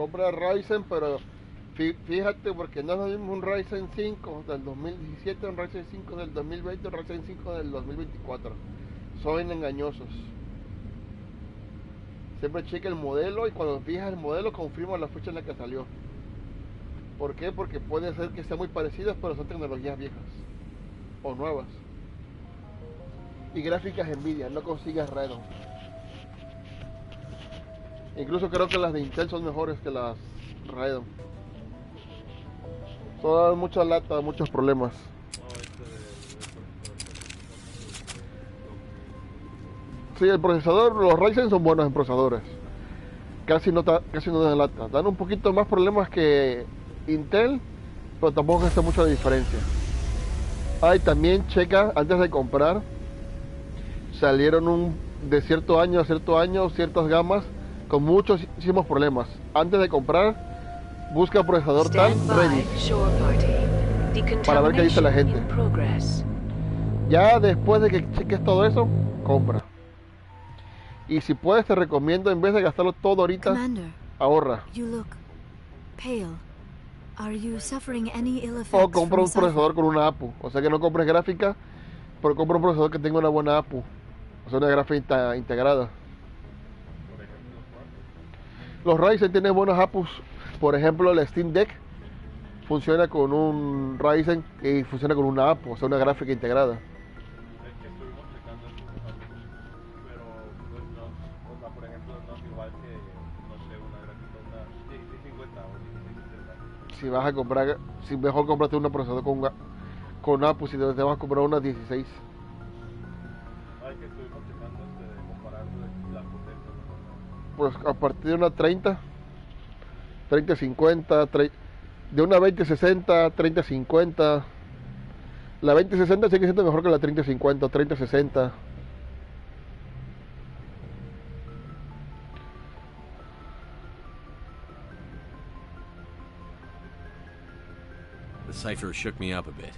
compra Ryzen, pero fíjate, porque no es lo mismo un Ryzen 5 del 2017, un Ryzen 5 del 2020, un Ryzen 5 del 2024. Son engañosos. Siempre checa el modelo y cuando fijas el modelo confirma la fecha en la que salió. ¿Por qué? Porque puede ser que sean muy parecidas, pero son tecnologías viejas o nuevas. Y gráficas Nvidia, no consigas Radeon. Incluso creo que las de Intel son mejores que las Radeon. Son mucha lata, muchos problemas. Sí, el procesador, los Ryzen son buenos en procesadores. Casi no dan lata. Dan un poquito más problemas que Intel, pero tampoco hace mucha diferencia. También checa antes de comprar. Salieron de cierto año a cierto año ciertas gamas con muchísimos problemas. Antes de comprar, busca procesador tal, ready, para ver qué dice la gente. Ya después de que cheques todo eso, compra. Y si puedes, te recomiendo, en vez de gastarlo todo ahorita, ahorra. O compra un procesador con una APU. O sea que no compres gráfica, pero compra un procesador que tenga una buena APU. O sea, una gráfica integrada. Los Ryzen tienen buenos APUs. Por ejemplo, el Steam Deck funciona con un Ryzen y funciona con una APU, o sea, una gráfica integrada. Si vas a comprar, si mejor cómprate un procesador con APU, si te vas a comprar una 16. Pues a partir de una 3050, de una 2060, 3050. La 2060 sigue siendo mejor que la 3050, 3060. The cipher shook me up a bit.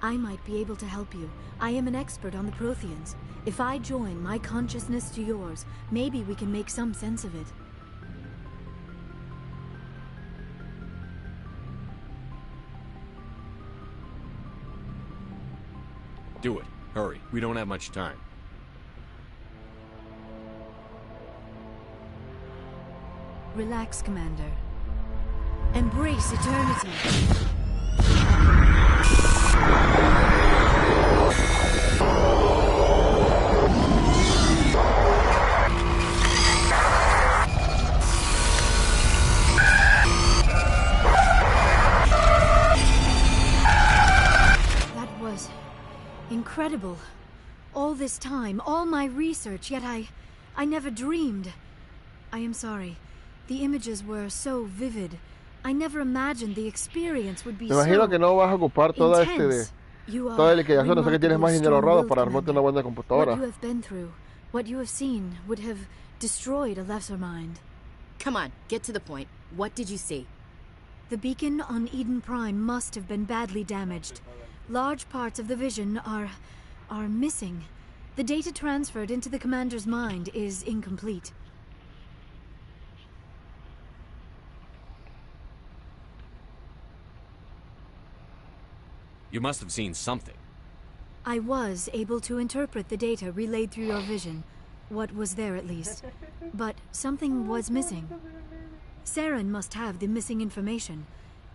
I might be able to help you. I am an expert on the Protheans. If I join my consciousness to yours, maybe we can make some sense of it. Do it. Hurry. We don't have much time. Relax, Commander. Embrace eternity. That was incredible. All this time, all my research, yet I never dreamed. I am sorry. The images were so vivid. I never imagined the experience would be so Me imagino que no vas a ocupar toda intense. toda la liquidación, no sé que tienes más dinero ahorrado para armarte una buena computadora. What you have been through, what you have seen, would have destroyed a lesser mind. Come on, get to the point. What did you see? The beacon on Eden Prime must have been badly damaged. Large parts of the vision are missing. The data transferred into the commander's mind is incomplete. You must have seen something. I was able to interpret the data relayed through your vision. What was there, at least. But something was missing. Saren must have the missing information.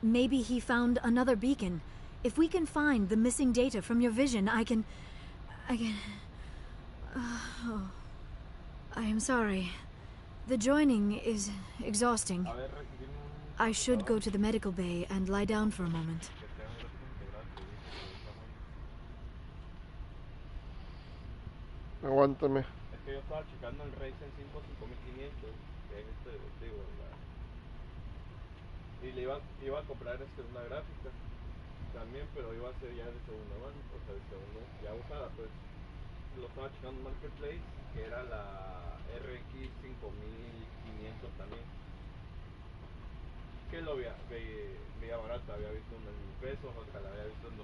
Maybe he found another beacon. If we can find the missing data from your vision, I can... Oh. I am sorry. The joining is exhausting. I should go to the medical bay and lie down for a moment. Aguántame. Es que yo estaba checando el Ryzen 5 5500, que es digo, y le iba a comprar una gráfica también, pero iba a ser ya de segunda mano, o sea, de segunda, ya usada, pues lo estaba checando en Marketplace, que era la RX 5500 también, que lo veía barata, había visto en 1000 pesos, otra la había visto en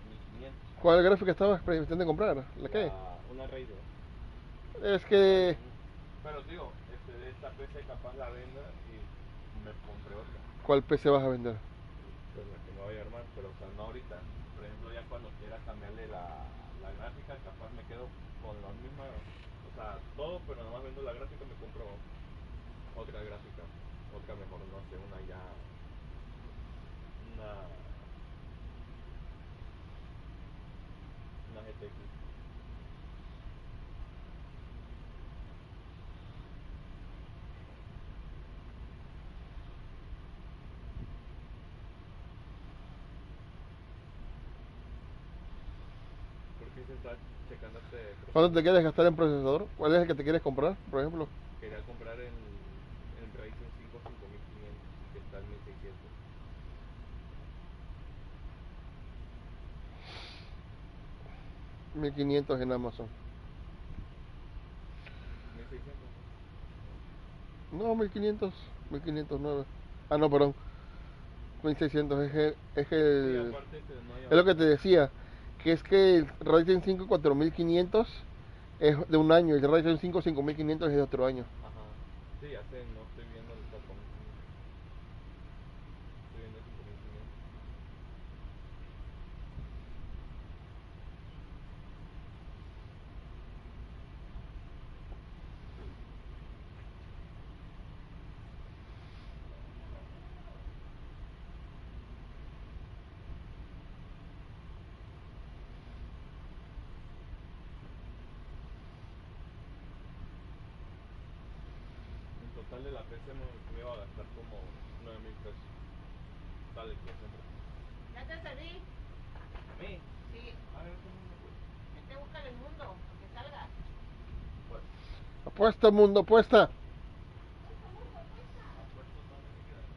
2500. ¿Cuál gráfica estabas pretendiendo comprar? ¿La qué? Una Radeon. Es que... Pero digo, esta PC capaz la venda y me compré otra. ¿Cuál PC vas a vender? Pues la que me voy a armar, pero o sea, no ahorita. Por ejemplo, ya cuando quiera cambiarle la gráfica, capaz me quedo con la misma, o sea, todo, pero nada más vendo la gráfica, me compro otra gráfica, otra mejor, no sé, una GTX. ¿Por qué se está checando este procesador? ¿Cuánto te quieres gastar en procesador? ¿Cuál es el que te quieres comprar, por ejemplo? Quería comprar en Ryzen 5 5500, que está en 1600. 1500 en Amazon. 1600. No, 1500, 1509. Ah, no, perdón. 1600 Sí, aparte no hay es lo que te decía, que es que el Ryzen 5 4500 es de un año, y el Ryzen 5 5500 es de otro año. Ajá. Sí, ya sé, no estoy viendo el 4500. Estoy viendo el 5500. En total de la PC me iba a gastar como 9000 pesos. Sale que siempre. Ya te salí. ¿A mí? Sí. A ver, ¿qué mundo, pues? Vete, busca el mundo, que salgas. Pues, Apuesta, mundo, apuesta. apuesto todo lo que quieras.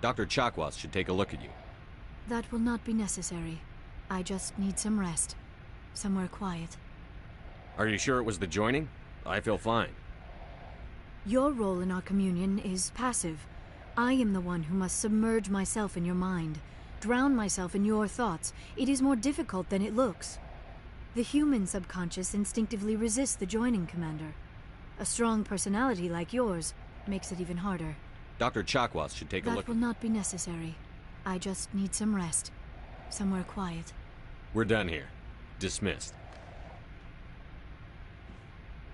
Dr. Chakwas should take a look at you. That will not be necessary. I just need some rest. Somewhere quiet. Are you sure it was the joining? I feel fine. Your role in our communion is passive. I am the one who must submerge myself in your mind, drown myself in your thoughts. It is more difficult than it looks. The human subconscious instinctively resists the joining, Commander. A strong personality like yours makes it even harder. Dr. Chakwas should take a look. That will not be necessary. I just need some rest. Somewhere quiet. We're done here. Dismissed.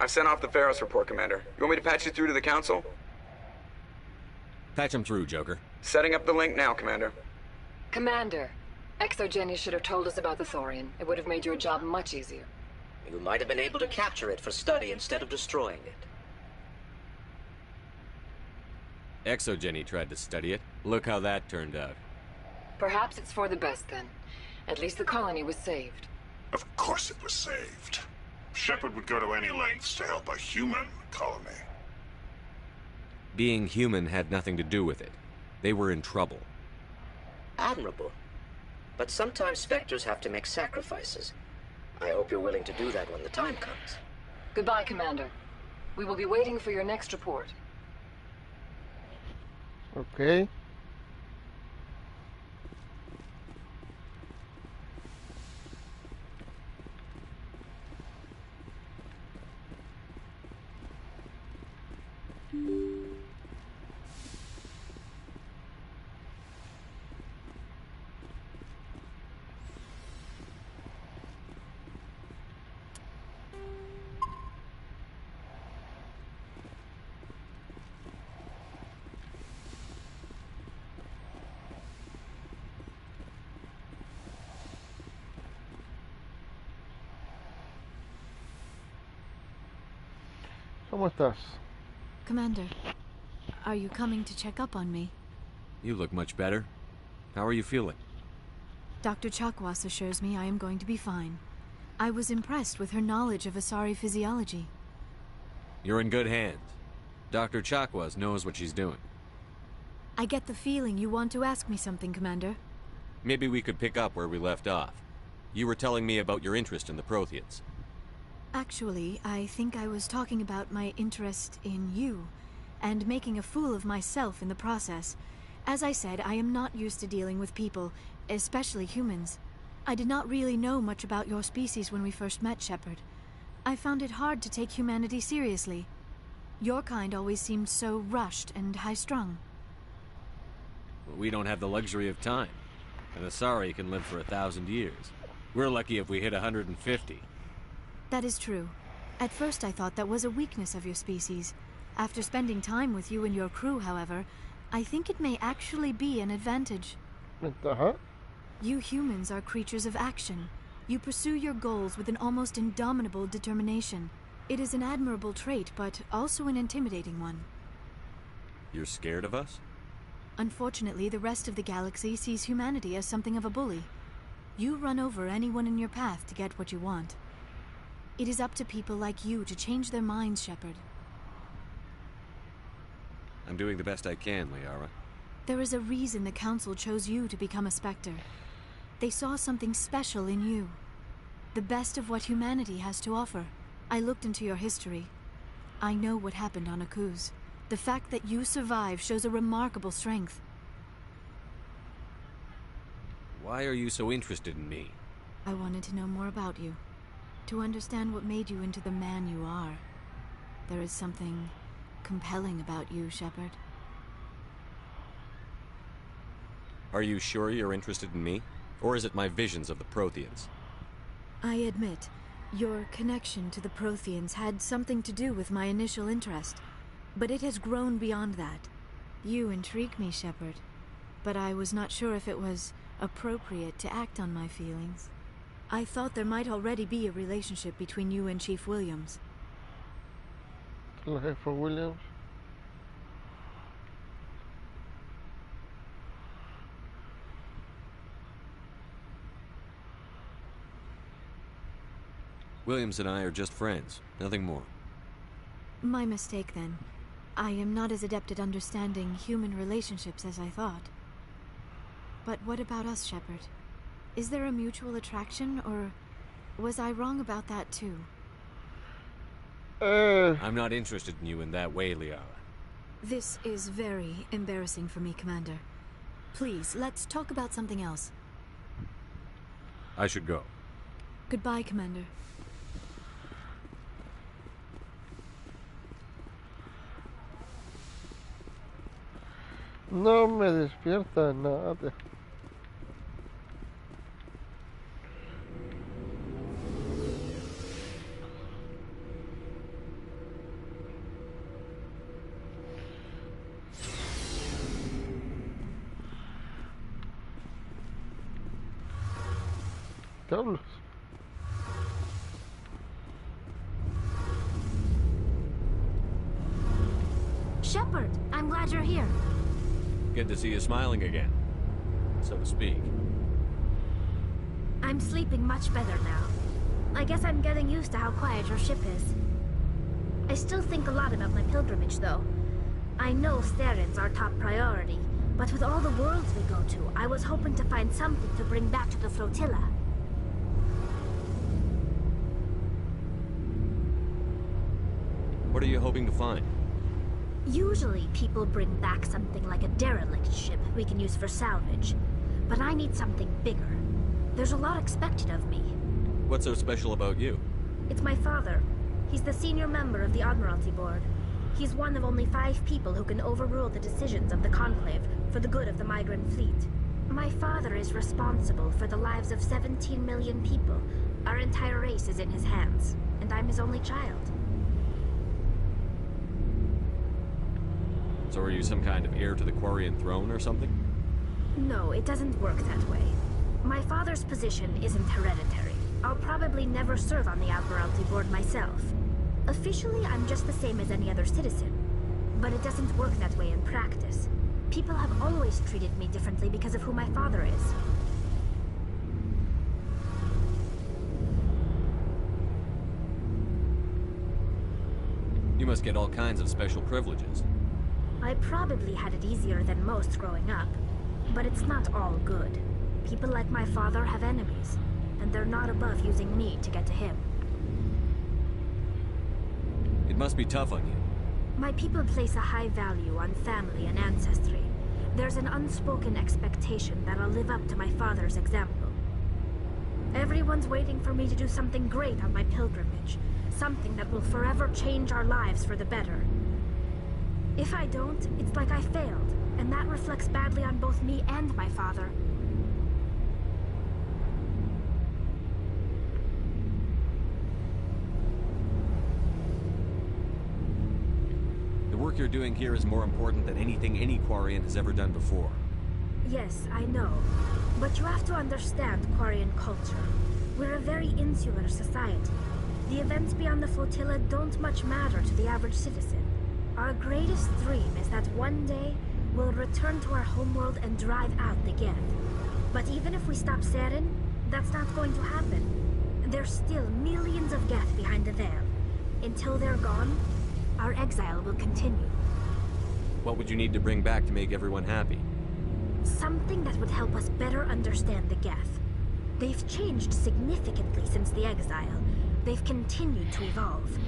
I've sent off the Pharos report, Commander. You want me to patch you through to the Council? Patch him through, Joker. Setting up the link now, Commander. Commander, Exogenius should have told us about the Thorian. It would have made your job much easier. You might have been able to capture it for study instead of destroying it. ExoGenny tried to study it. Look how that turned out. Perhaps it's for the best then. At least the colony was saved. Of course it was saved. Shepard would go to any lengths to help a human colony. Being human had nothing to do with it. They were in trouble. Admirable. But sometimes Spectres have to make sacrifices. I hope you're willing to do that when the time comes. Goodbye, Commander. We will be waiting for your next report. Ok. ¿Cómo estás? Commander, are you coming to check up on me? You look much better. How are you feeling? Dr. Chakwas assures me I am going to be fine. I was impressed with her knowledge of Asari physiology. You're in good hands. Dr. Chakwas knows what she's doing. I get the feeling you want to ask me something, Commander. Maybe we could pick up where we left off. You were telling me about your interest in the Protheans. Actually, I think I was talking about my interest in you, and making a fool of myself in the process. As I said, I am not used to dealing with people, especially humans. I did not really know much about your species when we first met, Shepard. I found it hard to take humanity seriously. Your kind always seemed so rushed and high-strung. We don't have the luxury of time. An Asari can live for 1,000 years. We're lucky if we hit 150. That is true. At first I thought that was a weakness of your species. After spending time with you and your crew, however, I think it may actually be an advantage. You humans are creatures of action. You pursue your goals with an almost indomitable determination. It is an admirable trait, but also an intimidating one. You're scared of us? Unfortunately, the rest of the galaxy sees humanity as something of a bully. You run over anyone in your path to get what you want. It is up to people like you to change their minds, Shepard. I'm doing the best I can, Liara. There is a reason the Council chose you to become a Spectre. They saw something special in you. The best of what humanity has to offer. I looked into your history. I know what happened on Akuz. The fact that you survived shows a remarkable strength. Why are you so interested in me? I wanted to know more about you. To understand what made you into the man you are. There is something compelling about you, Shepard. Are you sure you're interested in me? Or is it my visions of the Protheans? I admit, your connection to the Protheans had something to do with my initial interest. But it has grown beyond that. You intrigue me, Shepard. But I was not sure if it was appropriate to act on my feelings. I thought there might already be a relationship between you and Chief Williams. El jefe Williams. Williams and I are just friends, nothing more. My mistake, then. I am not as adept at understanding human relationships as I thought. But what about us, Shepard? Is there a mutual attraction, or was I wrong about that too? I'm not interested in you in that way, Liara. This is very embarrassing for me, Commander. Please, let's talk about something else. I should go. Goodbye, Commander. No me despierta nada. Diablos. Shepard, I'm glad you're here. Good to see you smiling again, so to speak. I'm sleeping much better now. I guess I'm getting used to how quiet your ship is. I still think a lot about my pilgrimage, though. I know Saren's our top priority, but with all the worlds we go to, I was hoping to find something to bring back to the flotilla. What are you hoping to find? Usually, people bring back something like a derelict ship we can use for salvage. But I need something bigger. There's a lot expected of me. What's so special about you? It's my father. He's the senior member of the Admiralty Board. He's one of only 5 people who can overrule the decisions of the Conclave for the good of the migrant fleet. My father is responsible for the lives of 17 million people. Our entire race is in his hands, and I'm his only child. So are you some kind of heir to the Quarian throne or something? No, it doesn't work that way. My father's position isn't hereditary. I'll probably never serve on the Admiralty Board myself. Officially, I'm just the same as any other citizen. But it doesn't work that way in practice. People have always treated me differently because of who my father is. You must get all kinds of special privileges. I probably had it easier than most growing up. But it's not all good. People like my father have enemies, and they're not above using me to get to him. It must be tough on you. My people place a high value on family and ancestry. There's an unspoken expectation that I'll live up to my father's example. Everyone's waiting for me to do something great on my pilgrimage. Something that will forever change our lives for the better. If I don't, it's like I failed, and that reflects badly on both me and my father. The work you're doing here is more important than anything any Quarian has ever done before. Yes, I know. But you have to understand Quarian culture. We're a very insular society. The events beyond the flotilla don't much matter to the average citizen. Our greatest dream is that one day we'll return to our homeworld and drive out the Geth. But even if we stop Saren, that's not going to happen. There's still millions of Geth behind the veil. Until they're gone, our exile will continue. What would you need to bring back to make everyone happy? Something that would help us better understand the Geth. They've changed significantly since the exile. They've continued to evolve.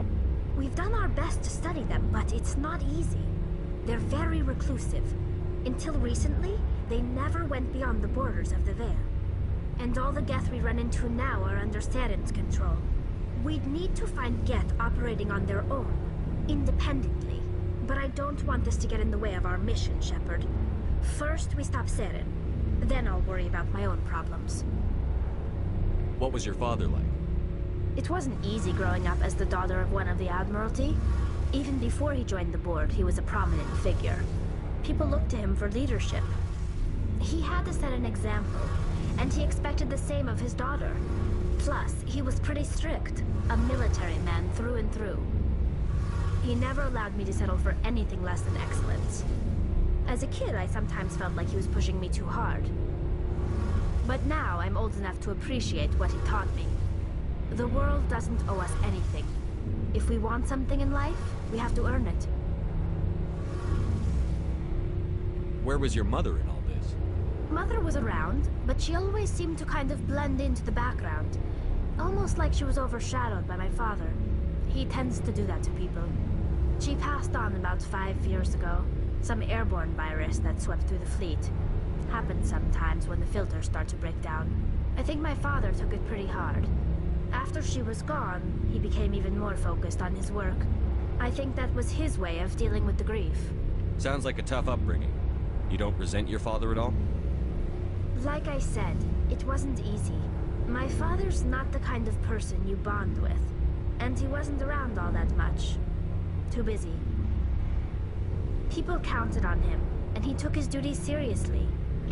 We've done our best to study them, but it's not easy. They're very reclusive. Until recently, they never went beyond the borders of the Veil. And all the Geth we run into now are under Saren's control. We'd need to find Geth operating on their own, independently. But I don't want this to get in the way of our mission, Shepard. First, we stop Saren. Then I'll worry about my own problems. What was your father like? It wasn't easy growing up as the daughter of one of the Admiralty. Even before he joined the board, he was a prominent figure. People looked to him for leadership. He had to set an example, and he expected the same of his daughter. Plus, he was pretty strict, a military man through and through. He never allowed me to settle for anything less than excellence. As a kid, I sometimes felt like he was pushing me too hard. But now, I'm old enough to appreciate what he taught me. The world doesn't owe us anything. If we want something in life, we have to earn it. Where was your mother in all this? Mother was around, but she always seemed to kind of blend into the background. Almost like she was overshadowed by my father. He tends to do that to people. She passed on about 5 years ago. Some airborne virus that swept through the fleet. Happens sometimes when the filters start to break down. I think my father took it pretty hard. After she was gone, he became even more focused on his work. I think that was his way of dealing with the grief. Sounds like a tough upbringing. You don't resent your father at all? Like I said, it wasn't easy. My father's not the kind of person you bond with. And he wasn't around all that much. Too busy. People counted on him, and he took his duties seriously.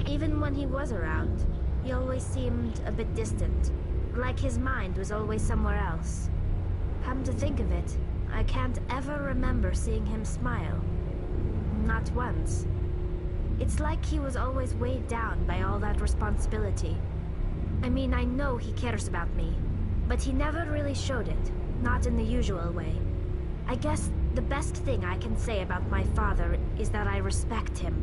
Even when he was around, he always seemed a bit distant. Like his mind was always somewhere else. Come to think of it, I can't ever remember seeing him smile. not once. It's like he was always weighed down by all that responsibility. I mean, I know he cares about me, but he never really showed it, not in the usual way. I guess the best thing I can say about my father is that I respect him.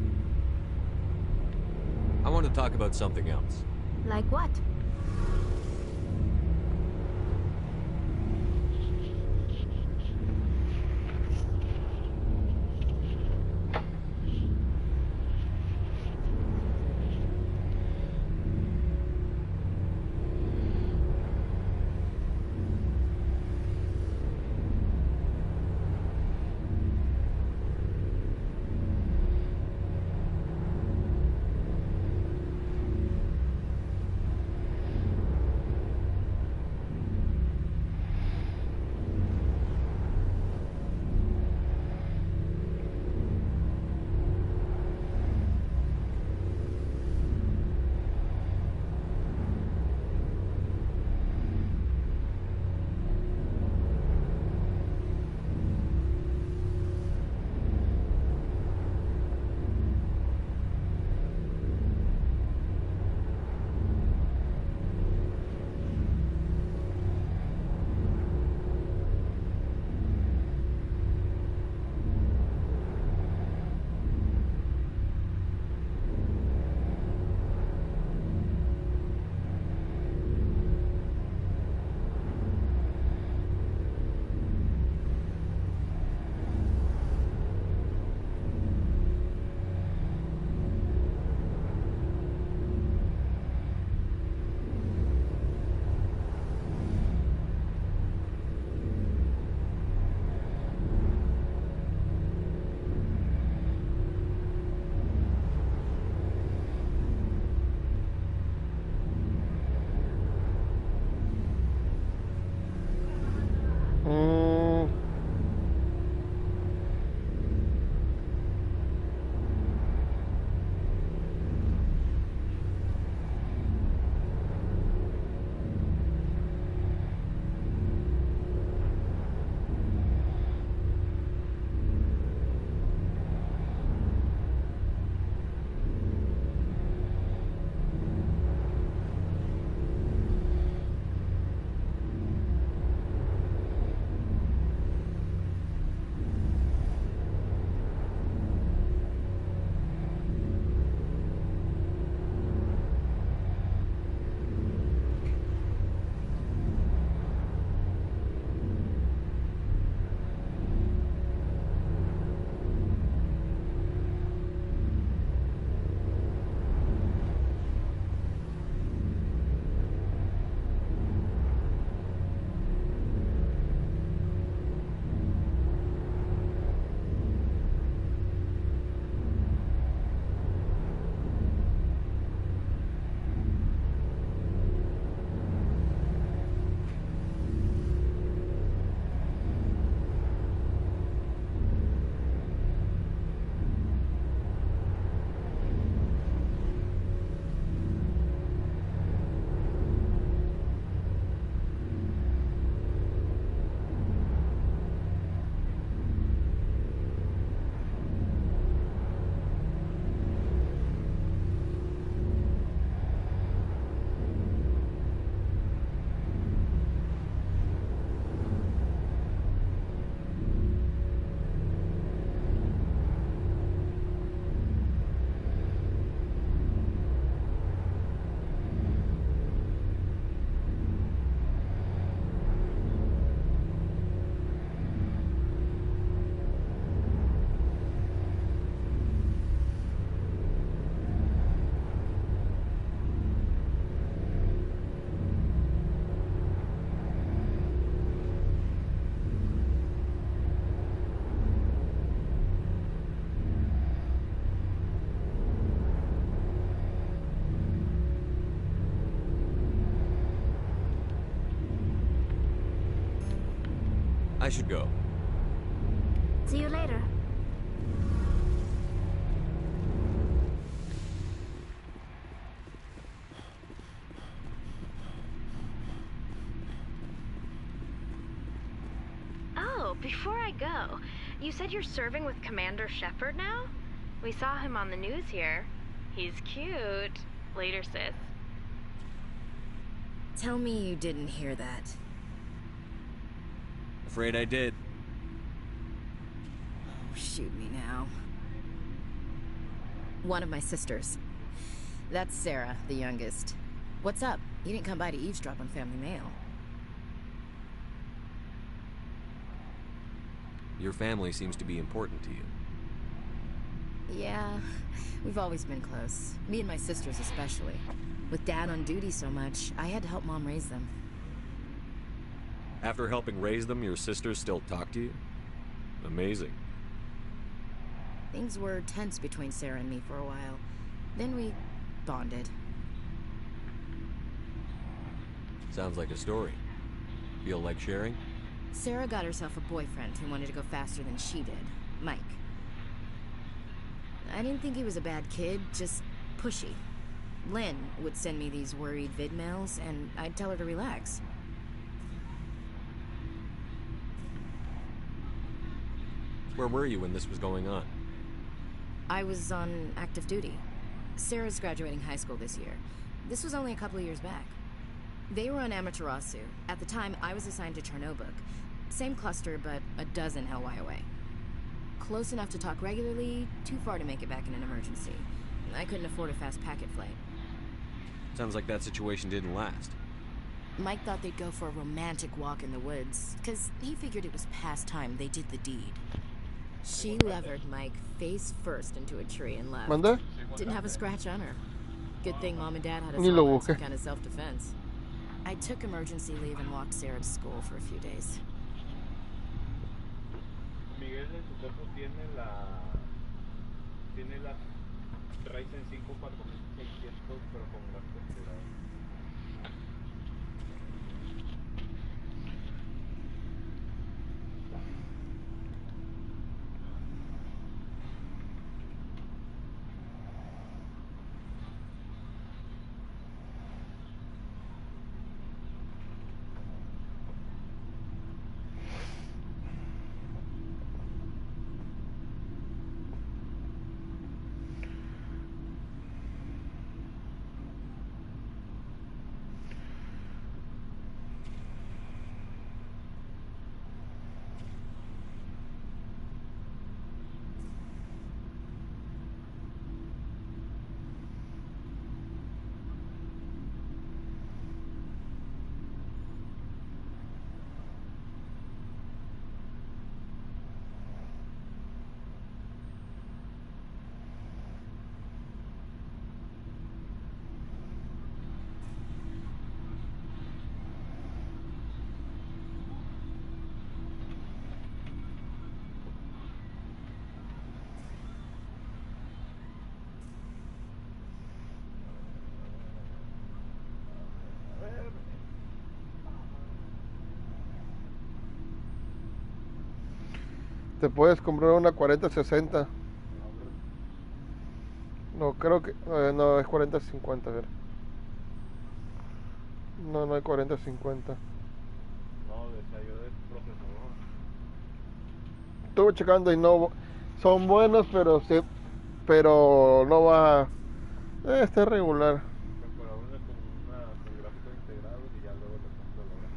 I want to talk about something else. Like what? I should go. See you later. Oh, before I go, you said you're serving with Commander Shepard now? We saw him on the news here. He's cute. Later, sis. Tell me you didn't hear that. Afraid I did. Oh, shoot me now. One of my sisters. That's Sarah, the youngest. What's up? You didn't come by to eavesdrop on Family Mail. Your family seems to be important to you. Yeah, we've always been close. Me and my sisters especially. With Dad on duty so much, I had to help Mom raise them. After helping raise them, your sisters still talk to you? Amazing. Things were tense between Sarah and me for a while. Then we bonded. Sounds like a story. Feel like sharing? Sarah got herself a boyfriend who wanted to go faster than she did, Mike. I didn't think he was a bad kid, just pushy. Lynn would send me these worried vid mails, and I'd tell her to relax. Where were you when this was going on? I was on active duty. Sarah's graduating high school this year. This was only a couple of years back. They were on Amaterasu. At the time, I was assigned to Chernobog. Same cluster, but a dozen LY away. Close enough to talk regularly, too far to make it back in an emergency. I couldn't afford a fast packet flight. Sounds like that situation didn't last. Mike thought they'd go for a romantic walk in the woods, because he figured it was past time they did the deed. She levered Mike face first into a tree and left. ¿Manda? Didn't have a scratch on her. Good thing Mom and Dad had us Ni lo all on some busqué. kind of self-defense. I took emergency leave and walked Sarah to school for a few days. Miguel en su cuerpo tiene la Ryzen 5 4600, pero con gráficos integrados. Te puedes comprar una 4060. No, creo que... no, es 4050, a ver. No, no hay 4050. No, decía yo del procesador. Estuve checando y no... Son buenos, pero sí, pero no va... está regular. Pero una con gráficos integrados y ya luego le compro la gráfica.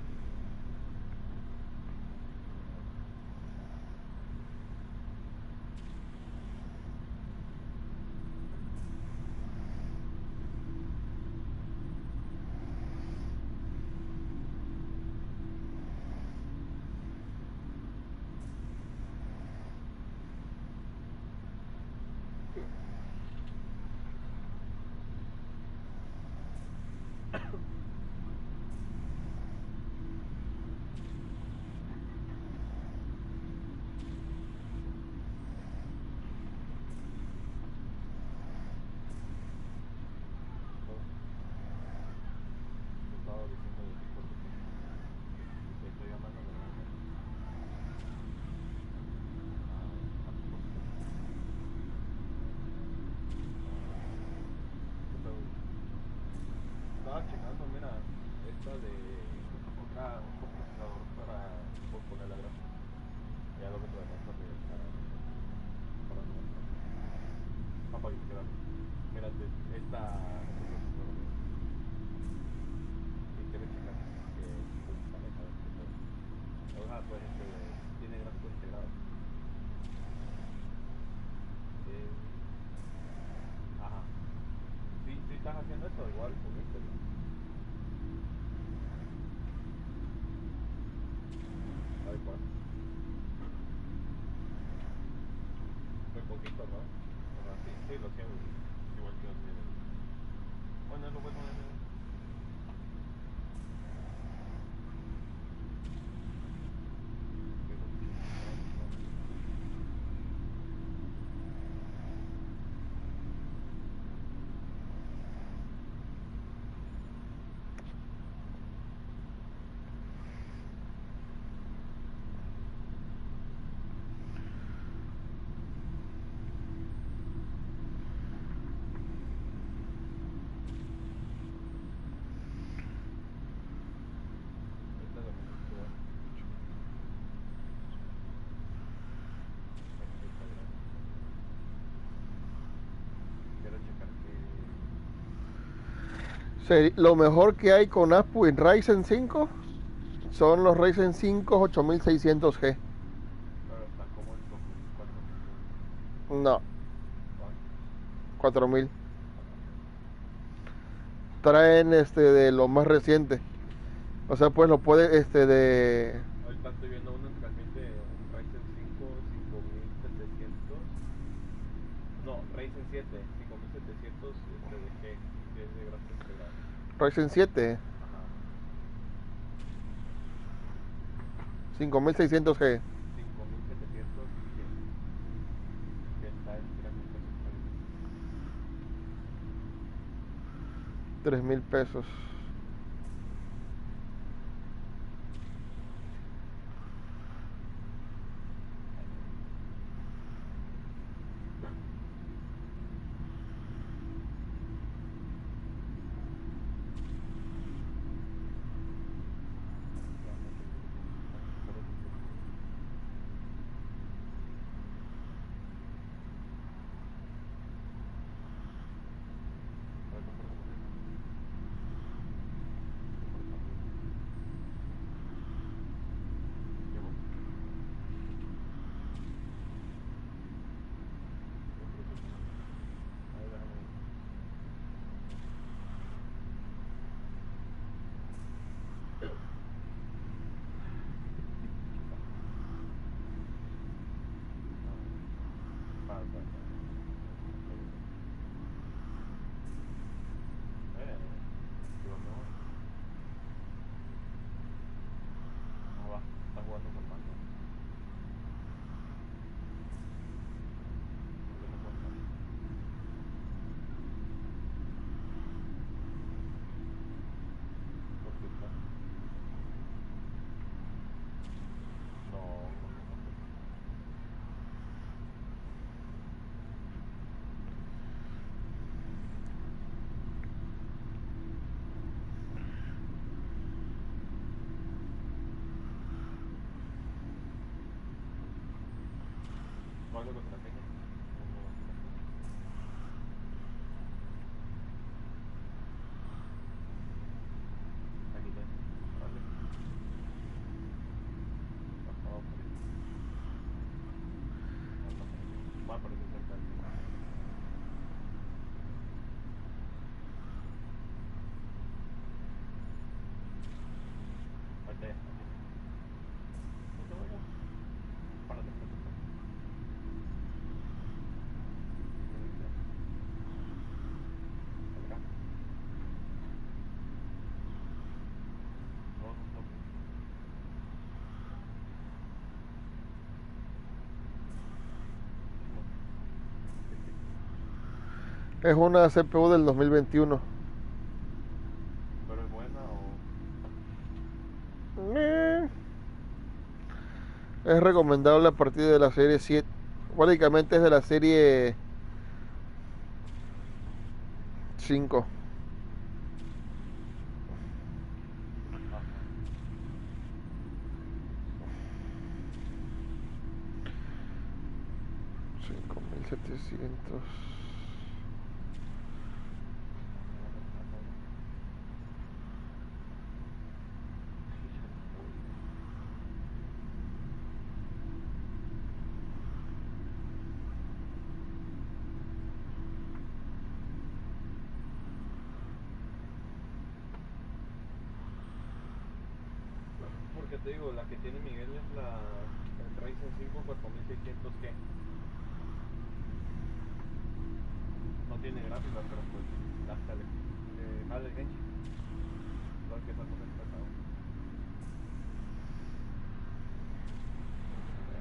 Estaba checando, mira, esta de un procesador para poner la gráfica. Ya lo que te demás para para que quieras. Mírate, esta. Si quieres checar que pues tiene gráficos integrados. Ajá. Sí, estás haciendo eso igual con este. Ay, pues. Muy poquito, ¿no? O sea, sí, lo siento. Igual que los tienen. Bueno, es lo bueno de Lo mejor que hay con APU en Ryzen 5 son los Ryzen 5 8600G. Pero está como en 2004. No. 4000. Traen de lo más reciente. O sea, pues lo puede de Ahorita estoy viendo uno realmente un Ryzen 5 5700. No, Ryzen 7 5700 de G, que es de gráfico integrado. Ryzen 7. Ajá. 5600G. 5700 que está en 3000 pesos. ¿Cuál es la contraseña? Aquí está. Vale. Va a aparecer cerca del final. Aquí. No te vayas. Párate. Es una CPU del 2021. ¿Pero es buena o...? Es recomendable a partir de la serie 7. Básicamente es de la serie 5. $5700. te digo, la que tiene Miguel es el Ryzen 5 4600G. No tiene gráficos, pero pues hasta le jala el Genshin. Lo que esa cosa está pesado.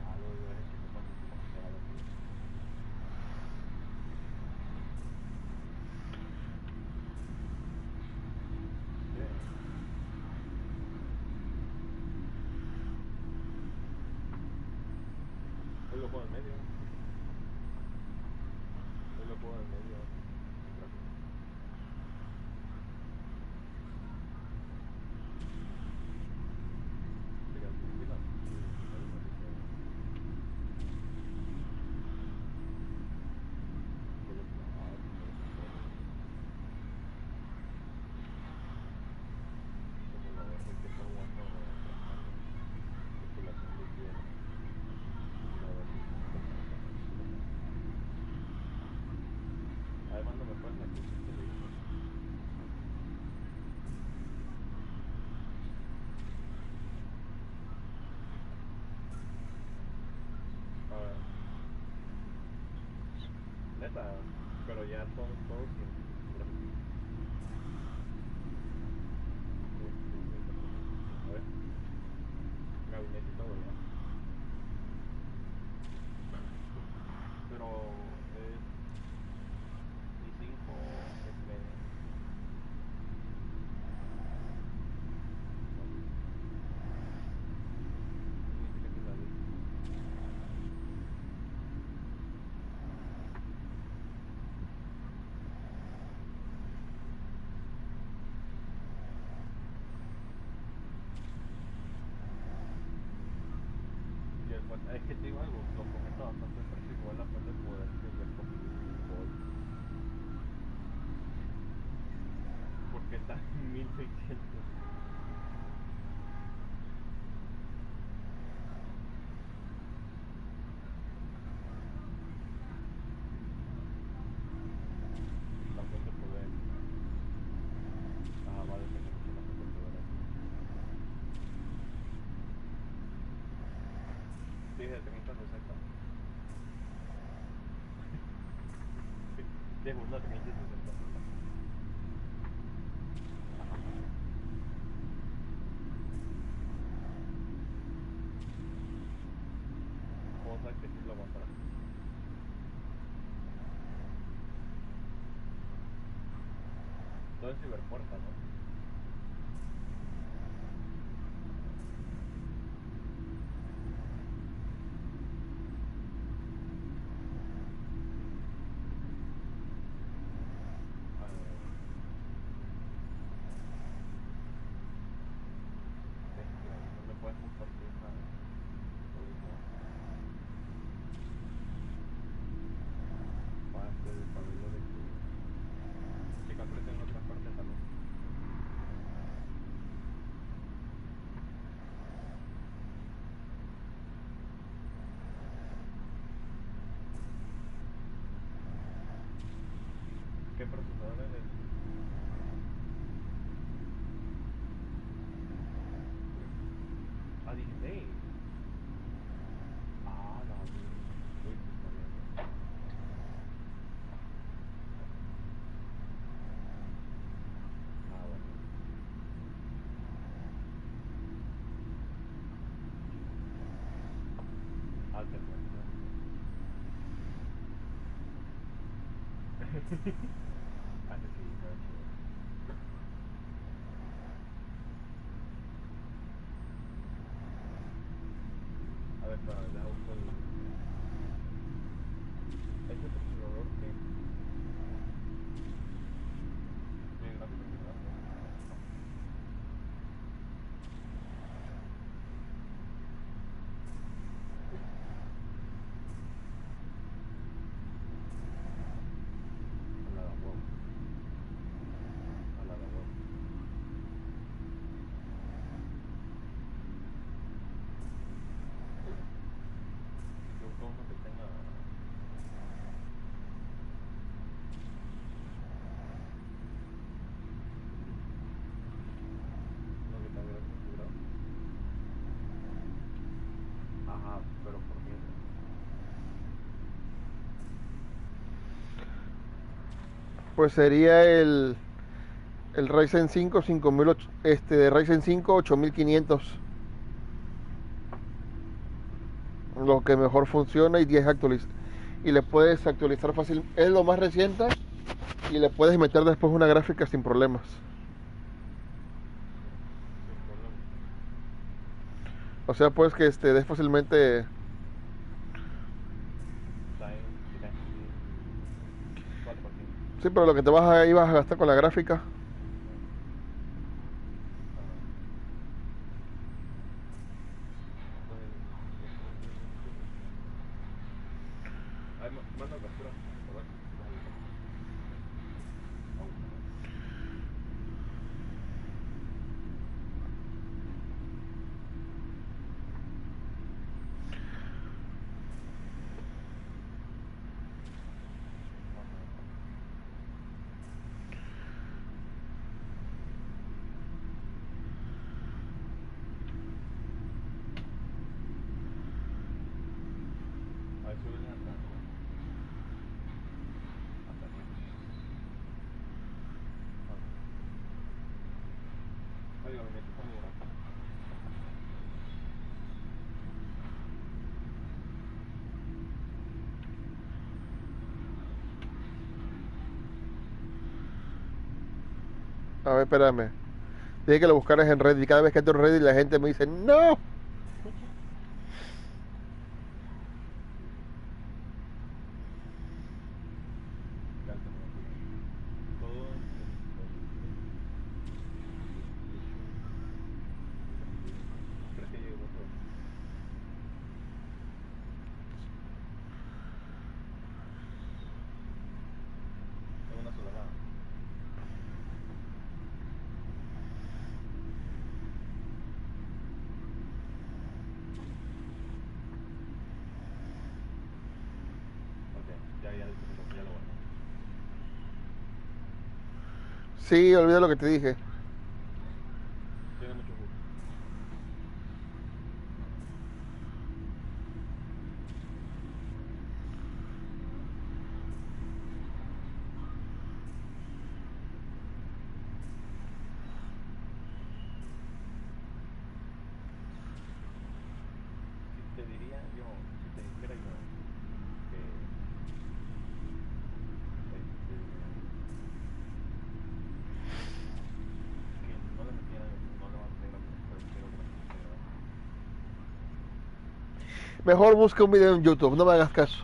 Algo de Genshin que cuando se jala aquí. Hoy lo juego en medio. Hoy lo juego en medio. Además no me puedes la que hiciste de hijo. A ver. Neta, pero ya todos a ver. Gabinete y todo ya. Pero es i5 es y después, es que te digo algo, lo comento bastante precio igual la fuente de poder que ya hoy. Porque está en 1600. La fuente de poder. Ah, vale, que mucho la fuente de poder aquí. Sí, de 3060. De una 3060. Cosa que sí lo aguantará. Todo es ciberpuerta, ¿no? No me puedes compartir nada. Parte del pabellón de que compré en otras partes también. ¿Qué procesador es el? A 16. Ah, no, uy, está bien. Ah, bueno. Alta fuerza. Ah, sí, está chido. A ver, para dejar un poco. Este procesador que. Bien, gráfico que grande. La da huevo. Pues sería el Ryzen 5 5008, de Ryzen 5 8500. Lo que mejor funciona y 10 actualiza. Y le puedes actualizar fácil, es lo más reciente y le puedes meter después una gráfica sin problemas. O sea, pues que des fácilmente. Sí, pero lo que ibas a gastar con la gráfica. A ver, espérame. Dije que lo buscaras en Reddit. Cada vez que entro en Reddit la gente me dice ¡no! Sí, olvida lo que te dije. Tiene mucho gusto. Si te dijera yo que no le metieran, no le van a pegar, pero quiero que me Mejor busca un video en YouTube, no me hagas caso.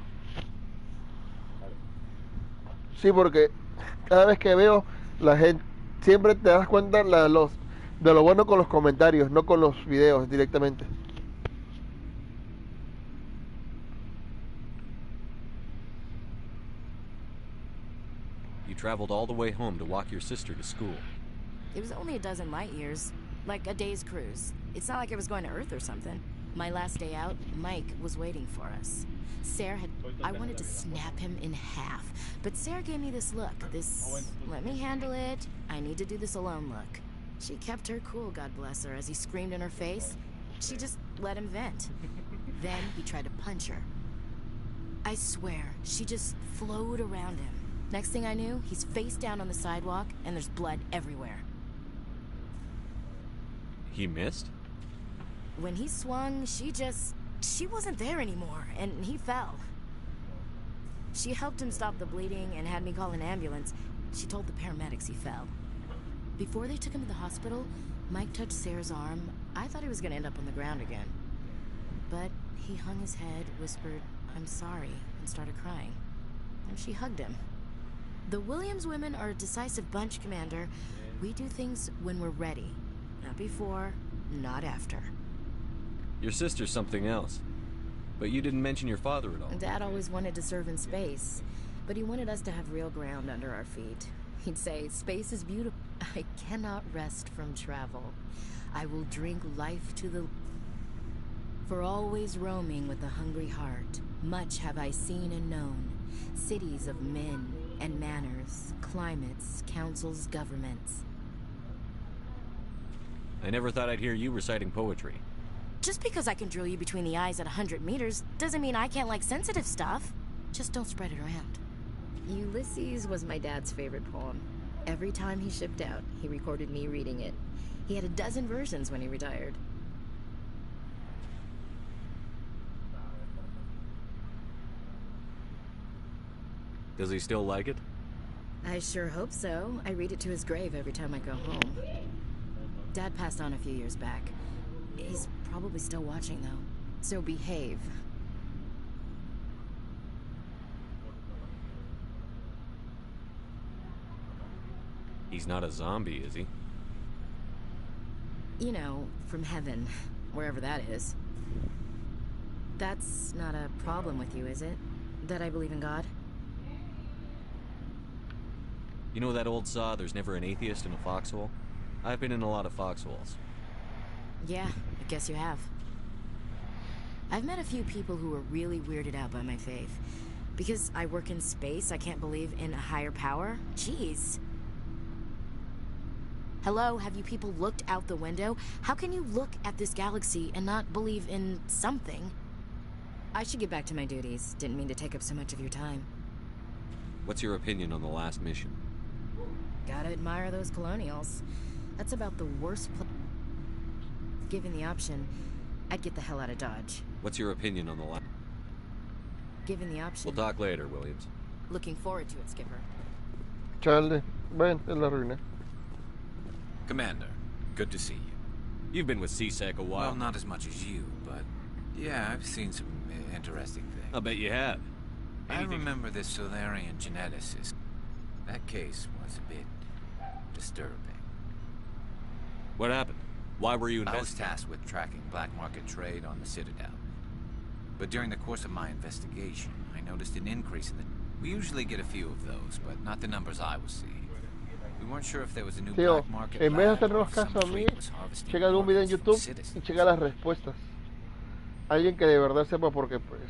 Sí, porque cada vez que veo la gente, siempre te das cuenta de lo bueno con los comentarios, no con los videos directamente. You traveled all the way home to walk your sister to school. It was only a dozen light years, like a day's cruise. It's not like I was going to Earth or something. My last day out, Mike was waiting for us. I wanted to snap him in half, but Sarah gave me this look, let me handle it, I need to do this alone look. She kept her cool, God bless her, as he screamed in her face. She just let him vent. Then he tried to punch her. I swear, she just flowed around him. Next thing I knew, he's face down on the sidewalk, and there's blood everywhere. He missed? When he swung, she wasn't there anymore, and he fell. She helped him stop the bleeding and had me call an ambulance. She told the paramedics he fell. Before they took him to the hospital, Mike touched Sarah's arm. I thought he was gonna end up on the ground again. But he hung his head, whispered, "I'm sorry," and started crying. And she hugged him. The Williams women are a decisive bunch, Commander. We do things when we're ready. Not before, not after. Your sister's something else. But you didn't mention your father at all. Dad always wanted to serve in space, but he wanted us to have real ground under our feet. He'd say, "Space is beautiful. I cannot rest from travel. I will drink life to the... For always roaming with a hungry heart, much have I seen and known. Cities of men and manners, climates, councils, governments." I never thought I'd hear you reciting poetry. Just because I can drill you between the eyes at 100 meters doesn't mean I can't like sensitive stuff. Just don't spread it around. Ulysses was my dad's favorite poem. Every time he shipped out, he recorded me reading it. He had a dozen versions when he retired. Does he still like it? I sure hope so. I read it to his grave every time I go home. Dad passed on a few years back. He's probably still watching, though. So behave. He's not a zombie, is he? You know, from heaven, wherever that is. That's not a problem with you, is it? That I believe in God? You know that old saw, there's never an atheist in a foxhole? I've been in a lot of foxholes. Yeah, I guess you have. I've met a few people who are really weirded out by my faith. Because I work in space, I can't believe in a higher power? Jeez. Hello, have you people looked out the window? How can you look at this galaxy and not believe in something? I should get back to my duties. Didn't mean to take up so much of your time. What's your opinion on the last mission? Gotta admire those colonials. That's about the worst Given the option, I'd get the hell out of Dodge. What's your opinion on the last... Given the option... We'll talk later, Williams. Looking forward to it, Skipper. Charlie, ven, es la ruina. Commander, good to see you. You've been with C-Sec a while. Well, not as much as you, but yeah, I've seen some interesting things. I'll bet you have. I remember this Solarian geneticist. That case was a bit disturbing. What happened? Why were you investigating? I was tasked with tracking black market trade on the Citadel. But during the course of my investigation, I noticed an increase in the... We usually get a few of those, but not the numbers I was seeing. We weren't sure if there was a new Tío, black market en vez de lab or hacernos some caso a mí, fleet was harvesting checa algún video en organs YouTube from y citizens. checa las respuestas. Alguien que de verdad sepa porque pues...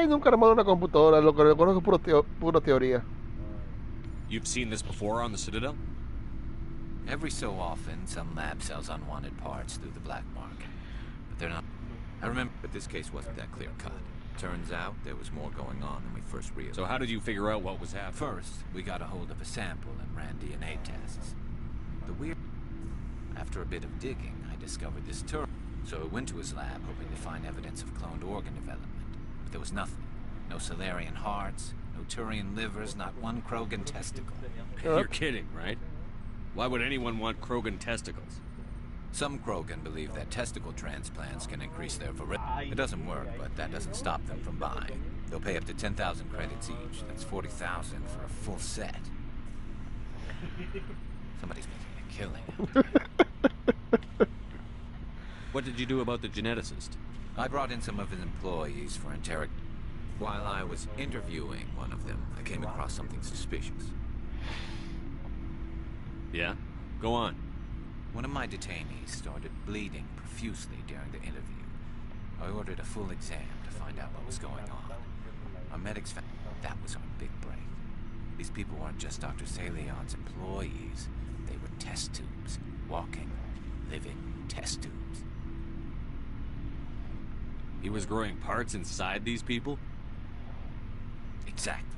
Nunca he armado una computadora, lo que conozco es puro teoría. You've seen this before on the Citadel? Every so often, some lab sells unwanted parts through the black market. But they're not... I remember, but this case wasn't that clear-cut. Turns out, there was more going on than we first realized. So how did you figure out what was happening? First, we got a hold of a sample and ran DNA tests. The weird... After a bit of digging, I discovered this Turian. So I went to his lab, hoping to find evidence of cloned organ development. But there was nothing. No Solarian hearts, no Turian livers, not one Krogan testicle. You're kidding, right? Why would anyone want Krogan testicles? Some Krogan believe that testicle transplants can increase their virility. It doesn't work, but that doesn't stop them from buying. They'll pay up to 10,000 credits each. That's 40,000 for a full set. Somebody's making a killing. What did you do about the geneticist? I brought in some of his employees for interrogation. While I was interviewing one of them, I came across something suspicious. Yeah? Go on. One of my detainees started bleeding profusely during the interview. I ordered a full exam to find out what was going on. Our medics found that was our big break. These people weren't just Dr. Salion's employees. They were test tubes. Walking, living test tubes. He was growing parts inside these people? Exactly.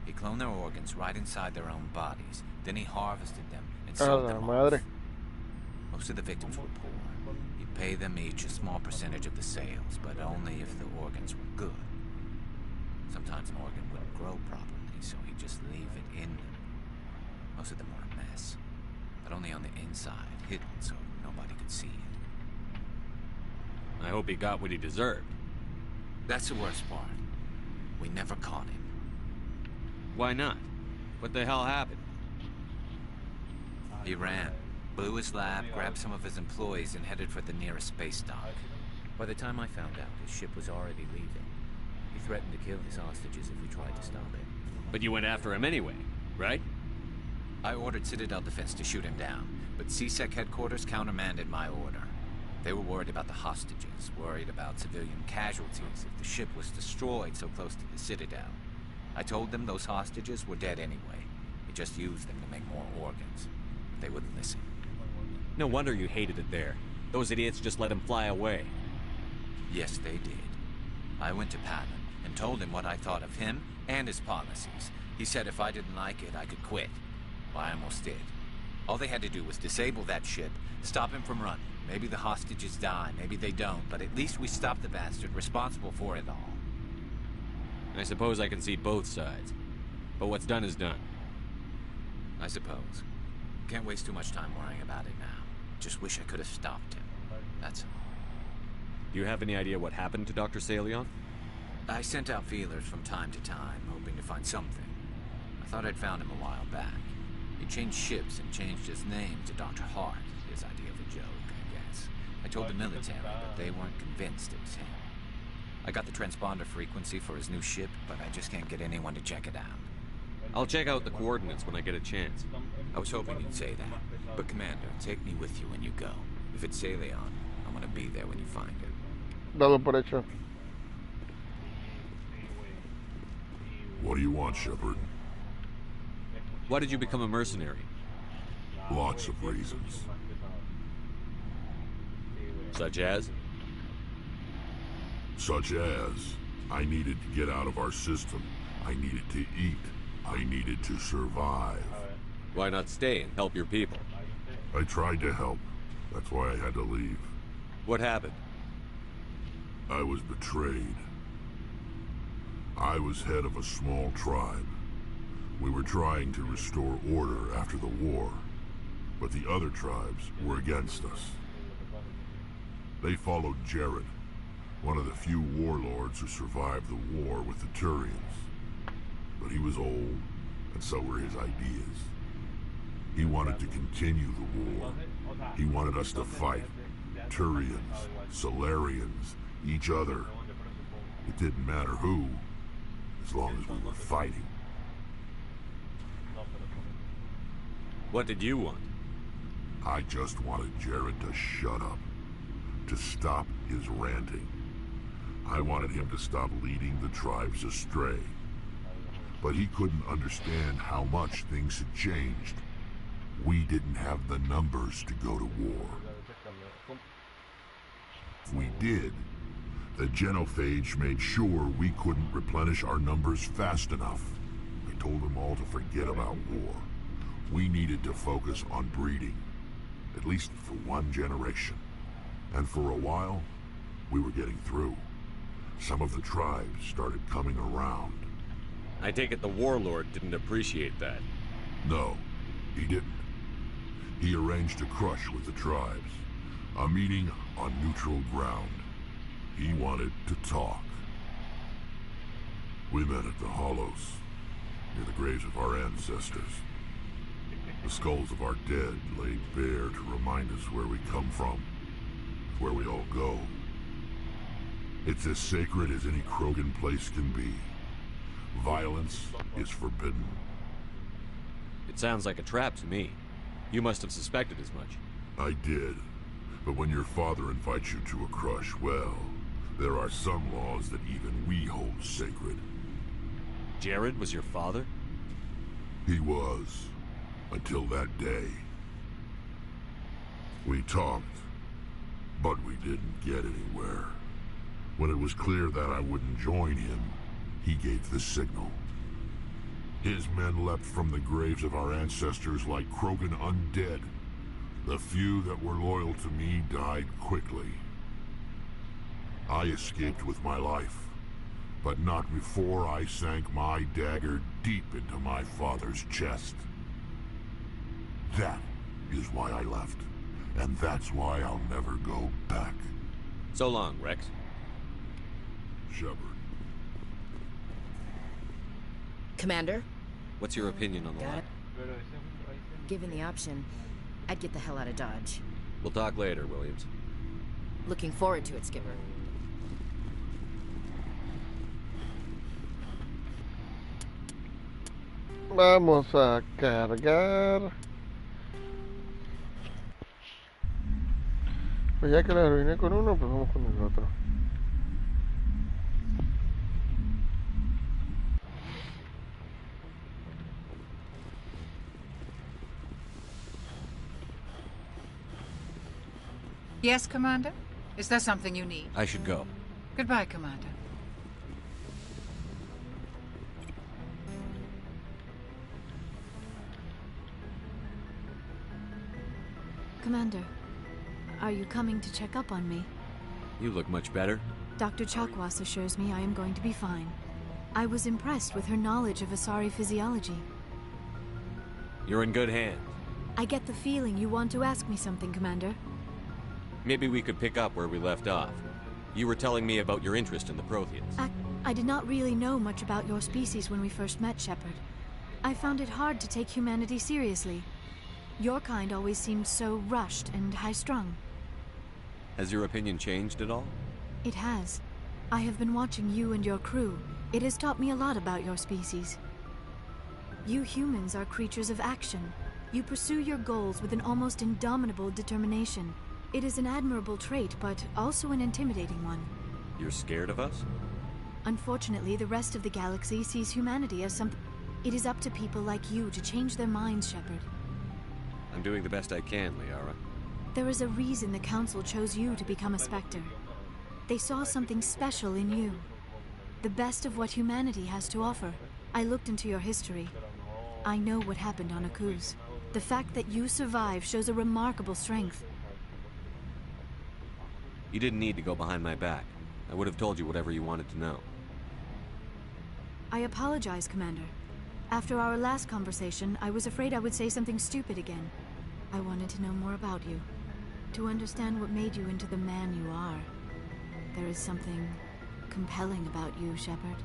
He cloned their organs right inside their own bodies. Then he harvested them and sold them off. Most of the victims were poor. He'd pay them each a small percentage of the sales, but only if the organs were good. Sometimes an organ wouldn't grow properly, so he'd just leave it in them. Most of them were a mess, but only on the inside, hidden so nobody could see it. I hope he got what he deserved. That's the worst part. We never caught him. Why not? What the hell happened? He ran, blew his lab, grabbed some of his employees, and headed for the nearest space dock. By the time I found out, his ship was already leaving. He threatened to kill his hostages if we tried to stop him. But you went after him anyway, right? I ordered Citadel Defense to shoot him down, but C-Sec headquarters countermanded my order. They were worried about the hostages, worried about civilian casualties if the ship was destroyed so close to the Citadel. I told them those hostages were dead anyway. We just used them to make more organs. They wouldn't listen. No wonder you hated it there. Those idiots just let him fly away. Yes, they did. I went to Patton and told him what I thought of him and his policies. He said if I didn't like it, I could quit. Well, I almost did. All they had to do was disable that ship, stop him from running. Maybe the hostages die, maybe they don't, but at least we stopped the bastard responsible for it all. I suppose I can see both sides. But what's done is done. I suppose. Can't waste too much time worrying about it now. Just wish I could have stopped him. That's all. Do you have any idea what happened to Dr. Saleon? I sent out feelers from time to time, hoping to find something. I thought I'd found him a while back. He changed ships and changed his name to Dr. Hart. His idea of a joke, I guess. I told the military, but they weren't convinced it was him. I got the transponder frequency for his new ship, but I just can't get anyone to check it out. I'll check out the coordinates when I get a chance. I was hoping you'd say that. But Commander, take me with you when you go. If it's Saleon, I want to be there when you find him. Dado por hecho. What do you want, Shepard? Why did you become a mercenary? Lots of reasons. Such as? Such as, I needed to get out of our system. I needed to eat. I needed to survive. Why not stay and help your people? I tried to help. That's why I had to leave. What happened? I was betrayed. I was head of a small tribe. We were trying to restore order after the war, but the other tribes were against us. They followed Jared, one of the few warlords who survived the war with the Turians. But he was old, and so were his ideas. He wanted to continue the war. He wanted us to fight. Turians, Solarians, each other. It didn't matter who, as long as we were fighting. What did you want? I just wanted Jared to shut up, to stop his ranting. I wanted him to stop leading the tribes astray. But he couldn't understand how much things had changed. We didn't have the numbers to go to war. If we did, the genophage made sure we couldn't replenish our numbers fast enough. I told them all to forget about war. We needed to focus on breeding, at least for one generation. And for a while, we were getting through. Some of the tribes started coming around. I take it the warlord didn't appreciate that. No, he didn't. He arranged a crush with the tribes. A meeting on neutral ground. He wanted to talk. We met at the Hollows, near the graves of our ancestors. The skulls of our dead laid bare to remind us where we come from, where we all go. It's as sacred as any Krogan place can be. Violence is forbidden. It sounds like a trap to me. You must have suspected as much. I did. But when your father invites you to a crush, well, there are some laws that even we hold sacred. Jared was your father? He was. Until that day. We talked, but we didn't get anywhere. When it was clear that I wouldn't join him, he gave the signal. His men leapt from the graves of our ancestors like Krogan undead. The few that were loyal to me died quickly. I escaped with my life, but not before I sank my dagger deep into my father's chest. That is why I left, and that's why I'll never go back. So long, Rex. Shepard. Commander? What's your opinion on the line? Given the option, I'd get the hell out of Dodge. We'll talk later, Williams. Looking forward to it, Skipper. Vamos a cargar. Pues ya que la arruiné con uno, pues vamos con el otro. Yes, Commander? Is there something you need? I should go. Goodbye, Commander. Commander, are you coming to check up on me? You look much better. Dr. Chakwas assures me I am going to be fine. I was impressed with her knowledge of Asari physiology. You're in good hands. I get the feeling you want to ask me something, Commander. Maybe we could pick up where we left off. You were telling me about your interest in the Protheans. I did not really know much about your species when we first met, Shepard. I found it hard to take humanity seriously. Your kind always seemed so rushed and high-strung. Has your opinion changed at all? It has. I have been watching you and your crew. It has taught me a lot about your species. You humans are creatures of action. You pursue your goals with an almost indomitable determination. It is an admirable trait, but also an intimidating one. You're scared of us? Unfortunately, the rest of the galaxy sees humanity as something. It is up to people like you to change their minds, Shepard. I'm doing the best I can, Liara. There is a reason the Council chose you to become a Spectre. They saw something special in you. The best of what humanity has to offer. I looked into your history. I know what happened on Akuz. The fact that you survived shows a remarkable strength. You didn't need to go behind my back. I would have told you whatever you wanted to know. I apologize, Commander. After our last conversation, I was afraid I would say something stupid again. I wanted to know more about you. To understand what made you into the man you are. There is something compelling about you, Shepard.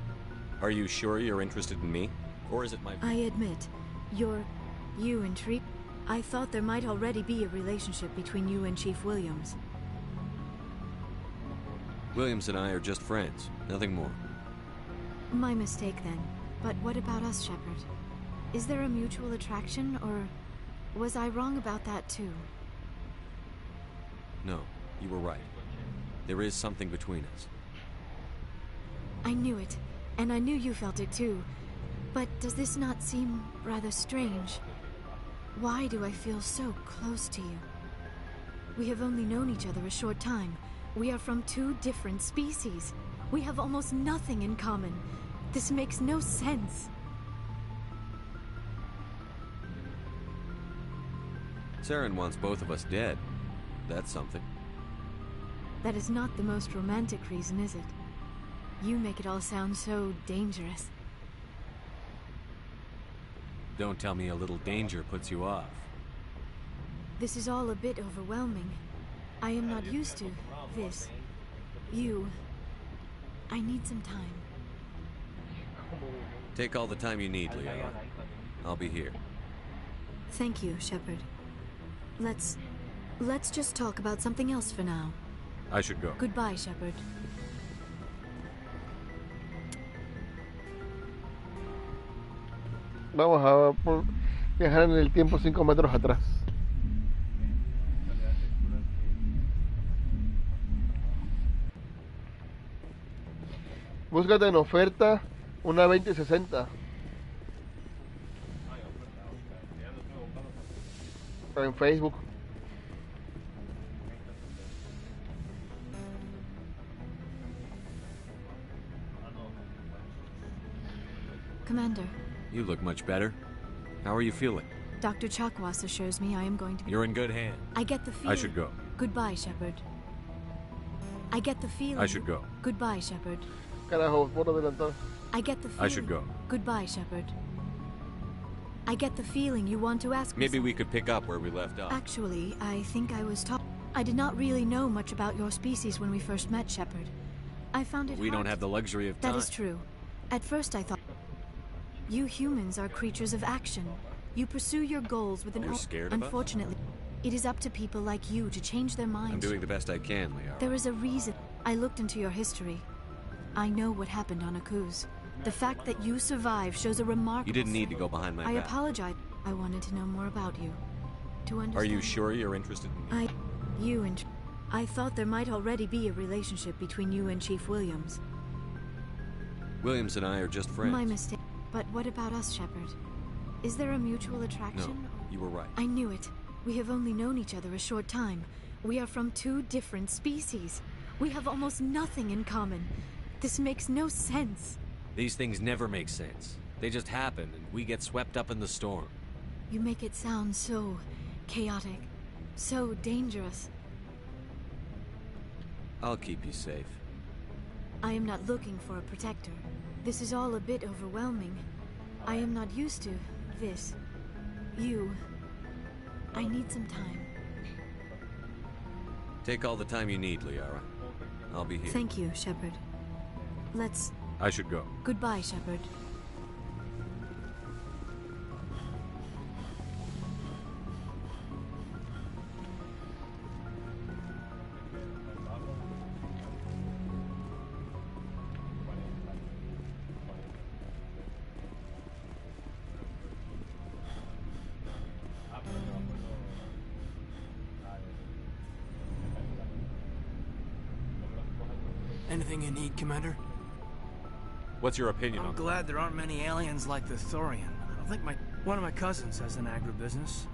Are you sure you're interested in me? Or is it my... I admit, you intrigue. I thought there might already be a relationship between you and Chief Williams. Williams and I are just friends, nothing more. My mistake then. But what about us, Shepard? Is there a mutual attraction, or was I wrong about that too? No, you were right. There is something between us. I knew it, and I knew you felt it too. But does this not seem rather strange? Why do I feel so close to you? We have only known each other a short time. We are from two different species. We have almost nothing in common. This makes no sense. Saren wants both of us dead. That's something. That is not the most romantic reason, is it? You make it all sound so dangerous. Don't tell me a little danger puts you off. This is all a bit overwhelming. I am not used to this. I need some time. Take all the time you need, Liara. I'll be here. Thank you, Shepard. Let's just talk about something else for now. I should go. Goodbye, Shepard. Vamos a viajar en el tiempo 5 metros atrás. Búscate en oferta una 2060. En Facebook. Commander. You look much better. How are you feeling? Dr. Chakwas assures me I am going to be... You're in good hands. I get the feeling... I should go. Goodbye, Shepard. I get the feeling... I should go. Goodbye, Shepard. Carajo, por adelantar. I get the feeling... I should go. Goodbye, Shepard. I get the feeling you want to ask me Maybe we could pick up where we left off. Actually, I think I was taught... I did not really know much about your species when we first met, Shepard. I found it We don't have the luxury of time. That is true. At first I thought... You humans are creatures of action. You pursue your goals with an... You're scared of us? Unfortunately, it is up to people like you to change their minds. I'm doing the best I can, Liara. There is a reason. I looked into your history. I know what happened on Akuz. The fact that you survived shows a remarkable... You didn't need to go behind my back. I apologize. I wanted to know more about you. To understand... Are you sure you're interested in me? I thought there might already be a relationship between you and Chief Williams. Williams and I are just friends. My mistake. But what about us, Shepard? Is there a mutual attraction? No, you were right. I knew it. We have only known each other a short time. We are from two different species. We have almost nothing in common. This makes no sense. These things never make sense. They just happen, and we get swept up in the storm. You make it sound so chaotic. So dangerous. I'll keep you safe. I am not looking for a protector. This is all a bit overwhelming. I am not used to this. I need some time. Take all the time you need, Liara. I'll be here. Thank you, Shepard. Let's... I should go. Goodbye, Shepard. Anything you need, Commander? What's your opinion I'm on glad there aren't many aliens like the Thorian. I think one of my cousins has an agribusiness.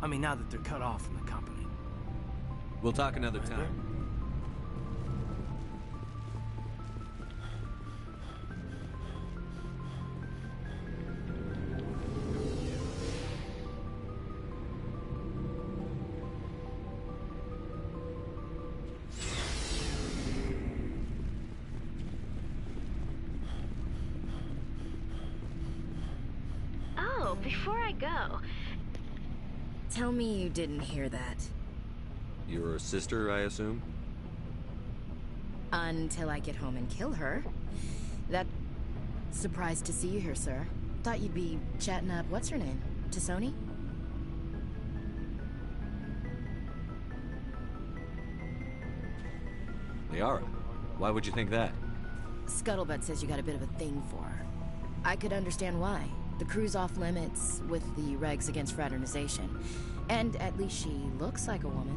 I mean, now that they're cut off from the company. We'll talk another time. Before I go... Tell me you didn't hear that. Your sister, I assume? Until I get home and kill her. Surprised to see you here, sir. Thought you'd be chatting up, what's her name? T'Soni? Liara, why would you think that? Scuttlebutt says you got a bit of a thing for her. I could understand why. The crew's off limits with the regs against fraternization. And at least she looks like a woman.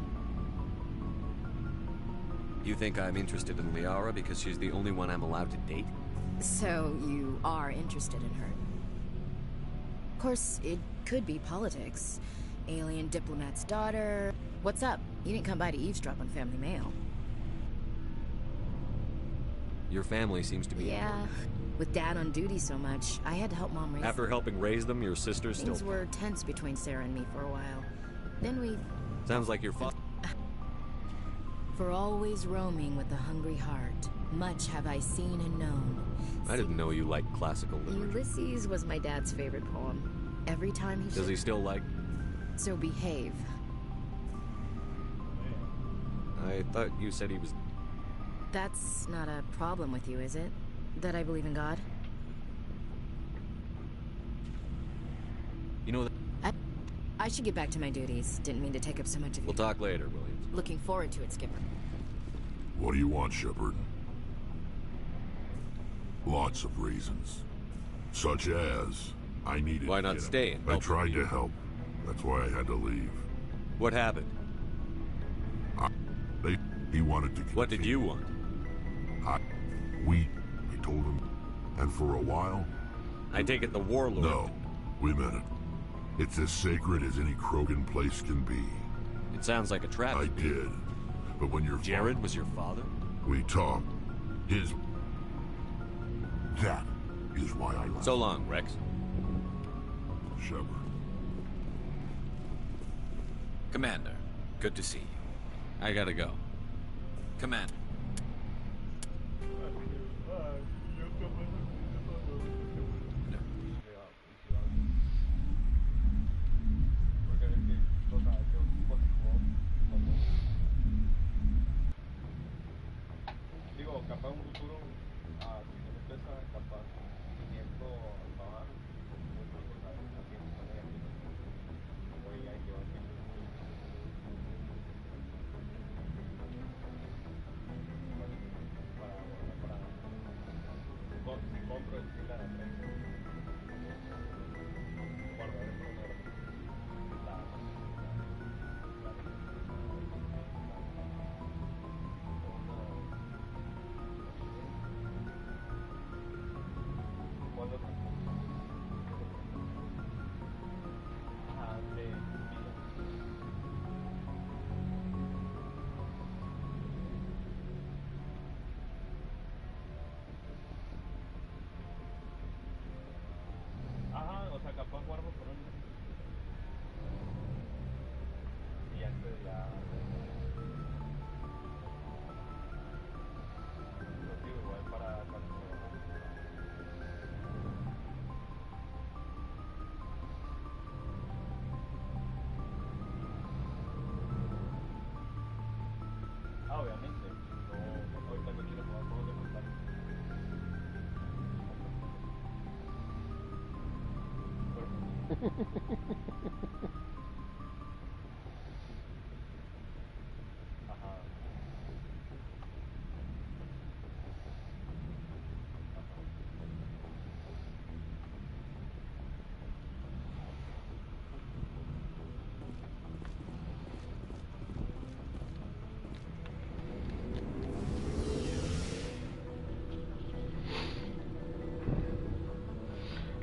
You think I'm interested in Liara because she's the only one I'm allowed to date? So you are interested in her. Of course, it could be politics. Alien diplomat's daughter. What's up? You didn't come by to eavesdrop on Family Mail. Your family seems to be... Yeah. With Dad on duty so much, I had to help Mom raise them. After helping raise them, your sister still... Things were tense between Sarah and me for a while. Then we... Sounds like your father... For always roaming with a hungry heart, much have I seen and known. I didn't know you liked classical literature. Ulysses was my dad's favorite poem. Every time he... Does he still like... So behave. I thought you said he was... That's not a problem with you, is it? That I believe in God? You know that... I should get back to my duties. Didn't mean to take up so much of We'll talk later, Williams. Looking forward to it, Skipper. What do you want, Shepard? Lots of reasons. Such as, I needed... Why not stay and help? I tried to help. That's why I had to leave. What happened? He wanted to continue. What did you want? I told him. And for a while... I take it the warlord... No, we meant it. It's as sacred as any Krogan place can be. It sounds like a trap. I did. But when your Jared was your father? We talked. That is why I left. So long, Rex. Shepard. Commander, good to see you. I gotta go. Commander. Capaz un futuro, si no me pesa, capaz 500 al trabajar, muchas cosas haciendo con ella, como ella y yo aquí. Si compro el fila de prensa, guardar el número. obviamente. No, ahorita no quiero jugar juegos de montaña.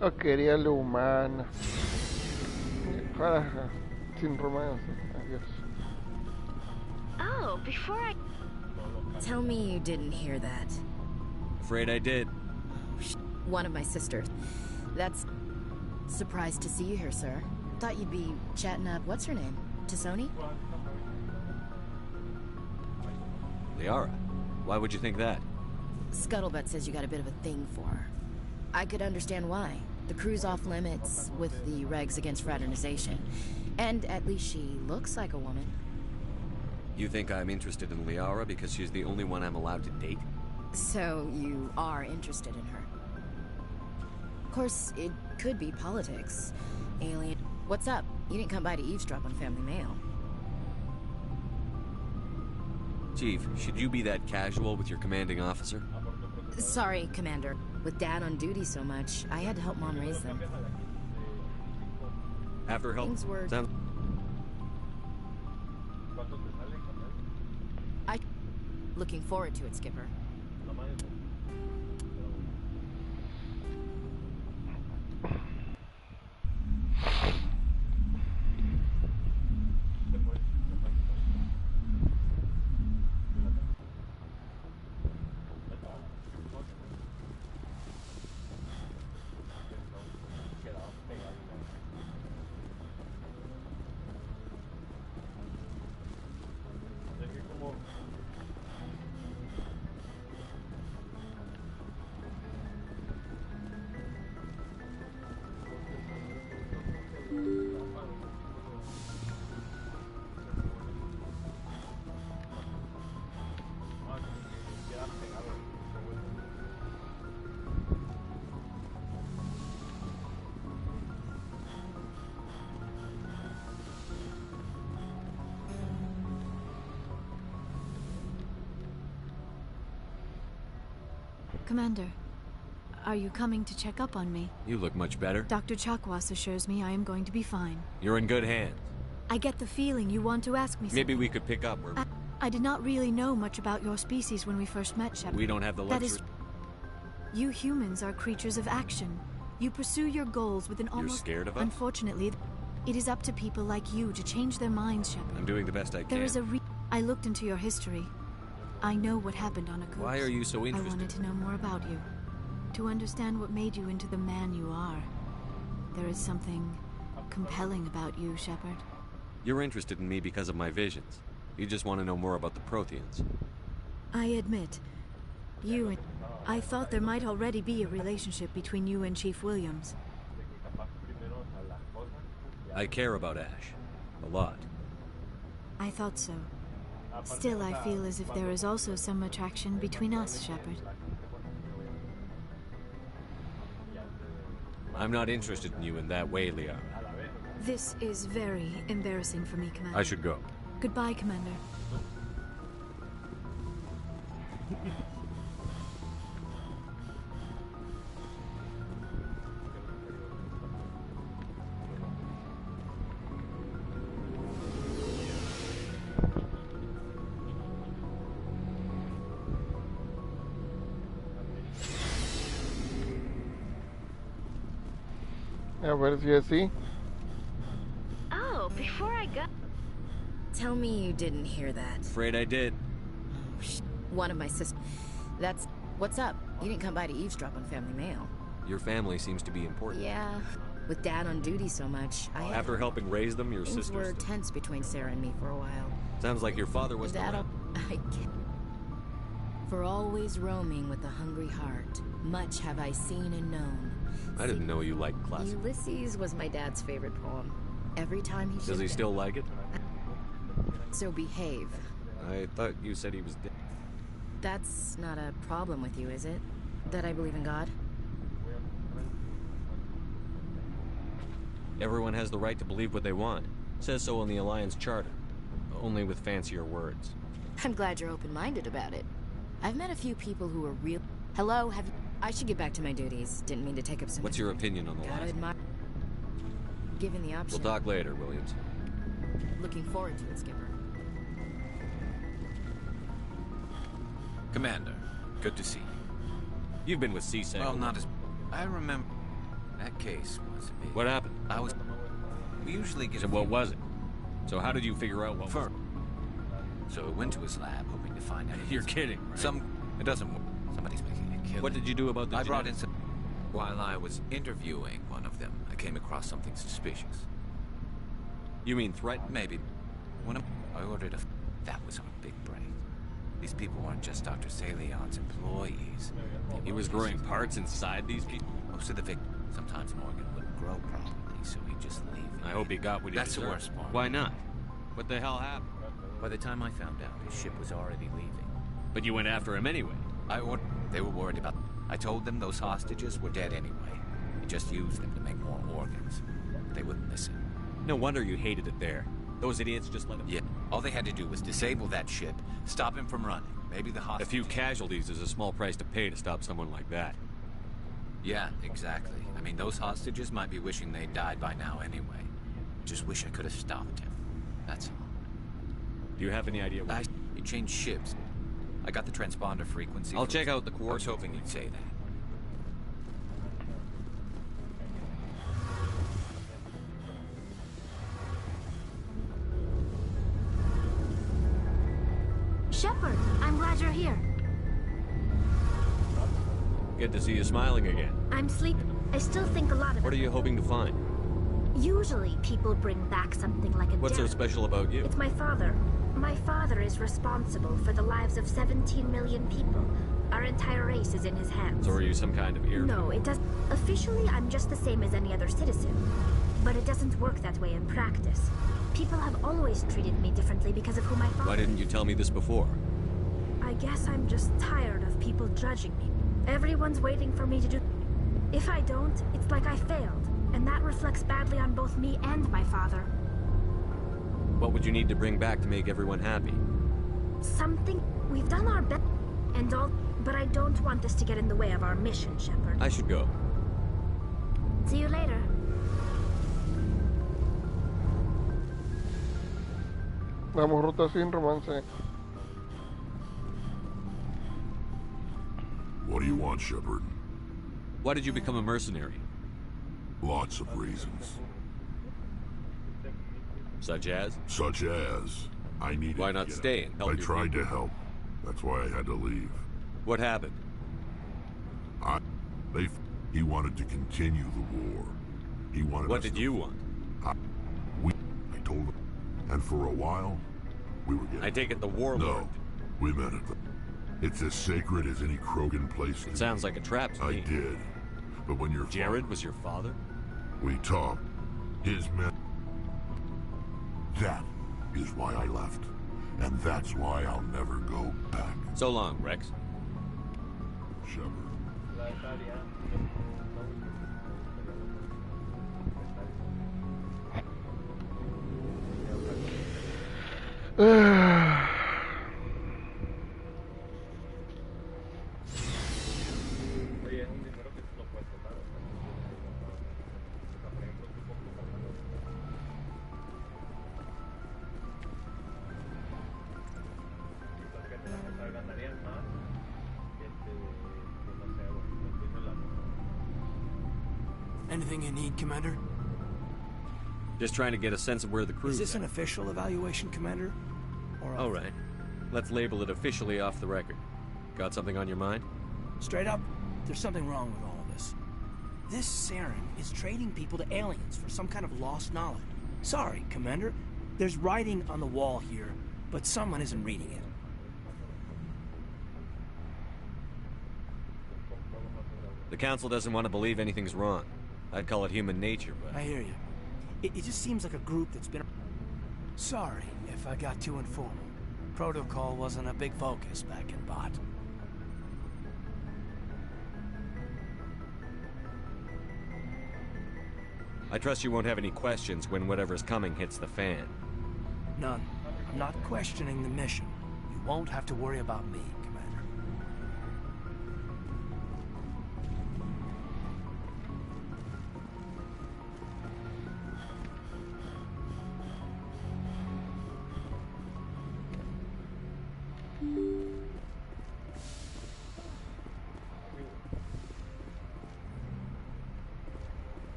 No quería lo humano. Sin romance. Adiós. Oh, before I... Tell me you didn't hear that. Afraid I did. One of my sisters. That's... Surprised to see you here, sir. Thought you'd be chatting up... What's her name? T'Soni? Liara. Why would you think that? Scuttlebutt says you got a bit of a thing for her. I could understand why. The crew's off limits with the regs against fraternization. And at least she looks like a woman. You think I'm interested in Liara because she's the only one I'm allowed to date? So you are interested in her. Of course, it could be politics. Alien... What's up? You didn't come by to eavesdrop on Family Mail. Chief, should you be that casual with your commanding officer? Sorry, Commander. With Dad on duty so much, I had to help Mom raise them. After help? Things were... Looking forward to it, Skipper. Commander, are you coming to check up on me? You look much better. Dr. Chakwas assures me I am going to be fine. You're in good hands. I get the feeling you want to ask me something. Maybe we could pick up where... I did not really know much about your species when we first met, Shepard. We don't have the luxury... That is... You humans are creatures of action. You pursue your goals with an almost... You're scared of us? Unfortunately, it is up to people like you to change their minds, Shepard. I'm doing the best I can. There is a I looked into your history. I know what happened on Akuz. Why are you so interested? I wanted to know more about you. To understand what made you into the man you are. There is something compelling about you, Shepard. You're interested in me because of my visions. You just want to know more about the Protheans. I admit, you and... I thought there might already be a relationship between you and Chief Williams. I care about Ash. A lot. I thought so. Still, I feel as if there is also some attraction between us, Shepard. I'm not interested in you in that way, Liara. This is very embarrassing for me, Commander. I should go. Goodbye, Commander. A ver si así. Oh, before I go... Tell me you didn't hear that. Afraid I did. One of my sisters. That's... What's up? You didn't come by to eavesdrop on Family Mail. Your family seems to be important. Yeah. With Dad on duty so much, I had... After helping raise them, your Things sisters... were tense between Sarah and me for a while. Sounds like your father was Dad, around. I get... For always roaming with a hungry heart, much have I seen and known. I didn't know you liked classic. Ulysses was my dad's favorite poem. Every time he Does he still like it? So behave. I thought you said he was dead. That's not a problem with you, is it? That I believe in God? Everyone has the right to believe what they want. It says so in the Alliance Charter. Only with fancier words. I'm glad you're open-minded about it. I've met a few people who are real... Hello, have you... I should get back to my duties. Didn't mean to take up so much. What's your opinion on the Gotta admire... Given the option... We'll talk later, Williams. Looking forward to it, Skipper. Commander, good to see you. You've been with CSEC. Well, not as... I remember... That case was a big... What happened? We usually get... So what was it? So how did you figure out what was it? So I went to his lab, hoping to find out... You're kidding, right? It doesn't work. Somebody's making a killing. What did you do about the I brought in some... While I was interviewing one of them, I came across something suspicious. You mean threat? Maybe. I ordered a... That was our big break. These people weren't just Dr. Salion's employees. He was growing parts inside these people? Most of the victims. Sometimes Morgan wouldn't grow properly, so he'd just leave them. I hope he got what he That's deserved. the worst part. Why not? What the hell happened? By the time I found out, his ship was already leaving. But you went after him anyway. They were worried about... I told them those hostages were dead anyway. He just used them to make more organs. They wouldn't listen. No wonder you hated it there. Those idiots just let him... Yeah. All they had to do was disable that ship, stop him from running. Maybe the hostages... A few casualties is a small price to pay to stop someone like that. Yeah, exactly. I mean, those hostages might be wishing they'd died by now anyway. Just wish I could have stopped him. That's all. Do you have any idea what... He changed ships. I got the transponder frequency. I'll check out the coordinates. I was hoping you'd say that. Shepard, I'm glad you're here. Good to see you smiling again. I'm sleeping. I still think a lot about... What are you hoping to find? Usually people bring back something like a... What's so special about you? It's my father. My father is responsible for the lives of 17 million people. Our entire race is in his hands. So are you some kind of ear? No, it does... Officially, I'm just the same as any other citizen. But it doesn't work that way in practice. People have always treated me differently because of who my father... Why didn't you tell me this before? I guess I'm just tired of people judging me. Everyone's waiting for me to do... If I don't, it's like I failed. And that reflects badly on both me and my father. What would you need to bring back to make everyone happy? Something... We've done our best and all... But I don't want this to get in the way of our mission, Shepard. I should go. See you later. Vamos, ruta sin romance. What do you want, Shepard? Why did you become a mercenary? Lots of reasons. Such as? Such as... I needed... Why not stay and help? I tried to help. That's why I had to leave. What happened? He wanted to continue the war. He wanted... What did you want? I told him. And for a while, we were getting... I take it the warlord... No, we met it. It's as sacred as any Krogan place. It sounds like a trap to me. I did. But when your Jared was your father? We talked. His men... That is why I left. And that's why I'll never go back. So long, Rex. Shepard. Anything you need, Commander? Just trying to get a sense of where the crew's Is this at. an official evaluation, Commander? Or All right. Let's label it officially off the record. Got something on your mind? Straight up, there's something wrong with all of this. This Saren is trading people to aliens for some kind of lost knowledge. Sorry, Commander. There's writing on the wall here, but someone isn't reading it. The Council doesn't want to believe anything's wrong. I'd call it human nature, but... I hear you. It just seems like a group that's been... Sorry if I got too informal. Protocol wasn't a big focus back in Bot. I trust you won't have any questions when whatever's coming hits the fan. None. I'm not questioning the mission. You won't have to worry about me, Commander.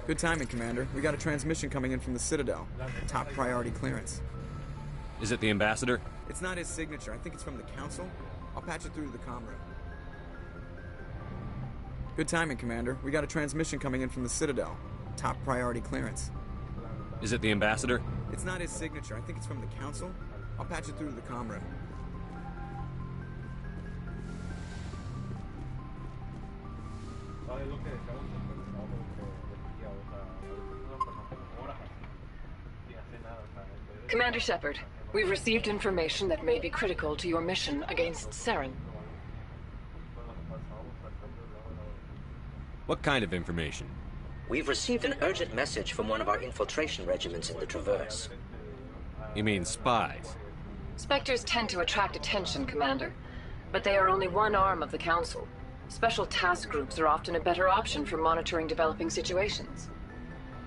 Good timing, Commander. We got a transmission coming in from the Citadel. Top priority clearance. Is it the Ambassador? It's not his signature. I think it's from the Council. I'll patch it through to the comm room. Good timing, Commander. We got a transmission coming in from the Citadel. Top priority clearance. Is it the Ambassador? It's not his signature. I think it's from the Council. I'll patch it through to the comm room. Commander Shepard, we've received information that may be critical to your mission against Saren. What kind of information? We've received an urgent message from one of our infiltration regiments in the Traverse. You mean spies? Spectres tend to attract attention, Commander, but they are only one arm of the Council. Special task groups are often a better option for monitoring developing situations.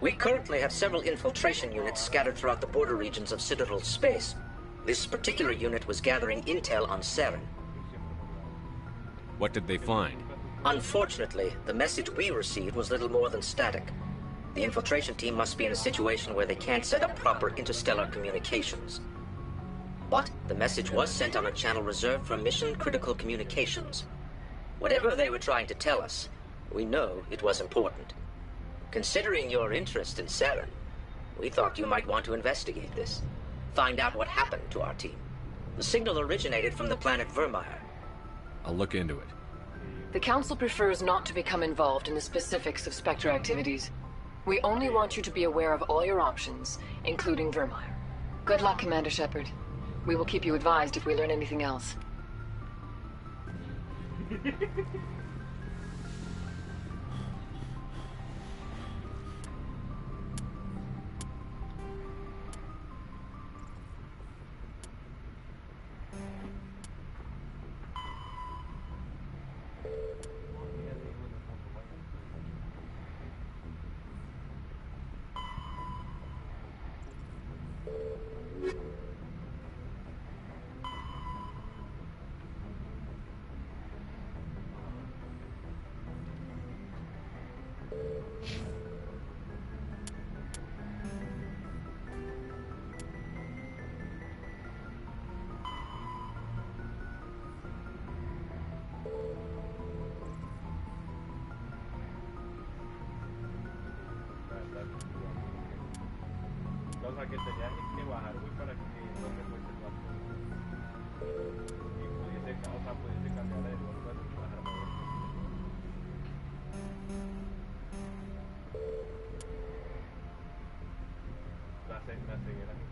We currently have several infiltration units scattered throughout the border regions of Citadel space. This particular unit was gathering intel on Saren. What did they find? Unfortunately, the message we received was little more than static. The infiltration team must be in a situation where they can't set up proper interstellar communications. But the message was sent on a channel reserved for mission-critical communications. Whatever they were trying to tell us, we know it was important. Considering your interest in Saren, we thought you might want to investigate this. Find out what happened to our team. The signal originated from the planet Virmire. I'll look into it. The Council prefers not to become involved in the specifics of Spectre activities. We only want you to be aware of all your options, including Virmire. Good luck, Commander Shepard. We will keep you advised if we learn anything else. Cosa que tenía que bajar, güey, para que no me fuese el barco. Y pudiese, o sea, pudiese cambiar de lugar y bajar más. La ceguera que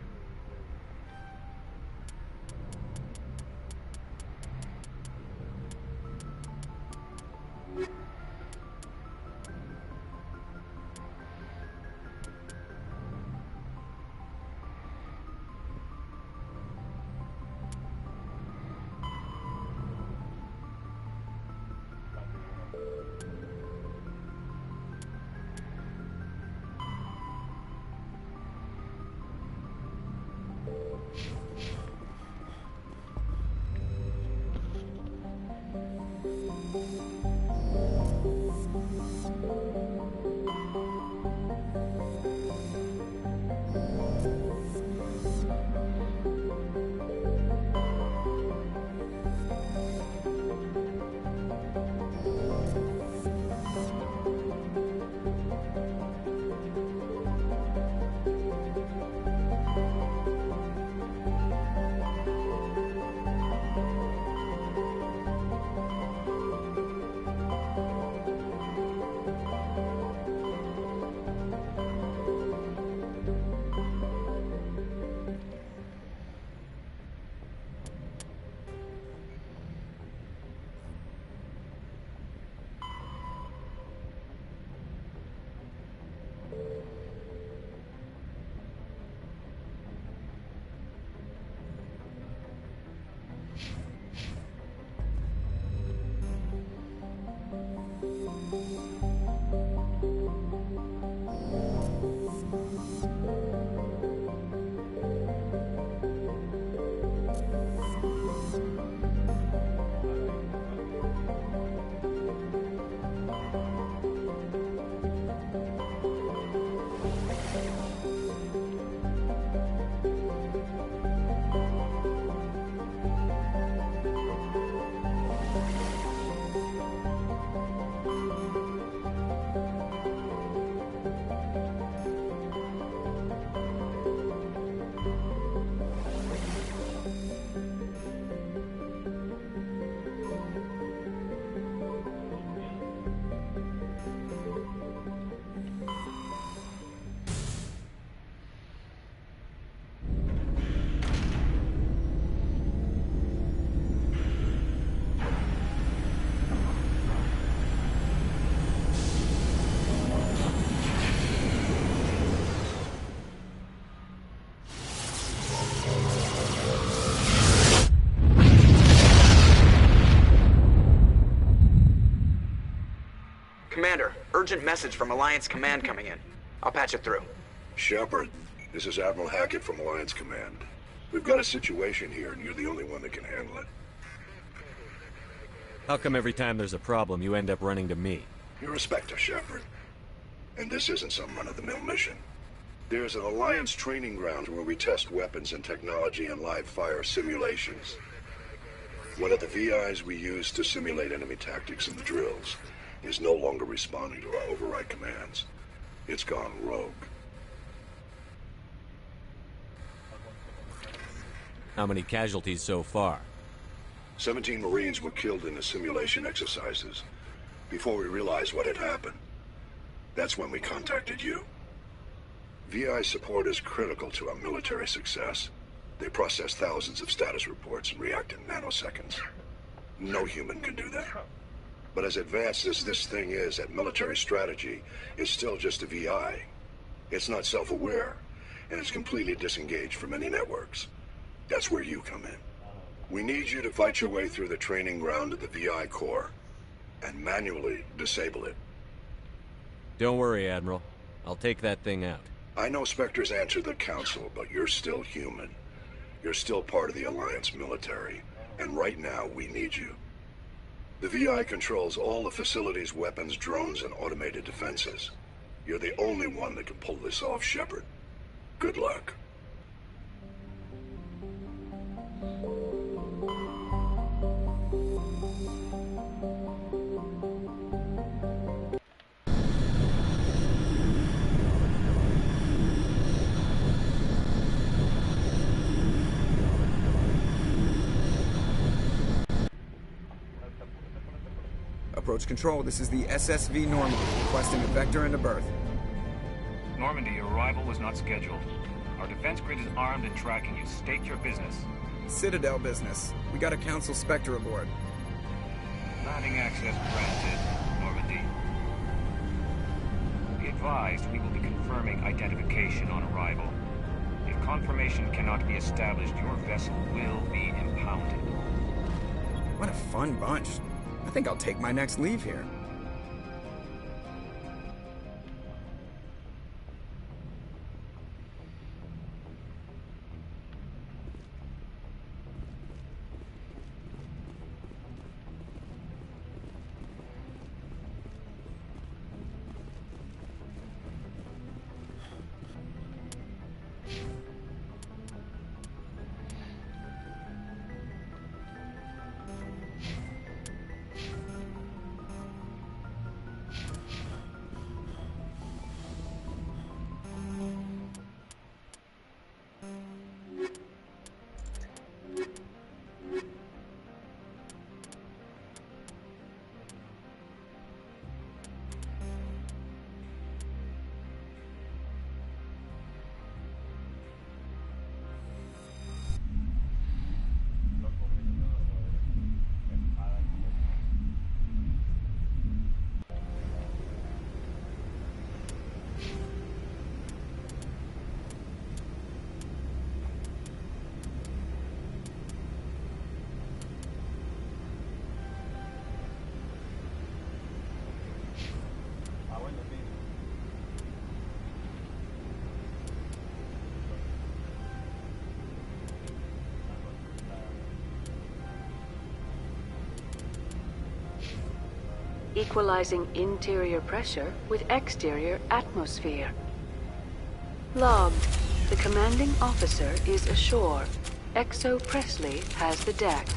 urgent message from Alliance Command coming in. I'll patch it through. Shepard, this is Admiral Hackett from Alliance Command. We've got a situation here, and you're the only one that can handle it. How come every time there's a problem, you end up running to me? You're a Spectre, Shepard. And this isn't some run-of-the-mill mission. There's an Alliance training ground where we test weapons and technology in live-fire simulations. One of the VIs we use to simulate enemy tactics in the drills is no longer responding to our override commands. It's gone rogue. How many casualties so far? 17 Marines were killed in the simulation exercises before we realized what had happened. That's when we contacted you. VI support is critical to our military success. They process thousands of status reports and react in nanoseconds. No human can do that. But as advanced as this thing is at military strategy, it's still just a VI. It's not self-aware, and it's completely disengaged from any networks. That's where you come in. We need you to fight your way through the training ground of the VI core and manually disable it. Don't worry, Admiral. I'll take that thing out. I know Spectres answer the Council, but you're still human. You're still part of the Alliance military, and right now we need you. The VI controls all the facility's weapons, drones, and automated defenses. You're the only one that can pull this off, Shepard. Good luck. Approach Control, this is the SSV Normandy, requesting a vector into berth. Normandy, your arrival was not scheduled. Our defense grid is armed and tracking you. State your business. Citadel business. We got a Council Spectre aboard. Landing access granted, Normandy. Be advised, we will be confirming identification on arrival. If confirmation cannot be established, your vessel will be impounded. What a fun bunch. I think I'll take my next leave here. Equalizing interior pressure with exterior atmosphere. Logged. The commanding officer is ashore. Exo Presley has the deck.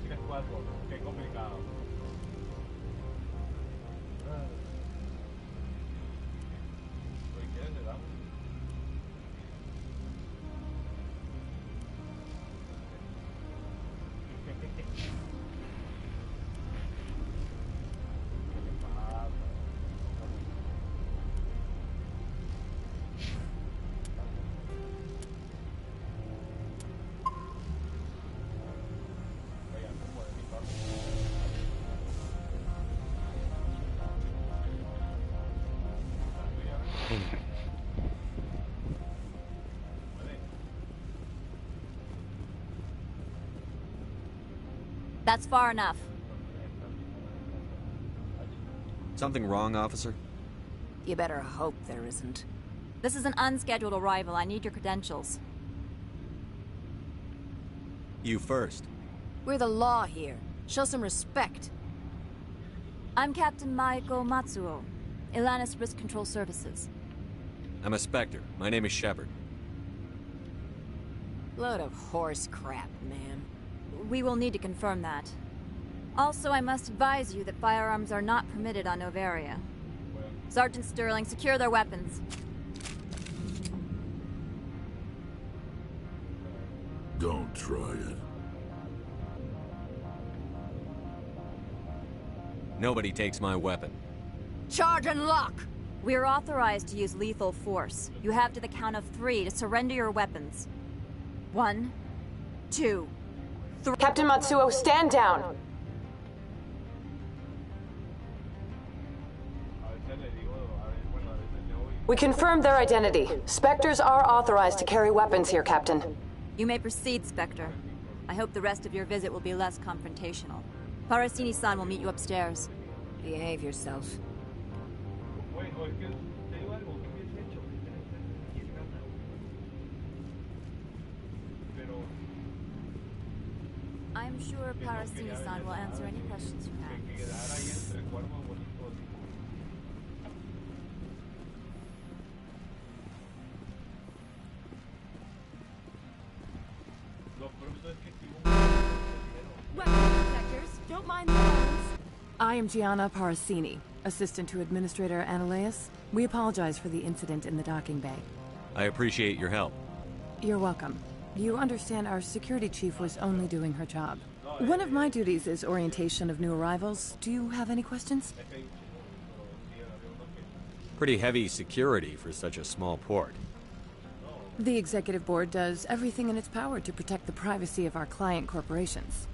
3-4, qué complicado. ¿Quieres le damos? That's far enough. Something wrong, officer? You better hope there isn't. This is an unscheduled arrival. I need your credentials. You first. We're the law here. Show some respect. I'm Captain Maiko Matsuo, Ilanis Risk Control Services. I'm a Spectre. My name is Shepard. Load of horse crap, man. We will need to confirm that. Also, I must advise you that firearms are not permitted on Noveria. Sergeant Sterling, secure their weapons. Don't try it. Nobody takes my weapon. Charge and lock! We're authorized to use lethal force. You have to the count of 3 to surrender your weapons. 1, 2, 3. Captain Matsuo, stand down! We confirmed their identity. Spectres are authorized to carry weapons here, Captain. You may proceed, Spectre. I hope the rest of your visit will be less confrontational. Parasini-san will meet you upstairs. Behave yourself. I'm sure Parasini-san will answer any questions you have. Weapon detectors, don't mind the alarms. I am Gianna Parasini, assistant to Administrator Analeas. We apologize for the incident in the docking bay. I appreciate your help. You're welcome. You understand our security chief was only doing her job. One of my duties is orientation of new arrivals. Do you have any questions? Pretty heavy security for such a small port. The executive board does everything in its power to protect the privacy of our client corporations.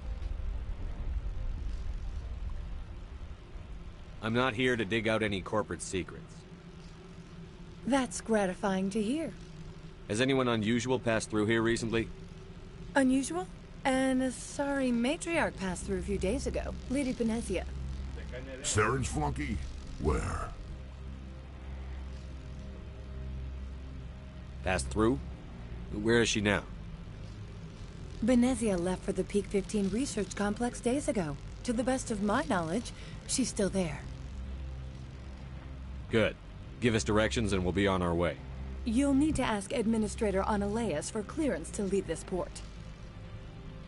I'm not here to dig out any corporate secrets. That's gratifying to hear. Has anyone unusual passed through here recently? Unusual? And a sorry matriarch passed through a few days ago. Lady Benezia. Saren's flunky? Where? Passed through? Where is she now? Benezia left for the Peak 15 research complex days ago. To the best of my knowledge, she's still there. Good. Give us directions and we'll be on our way. You'll need to ask Administrator Analeas for clearance to leave this port.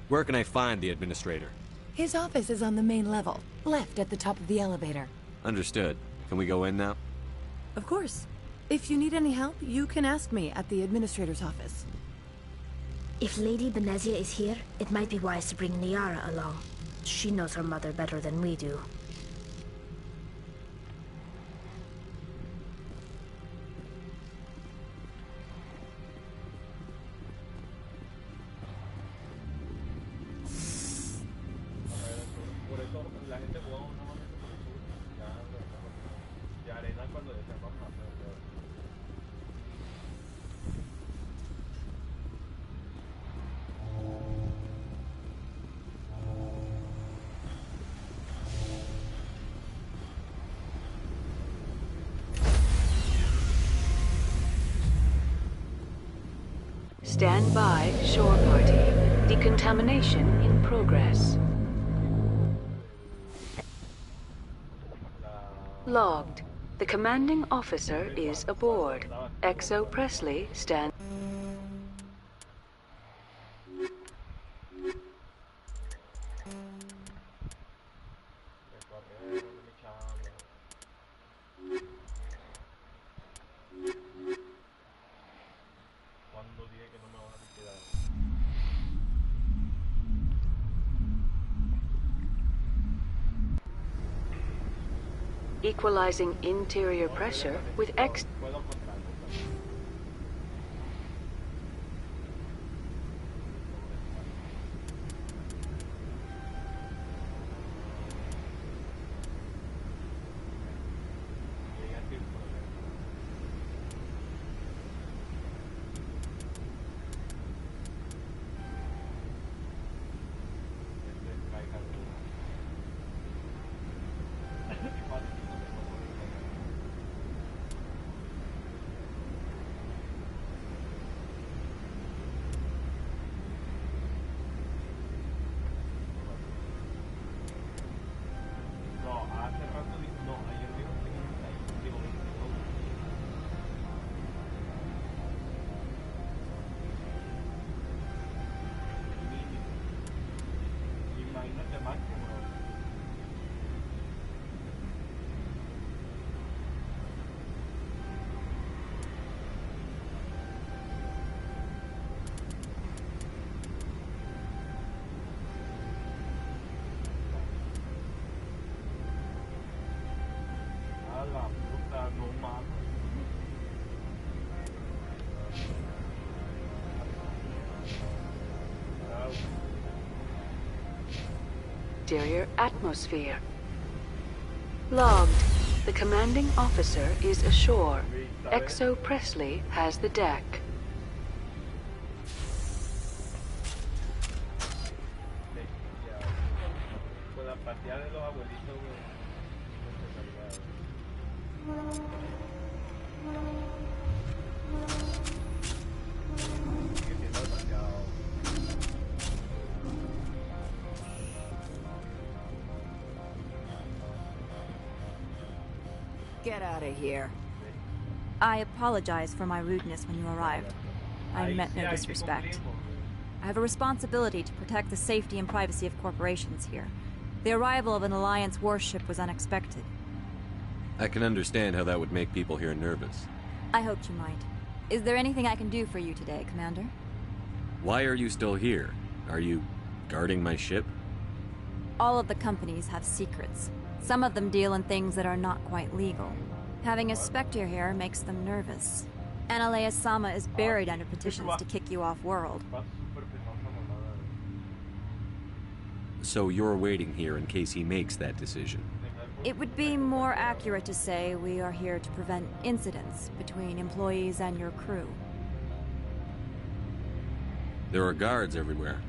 Where can I find the Administrator? His office is on the main level, left at the top of the elevator. Understood. Can we go in now? Of course. If you need any help, you can ask me at the Administrator's office. If Lady Benezia is here, it might be wise to bring Niara along. She knows her mother better than we do. Stand by, shore party. Decontamination in progress. Logged. The commanding officer is aboard. XO Presley stand. Equalizing interior pressure with exterior atmosphere. Logged. The commanding officer is ashore. XO Presley has the deck. Get out of here. I apologize for my rudeness when you arrived. I meant no disrespect. I have a responsibility to protect the safety and privacy of corporations here. The arrival of an Alliance warship was unexpected. I can understand how that would make people here nervous. I hoped you might. Is there anything I can do for you today, Commander? Why are you still here? Are you guarding my ship? All of the companies have secrets. Some of them deal in things that are not quite legal. Having a Spectre here makes them nervous. Analea Sama is buried under petitions to kick you off world. So you're waiting here in case he makes that decision? It would be more accurate to say we are here to prevent incidents between employees and your crew. There are guards everywhere.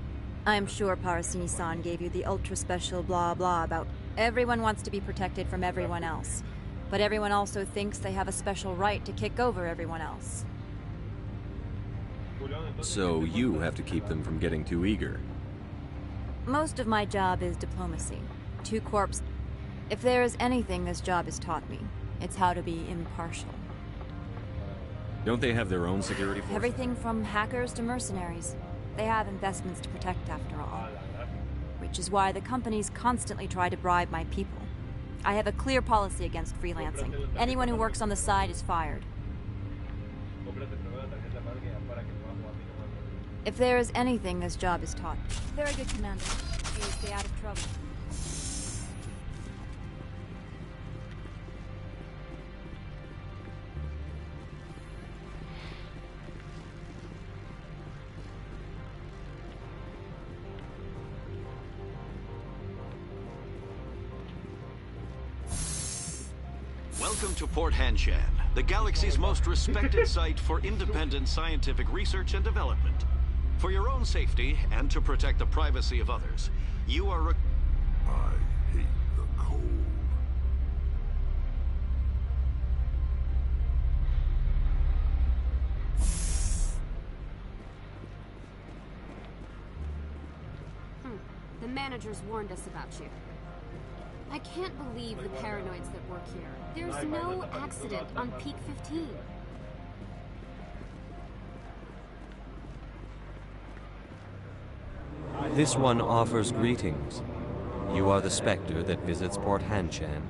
I'm sure Parasini-san gave you the ultra-special blah blah about everyone wants to be protected from everyone else. But everyone also thinks they have a special right to kick over everyone else. So you have to keep them from getting too eager. Most of my job is diplomacy. Two corps. If there is anything this job has taught me, it's how to be impartial. Don't they have their own security force? Everything from hackers to mercenaries. They have investments to protect after all. Which is why the companies constantly try to bribe my people. I have a clear policy against freelancing. Anyone who works on the side is fired. If there is anything this job has taught me. Very good, Commander. You stay out of trouble. Welcome to Port Hanshan, the galaxy's most respected site for independent scientific research and development. For your own safety and to protect the privacy of others, you are I hate the cold. The managers warned us about you. I can't believe the paranoids that work here. There's no accident on Peak 15. This one offers greetings. You are the Spectre that visits Port Hanshan.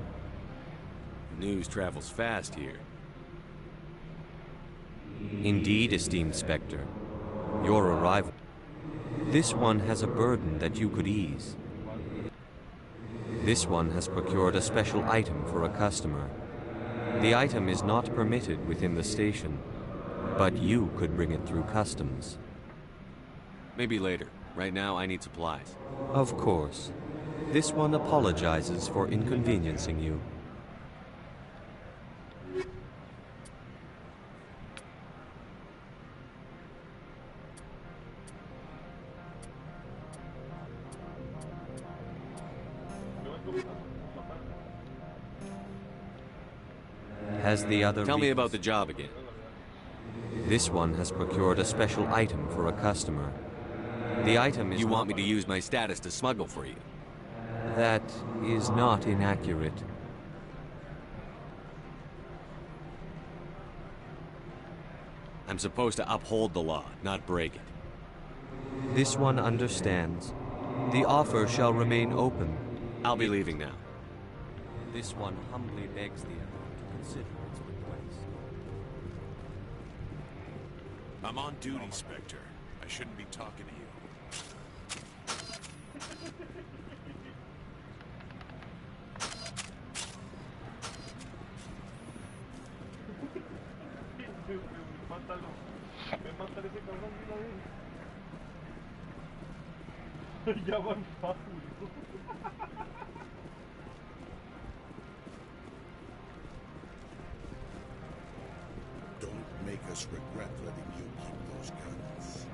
News travels fast here. Indeed, esteemed Spectre. Your arrival. This one has a burden that you could ease. This one has procured a special item for a customer. The item is not permitted within the station, but you could bring it through customs. Maybe later. Right now, I need supplies. Of course. This one apologizes for inconveniencing you. Has the other... Tell me about the job again. This one has procured a special item for a customer. The item is... You want me to use my status to smuggle for you? That is not inaccurate. I'm supposed to uphold the law, not break it. This one understands. The offer shall remain open. I'll be leaving now. This one humbly begs the other to consider its request. I'm on duty, Spectre. I shouldn't be talking to you. Ya van fácil. Don't make us regret letting you keep those guns.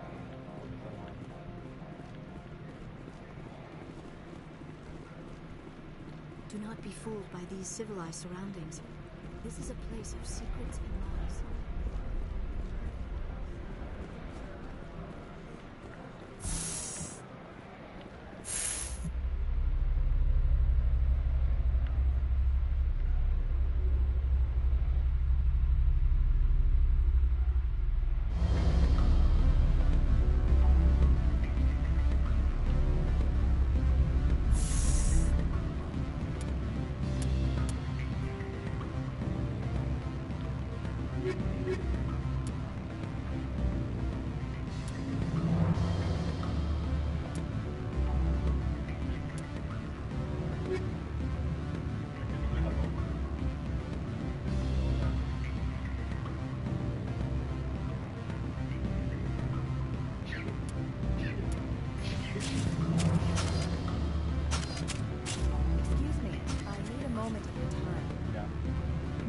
Do not be fooled by these civilized surroundings. This is a place of secrets and lies.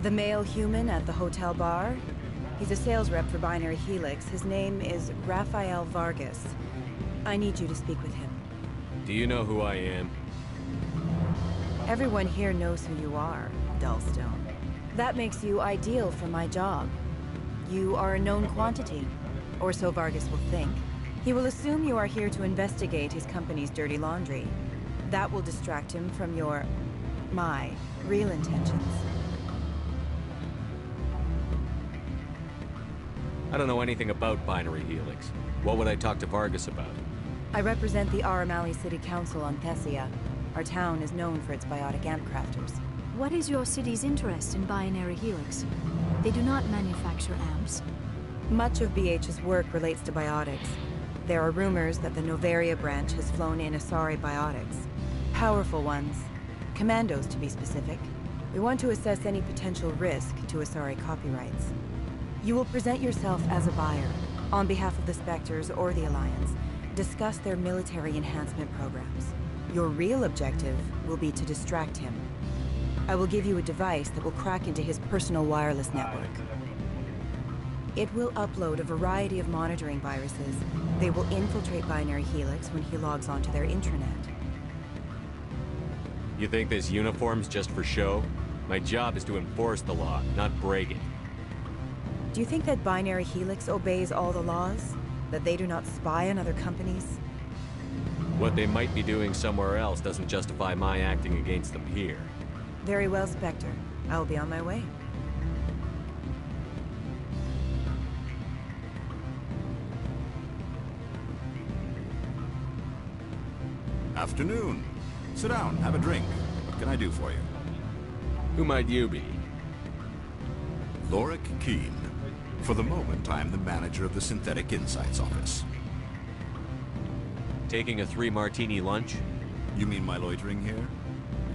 The male human at the hotel bar? He's a sales rep for Binary Helix. His name is Rafael Vargas. I need you to speak with him. Do you know who I am? Everyone here knows who you are, Dullstone. That makes you ideal for my job. You are a known quantity, or so Vargas will think. He will assume you are here to investigate his company's dirty laundry. That will distract him from my real intentions. I don't know anything about Binary Helix. What would I talk to Vargas about? I represent the Aramali City Council on Thessia. Our town is known for its biotic amp crafters. What is your city's interest in Binary Helix? They do not manufacture amps. Much of BH's work relates to biotics. There are rumors that the Novaria branch has flown in Asari biotics. Powerful ones. Commandos, to be specific. We want to assess any potential risk to Asari copyrights. You will present yourself as a buyer, on behalf of the Spectres or the Alliance. Discuss their military enhancement programs. Your real objective will be to distract him. I will give you a device that will crack into his personal wireless network. It will upload a variety of monitoring viruses. They will infiltrate Binary Helix when he logs onto their intranet. You think this uniform's just for show? My job is to enforce the law, not break it. Do you think that Binary Helix obeys all the laws? That they do not spy on other companies? What they might be doing somewhere else doesn't justify my acting against them here. Very well, Spectre. I will be on my way. Afternoon. Sit down, have a drink. What can I do for you? Who might you be? Lorik Qian. For the moment, I am the manager of the Synthetic Insights office. Taking a 3-martini lunch? You mean my loitering here?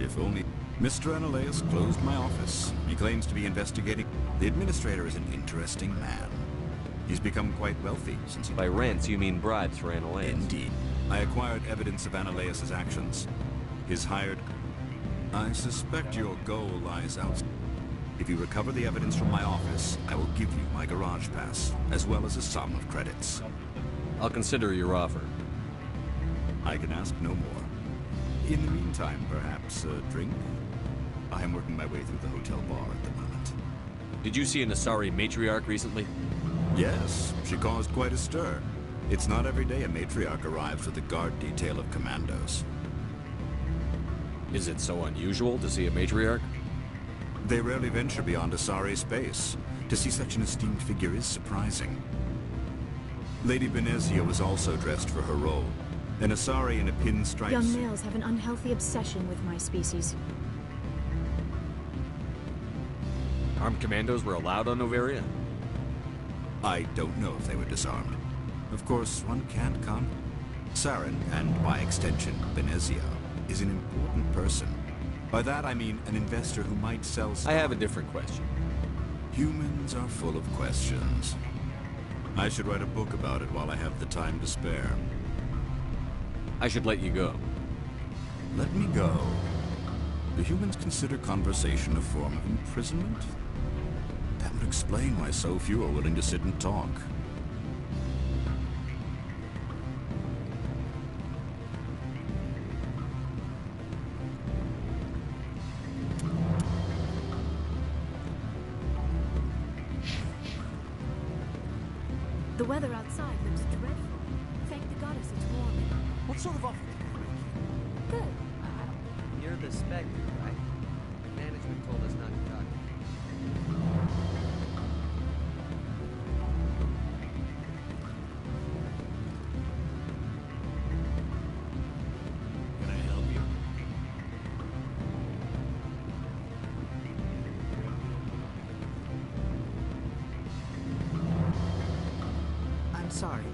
If only... Mr. Analaeus closed my office. He claims to be investigating... The administrator is an interesting man. He's become quite wealthy since he... By rents, you mean bribes for Analaeus? Indeed. I acquired evidence of Analaeus' actions. His hired... I suspect your goal lies out. If you recover the evidence from my office, I will give you my garage pass, as well as a sum of credits. I'll consider your offer. I can ask no more. In the meantime, perhaps a drink? I am working my way through the hotel bar at the moment. Did you see an Asari matriarch recently? Yes, she caused quite a stir. It's not every day a matriarch arrives with a guard detail of commandos. Is it so unusual to see a matriarch? They rarely venture beyond Asari space. To see such an esteemed figure is surprising. Lady Benezia was also dressed for her role. An Asari in a pinstripe... Young males have an unhealthy obsession with my species. Armed commandos were allowed on Noveria? I don't know if they were disarmed. Of course, one can't count. Saren, and by extension, Benezia, is an important person. By that I mean an investor who might sell stock. I have a different question. Humans are full of questions. I should write a book about it while I have the time to spare. I should let you go. Let me go? Do humans consider conversation a form of imprisonment? That would explain why so few are willing to sit and talk. The weather outside looks dreadful. Thank the goddess it's warm. What sort of offer did you make? Good. You're the Spectre, right? Management told us not to talk. Can I help you? I'm sorry.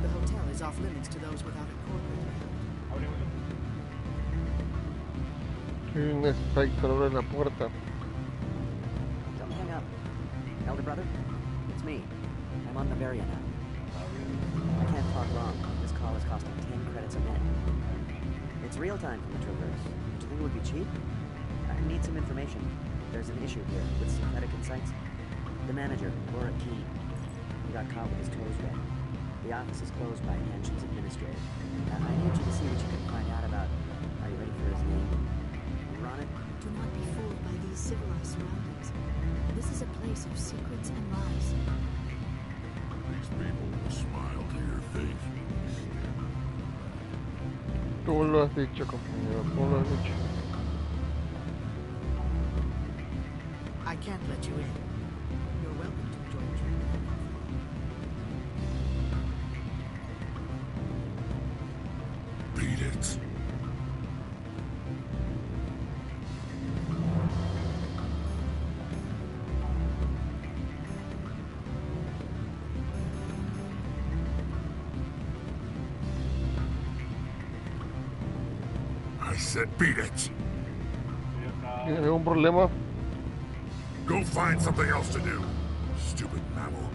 The hotel is off limits to those without a corporate account. Hay un espectro abre la puerta. Don't hang up. Elder brother, it's me. I'm on Noveria now. I can't talk long. This call is costing 10 credits a minute. It's real time from the Traverse. Do you think it would be cheap? I need some information. There's an issue here with Synthetic Insights. The manager, Lorik Qian, he got caught with his toes red. The office is closed by Hanshin's administrator. I need you to see what you can find out about. Are you ready for his name? Run it? Do not be fooled by these civilized surroundings. This is a place of secrets and lies. These people will smile to your face. Tú lo has dicho, compañero. Tú lo has dicho. I can't let you in. You're welcome to enjoy the drink. Beat it. I said beat it. ¿Tienes algún problema? Go find something else to do, stupid mammal.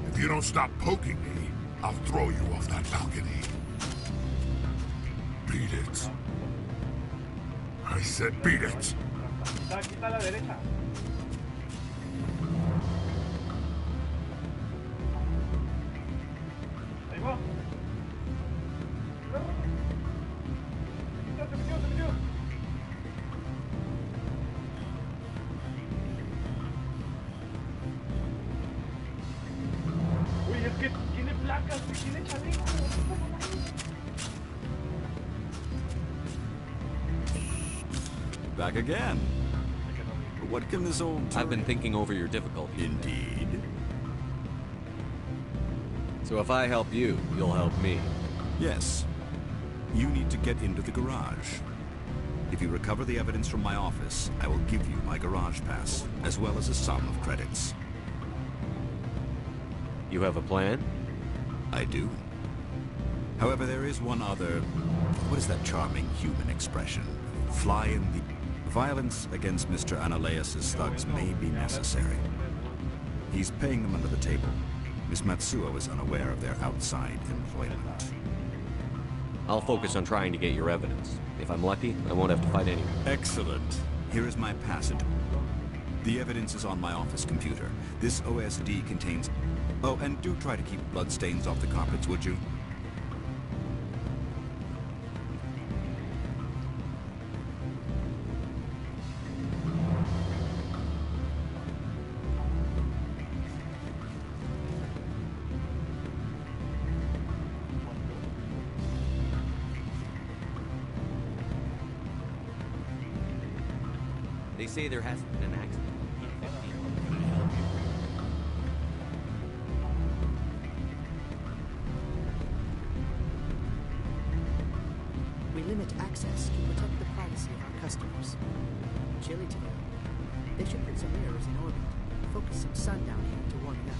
If you don't stop poking me, I'll throw you off that balcony. Beat it. I said beat it. Quita a la derecha. Ahí va. Se metió. Uy, es que tiene placas y tiene chaleco. Back again. What can this old... I've been thinking over your difficulty. Indeed. So if I help you, you'll help me. Yes. You need to get into the garage. If you recover the evidence from my office, I will give you my garage pass, as well as a sum of credits. You have a plan? I do. However, there is one other... What is that charming human expression? Fly in the... Violence against Mr. Analaeus' thugs may be necessary. He's paying them under the table. Miss Matsuo is unaware of their outside employment. I'll focus on trying to get your evidence. If I'm lucky, I won't have to fight anyone. Excellent. Here is my passage. The evidence is on my office computer. This OSD contains... Oh, and do try to keep bloodstains off the carpets, would you? They say there hasn't been an accident. We limit access to protect the privacy of our customers. Chilly today. They should put some mirrors in orbit. Focus some sun down here to warm it up.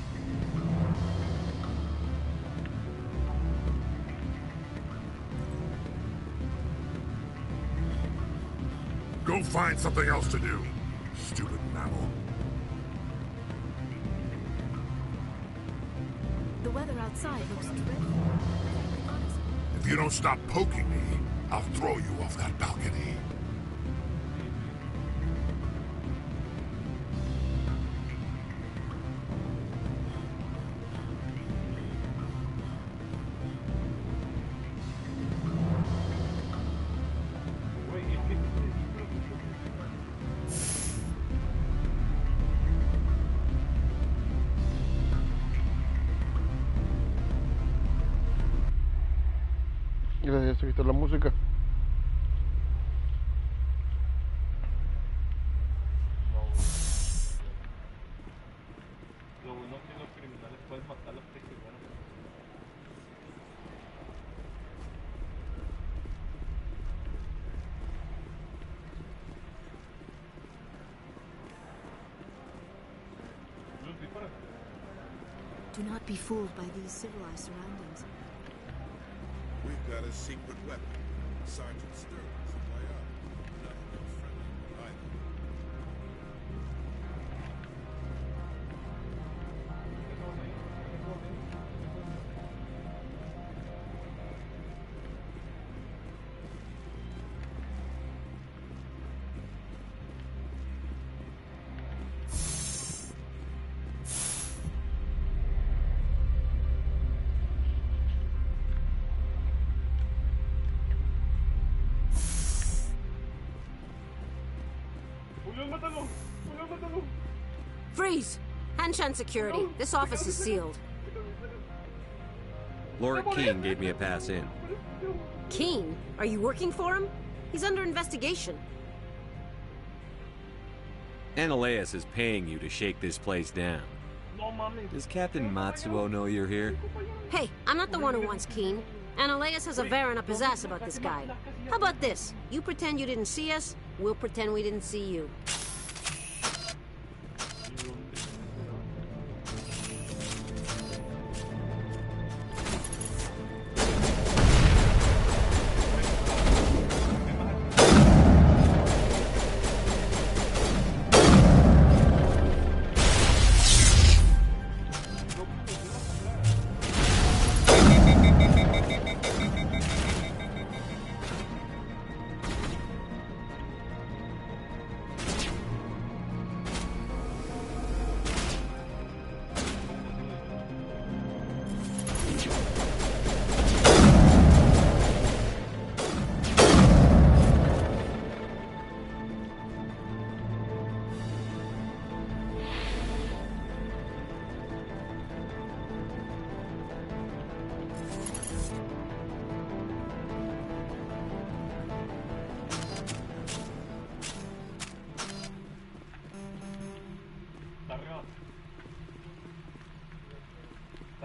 Go find something else to do, stupid mammal. The weather outside looks terrific. If you don't stop poking me, I'll throw you off that balcony. Gracias, se quitó la música. Lo bueno es que los criminales pueden matar a los prisioneros. Do not be fooled by these civilized surroundings. We've got a secret weapon. Sergeant Sterling's a biologist. Not real friendly either. Freeze! Hanshan Security. This office is sealed. Laura Keene gave me a pass in. Keene? Are you working for him? He's under investigation. Analaeus is paying you to shake this place down. Does Captain Matsuo know you're here? Hey, I'm not the one who wants Keene. Analaeus has a Varen up his ass about this guy. How about this? You pretend you didn't see us, we'll pretend we didn't see you.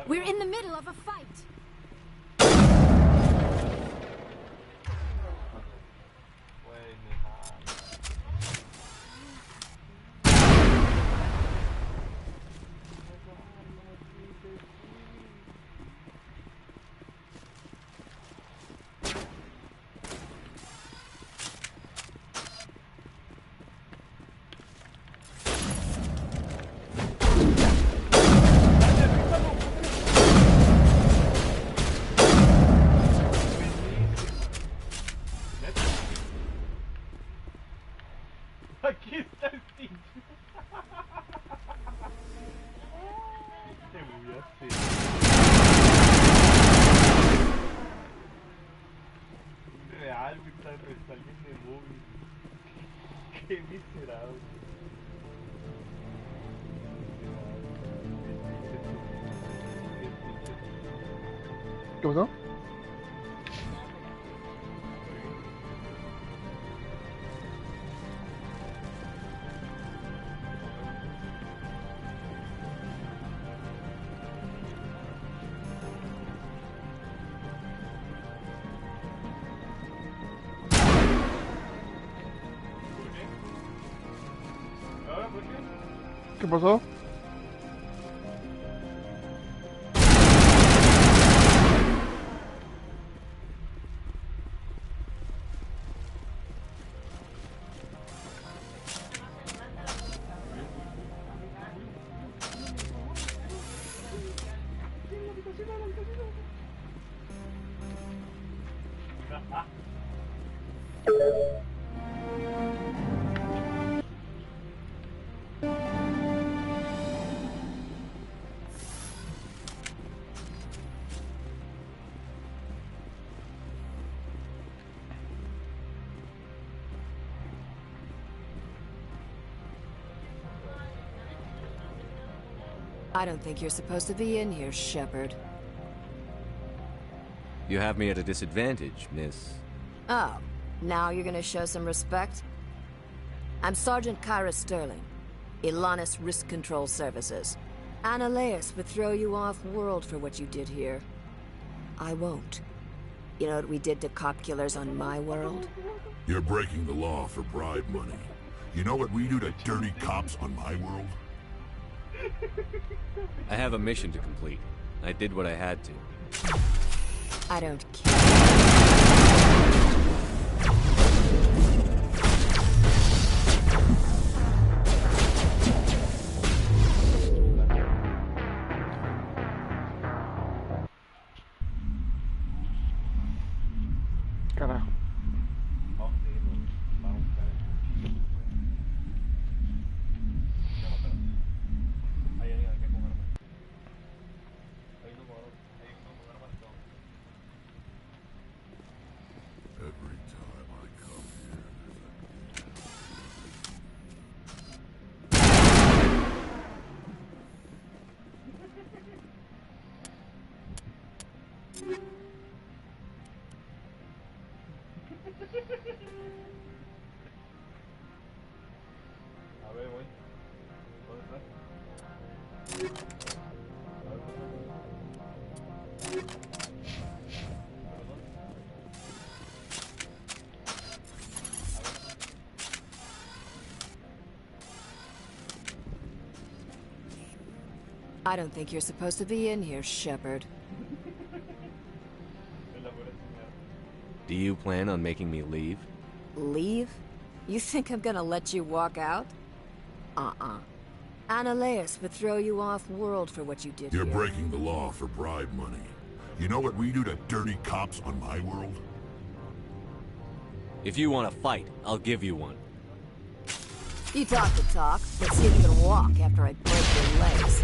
We're in the middle of a fight. Aquí está Stitch. Te bugueaste. Real, güey, está alguien de móvil. Qué miserable. ¿Qué pasó? ¿Qué pasó? I don't think you're supposed to be in here, Shepard. You have me at a disadvantage, miss. Oh, now you're gonna show some respect? I'm Sergeant Kyra Sterling, Ilanis Risk Control Services. Analeas would throw you off-world for what you did here. I won't. You know what we did to cop killers on my world? You're breaking the law for bribe money. You know what we do to dirty cops on my world? I have a mission to complete. I did what I had to. I don't care. Carajo. Every time I come here, A ver, voy. ¿Dónde está? I don't think you're supposed to be in here, Shepard. Do you plan on making me leave? Leave? You think I'm gonna let you walk out? Uh-uh. Analeas would throw you off-world for what you did You're here. breaking the law for bribe money. You know what we do to dirty cops on my world? If you want to fight, I'll give you one. You talk the talk. Let's see if you can walk after I break your legs.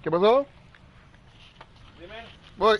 ¿Qué pasó? Dime. Voy.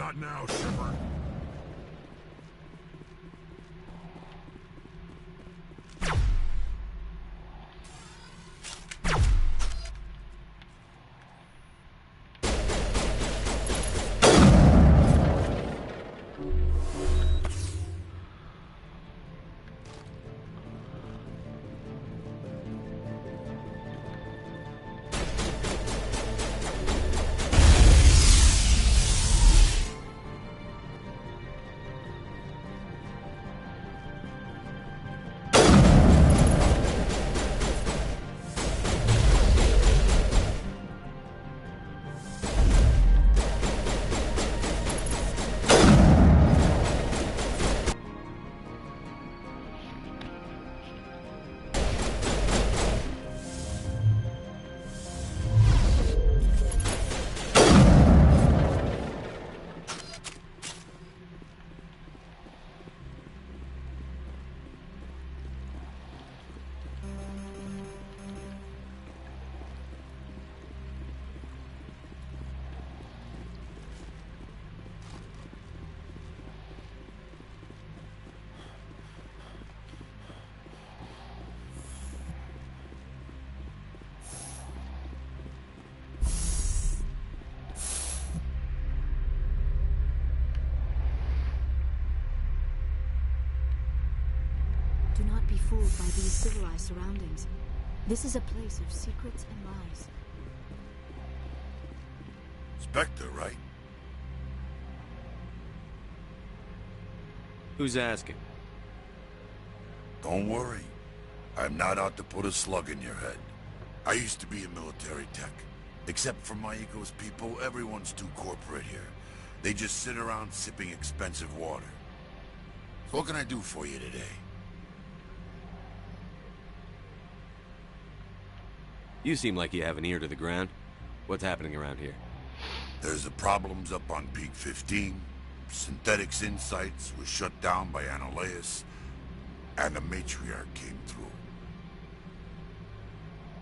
Not now, Shepard. Do not be fooled by these civilized surroundings. This is a place of secrets and lies. Spectre, right? Who's asking? Don't worry. I'm not out to put a slug in your head. I used to be in military tech. Except for Maiko's people, everyone's too corporate here. They just sit around sipping expensive water. So what can I do for you today? You seem like you have an ear to the ground. What's happening around here? There's the problems up on Peak 15. Synthetics Insights was shut down by Analeus. And the Matriarch came through.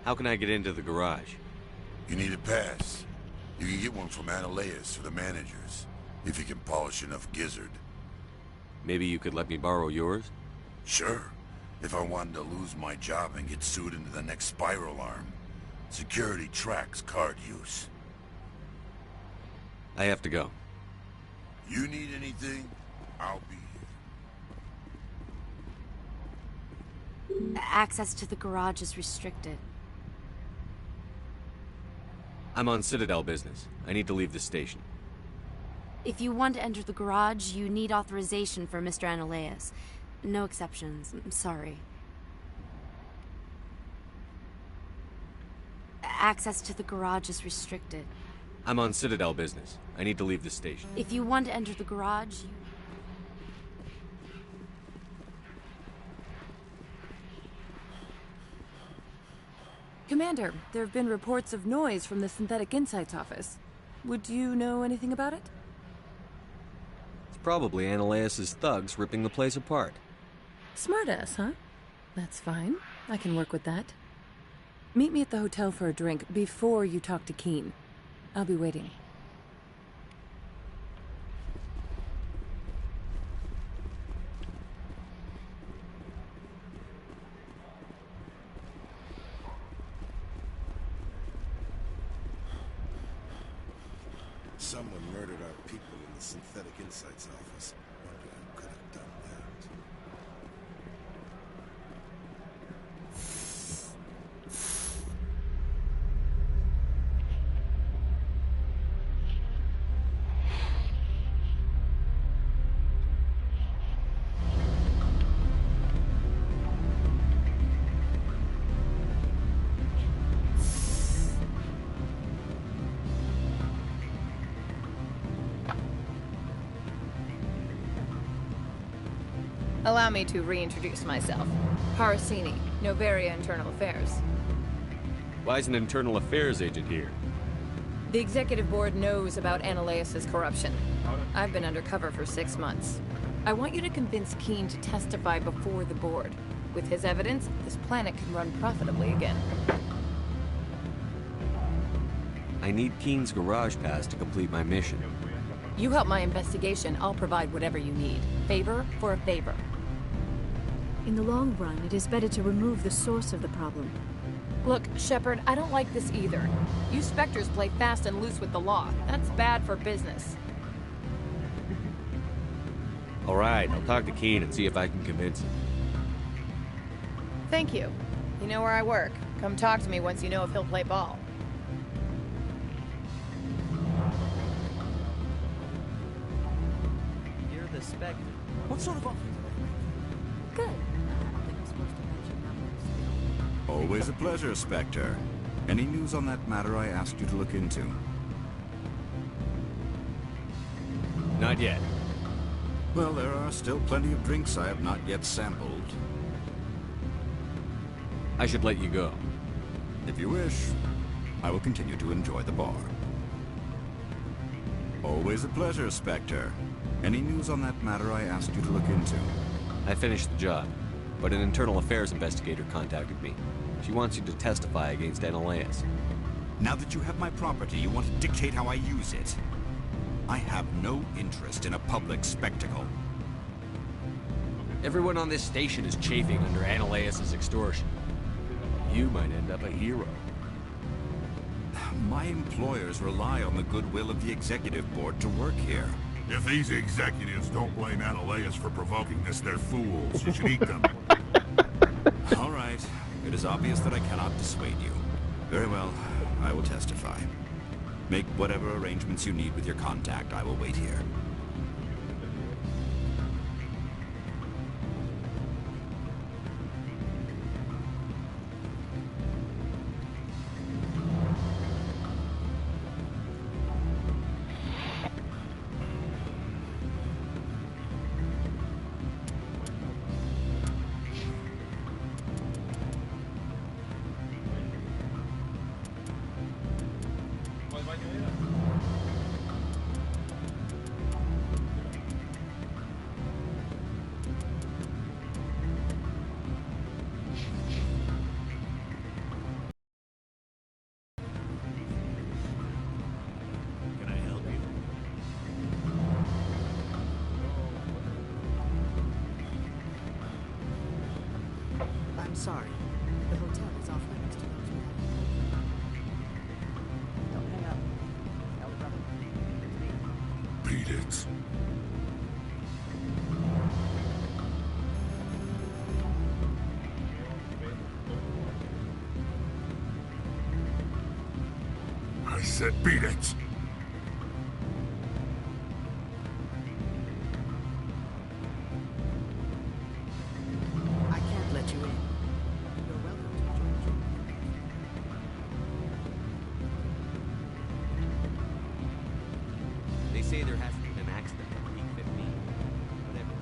How can I get into the garage? You need a pass. You can get one from Analeus or the managers, if you can polish enough gizzard. Maybe you could let me borrow yours? Sure. If I wanted to lose my job and get sued into the next spiral arm. Security tracks card use. I have to go. You need anything, I'll be here. Access to the garage is restricted. I'm on Citadel business. I need to leave the station. If you want to enter the garage, you need authorization for Mr. Analeus. No exceptions. I'm sorry. Access to the garage is restricted. I'm on Citadel business. I need to leave the station. If you want to enter the garage, you... Commander, there have been reports of noise from the Synthetic Insights office. Would you know anything about it? It's probably Analeus' thugs ripping the place apart. Smartass, huh? That's fine. I can work with that. Meet me at the hotel for a drink before you talk to Keen. I'll be waiting. Someone murdered our people in the Synthetic Insights office. Wonder who could have done that. Allow me to reintroduce myself. Harasini, Noveria Internal Affairs. Why is an internal affairs agent here? The executive board knows about Analeus' corruption. I've been undercover for 6 months. I want you to convince Keen to testify before the board. With his evidence, this planet can run profitably again. I need Keen's garage pass to complete my mission. You help my investigation, I'll provide whatever you need. Favor for a favor. In the long run, it is better to remove the source of the problem. Look, Shepard, I don't like this either. You Spectres play fast and loose with the law. That's bad for business. All right, I'll talk to Keen and see if I can convince him. Thank you. You know where I work. Come talk to me once you know if he'll play ball. You're the Spectre. What sort of office? Good. Always a pleasure, Spectre. Any news on that matter I asked you to look into? Not yet. Well, there are still plenty of drinks I have not yet sampled. I should let you go. If you wish, I will continue to enjoy the bar. Always a pleasure, Spectre. Any news on that matter I asked you to look into? I finished the job, but an internal affairs investigator contacted me. She wants you to testify against Analeus. Now that you have my property, you want to dictate how I use it. I have no interest in a public spectacle. Everyone on this station is chafing under Analeus' extortion. You might end up a hero. My employers rely on the goodwill of the executive board to work here. If these executives don't blame Analeus for provoking this, they're fools. You should eat them. All right. It is obvious that I cannot dissuade you. Very well. I will testify. Make whatever arrangements you need with your contact. I will wait here. Sorry. The hotel is off limits to those who Don't hang up. Elder brother. It's me. Beat it. I said beat it. I can't let you in. You're welcome to join the They say there hasn't been an accident on Peak 15. Whatever.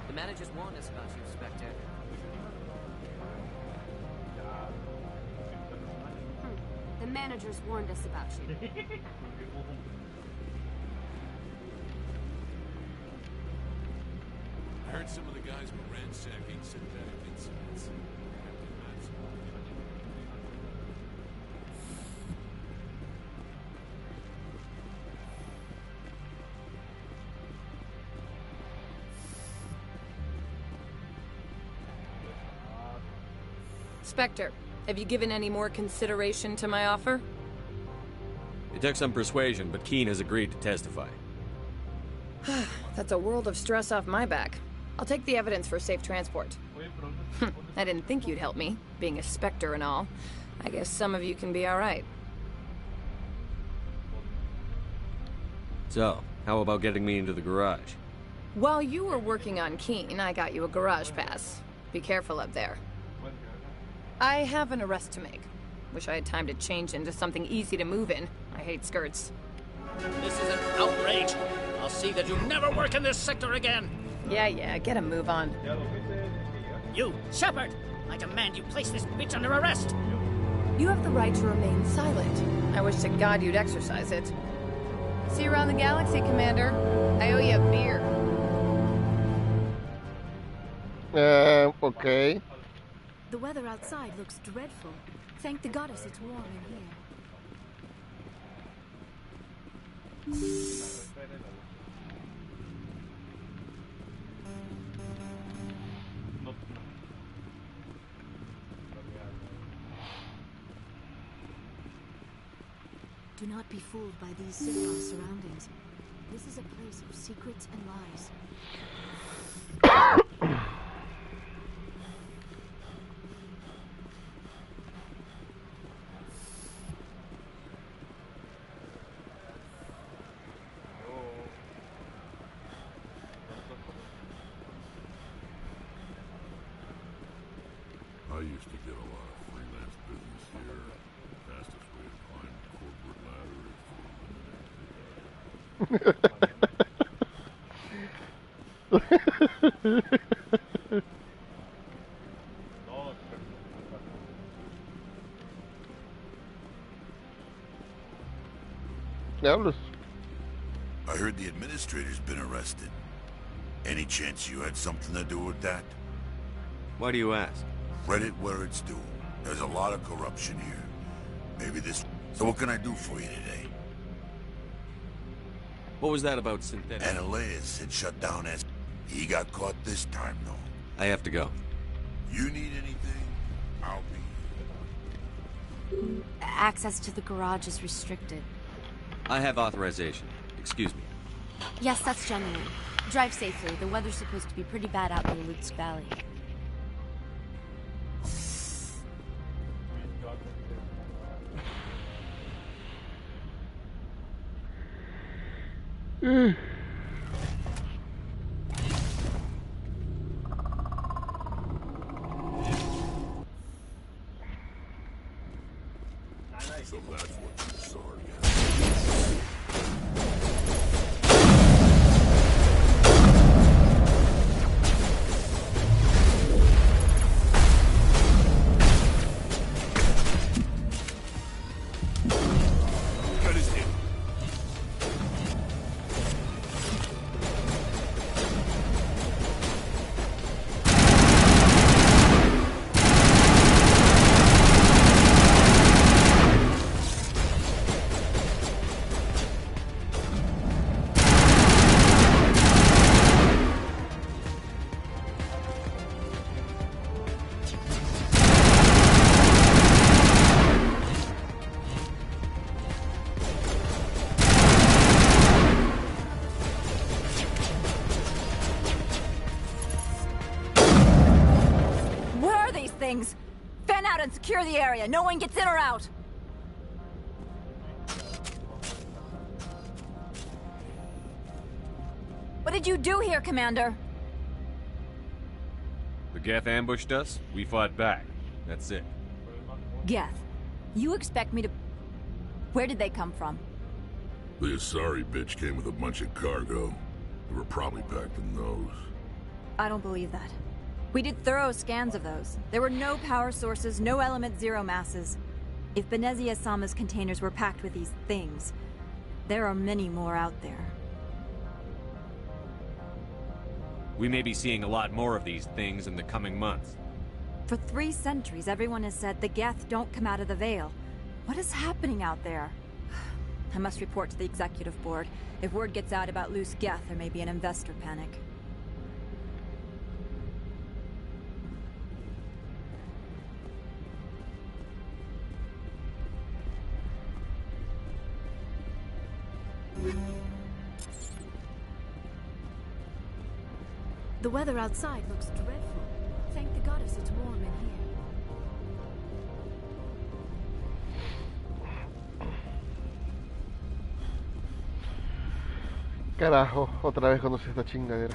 The managers warned us about you, Spectre. The managers warned us about you. I heard some of the guys were ransacking synthetic insides. Spectre, have you given any more consideration to my offer? It took some persuasion, but Keen has agreed to testify. That's a world of stress off my back. I'll take the evidence for safe transport. I didn't think you'd help me, being a Spectre and all. I guess some of you can be all right. So, How about getting me into the garage? While you were working on Keen, I got you a garage pass. Be careful up there. I have an arrest to make. Wish I had time to change into something easy to move in. I hate skirts. This is an outrage. I'll see that you never work in this sector again. Yeah, get a move on. You, Shepard! I demand you place this bitch under arrest! You have the right to remain silent. I wish to God you'd exercise it. See you around the galaxy, Commander. I owe you a beer. Okay. The weather outside looks dreadful. Thank the goddess it's warm in here. Do not be fooled by these civilized surroundings. This is a place of secrets and lies. I used to get a lot of freelance business here. Fastest way to climb the corporate ladder is to Diablos. I heard the administrator's been arrested. Any chance you had something to do with that? Why do you ask? Read it where it's due. There's a lot of corruption here. Maybe this... So what can I do for you today? What was that about synthetic? Analeas had shut down as... He got caught this time, though. I have to go. You need anything? I'll be... Access to the garage is restricted. I have authorization. Excuse me. Yes, that's genuine. Drive safely. The weather's supposed to be pretty bad out in the Lutsk Valley. So that's what you saw again. Got his name. Things. Fan out and secure the area. No one gets in or out. What did you do here, Commander? The Geth ambushed us. We fought back. That's it. Geth. You expect me to... Where did they come from? The Asari bitch came with a bunch of cargo. They were probably packed in those. I don't believe that. We did thorough scans of those. There were no power sources, no element zero masses. If Benezia Sama's containers were packed with these things, there are many more out there. We may be seeing a lot more of these things in the coming months. For 3 centuries, everyone has said the Geth don't come out of the Veil. What is happening out there? I must report to the Executive Board. If word gets out about loose Geth, there may be an investor panic. The weather outside looks dreadful. Thank the goddess it's warm in here. Carajo, otra vez conocí esta chingadera.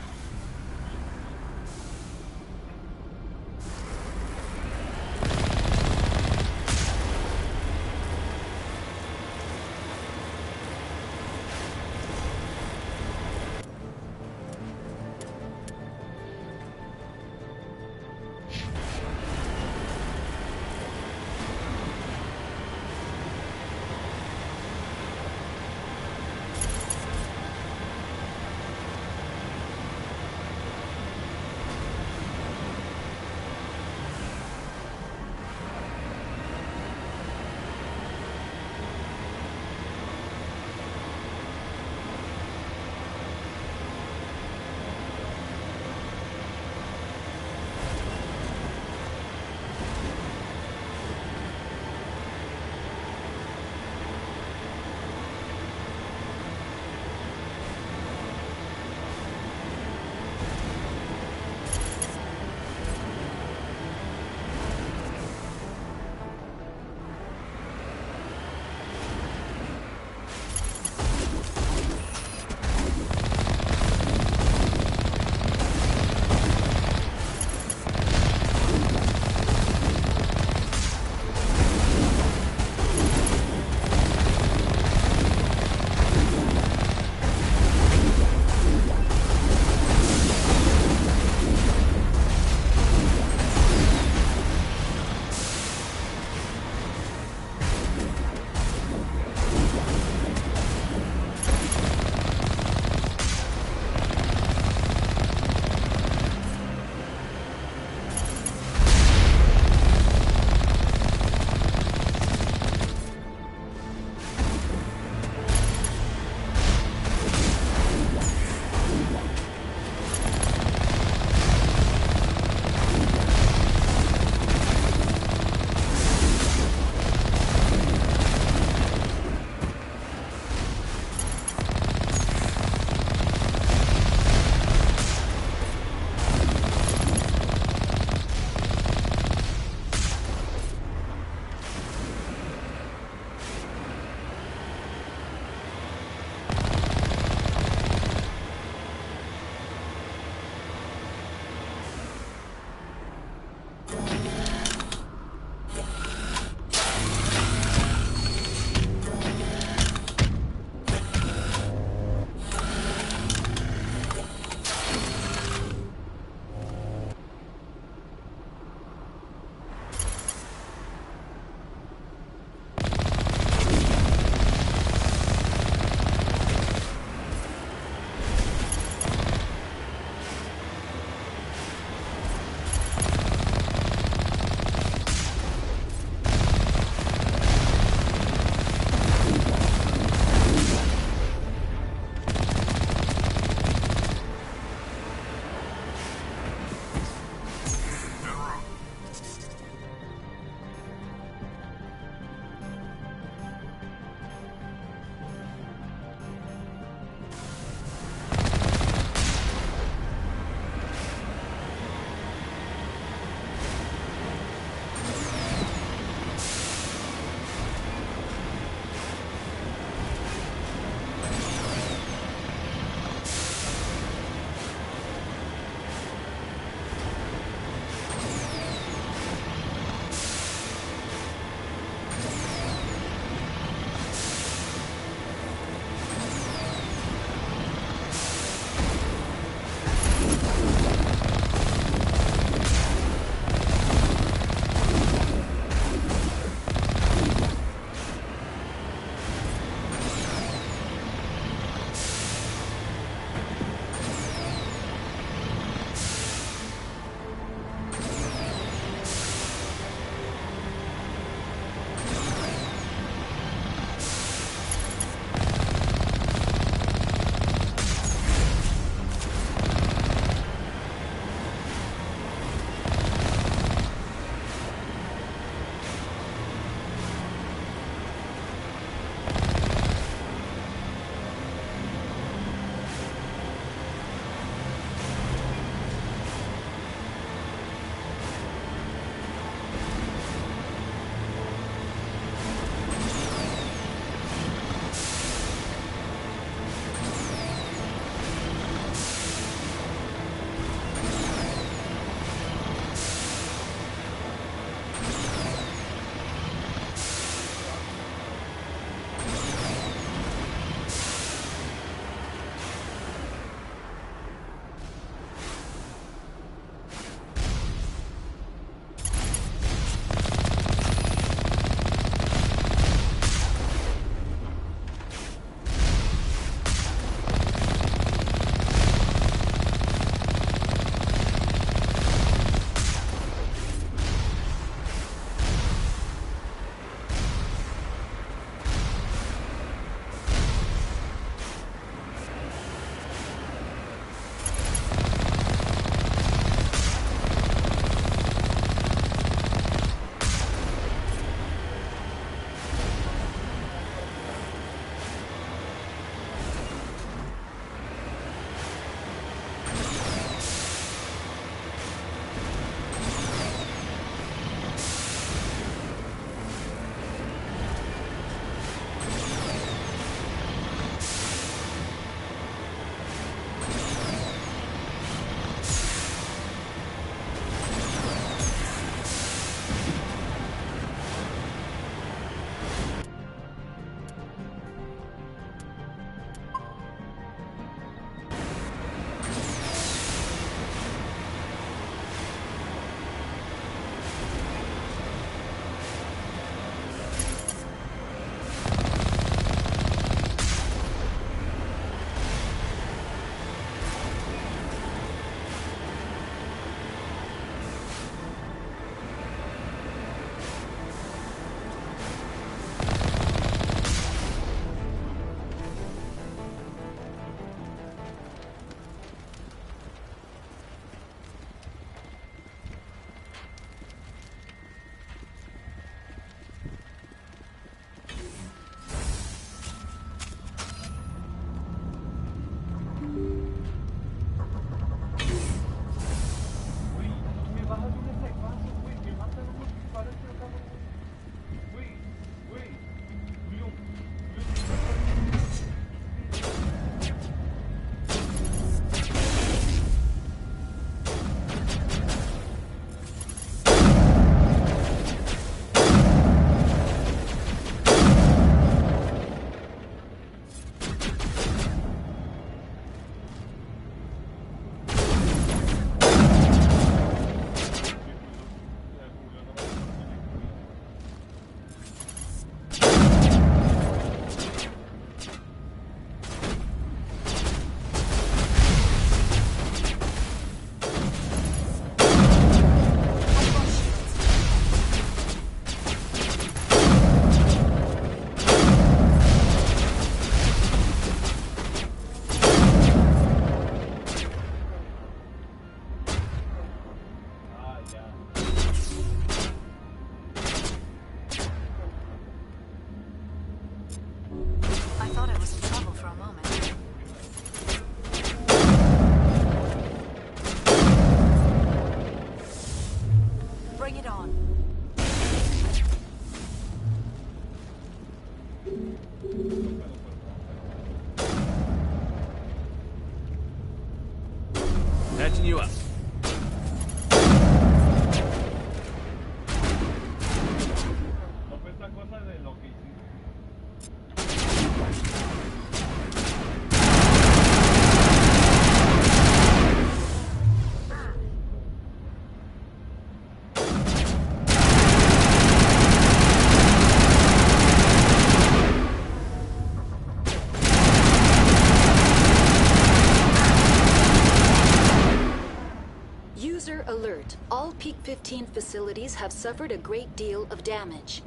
have suffered a great deal of damage.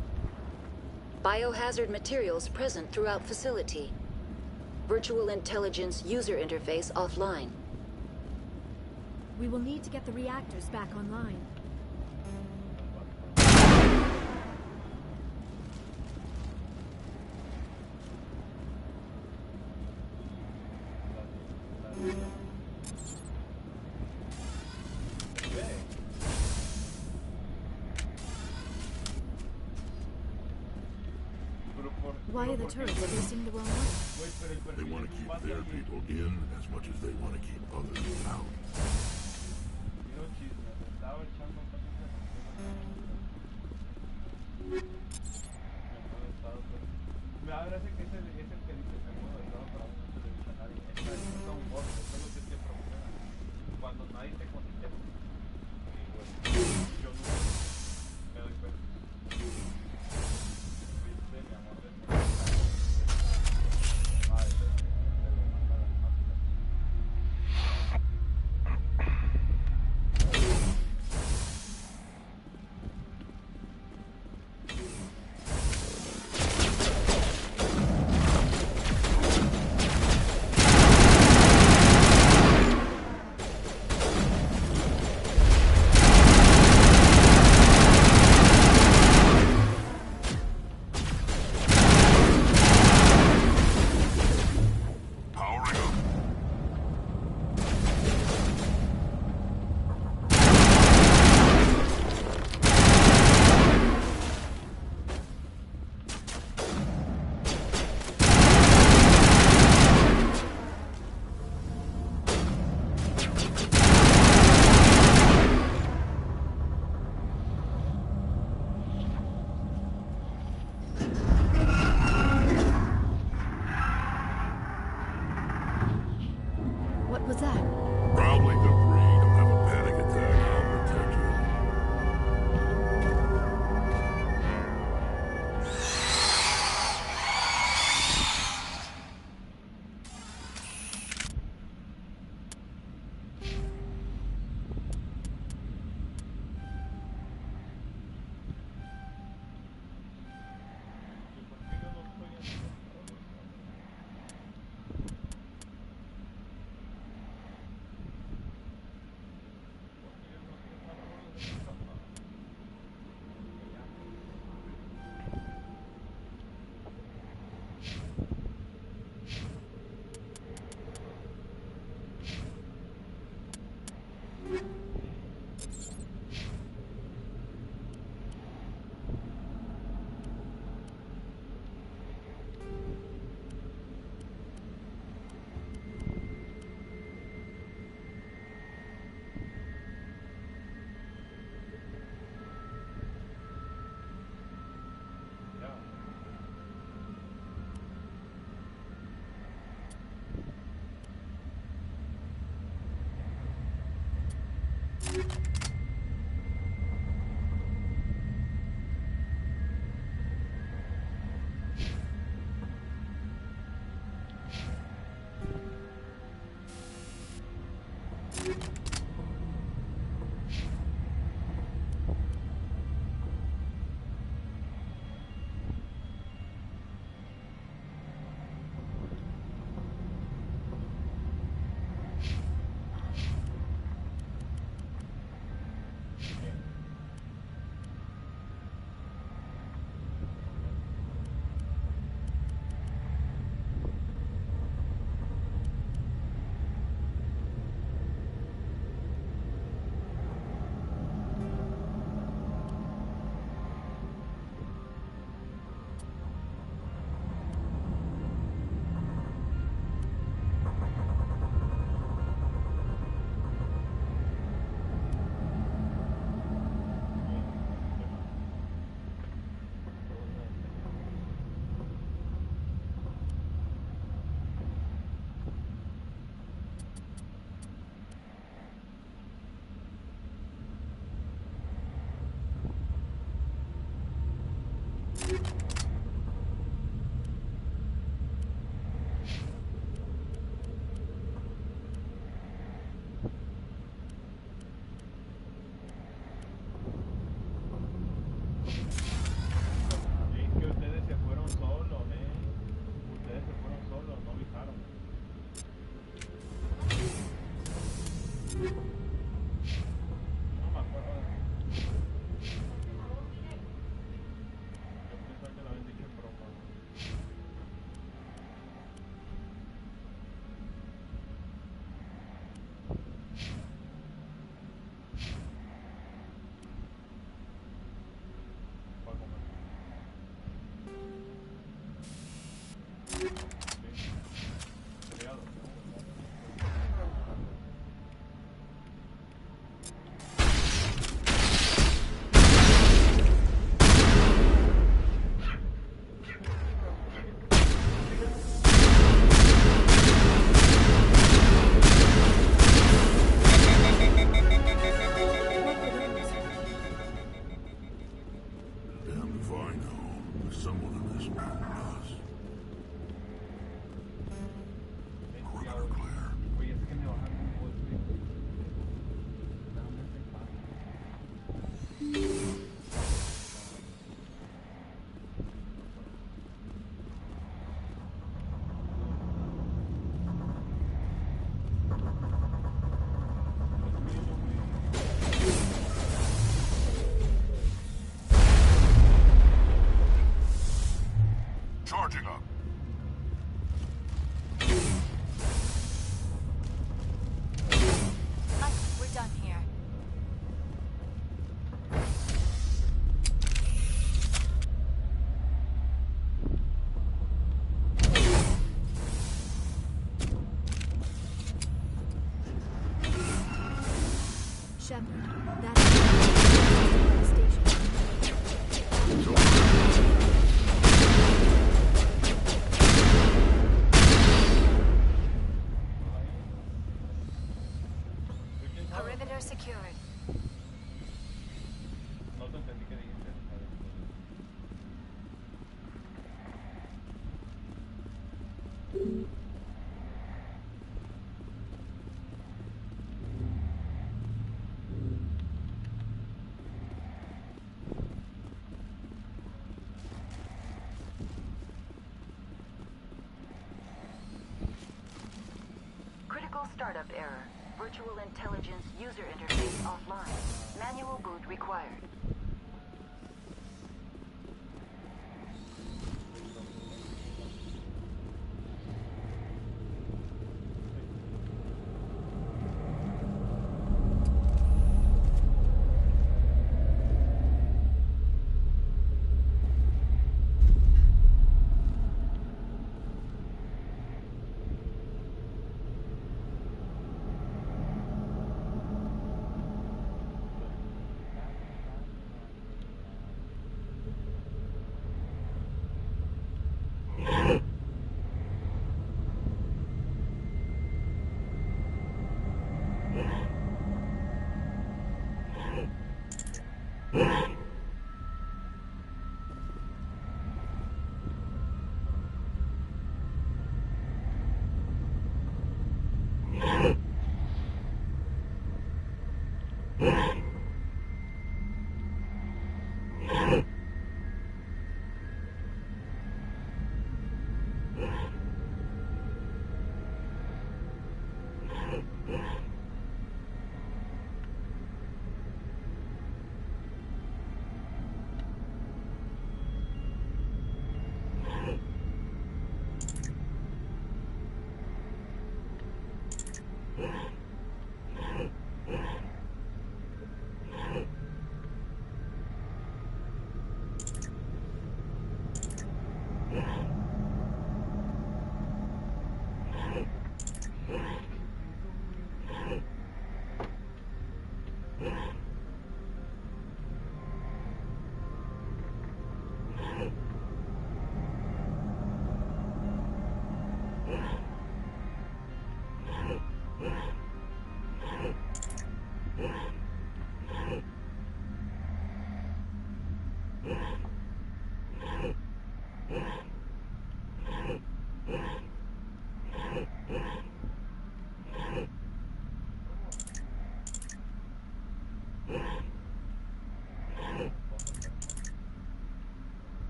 Biohazard materials present throughout facility. Virtual intelligence user interface offline. We will need to get the reactors back online. Why are the turrets facing the wrong way? They want to keep their people in as much as they want to keep others out. What was that? Probably debris. Don't have a panic attack. I'll protect you. If I know, there's someone in this room does. Perimeter clear. Charging up. We're done here. Shepard, that's the station. Perimeter secured. Critical startup error. Virtual intelligence user interface offline. Manual boot required.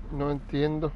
No entiendo.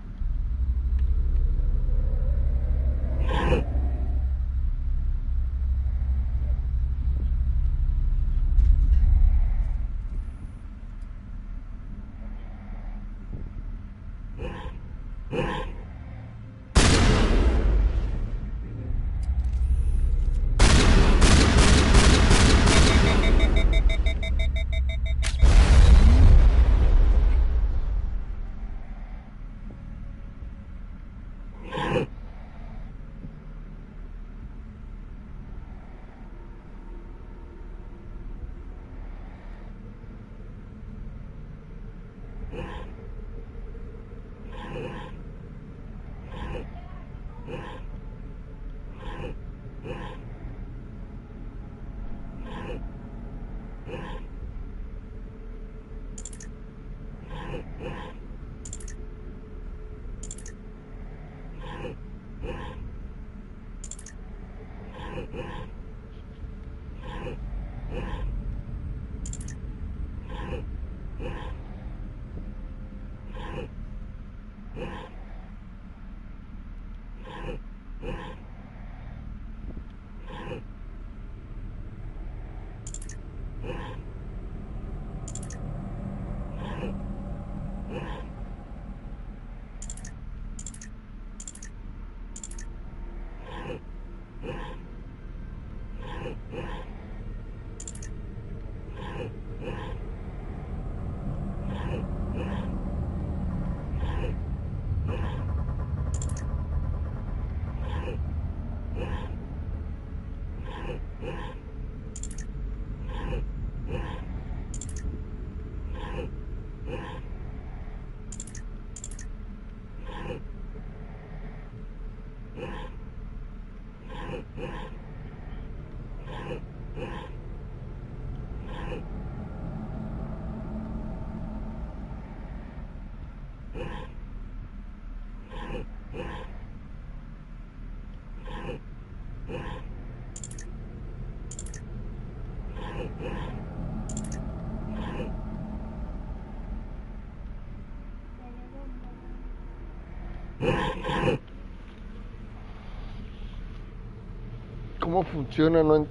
¿Cómo funciona? No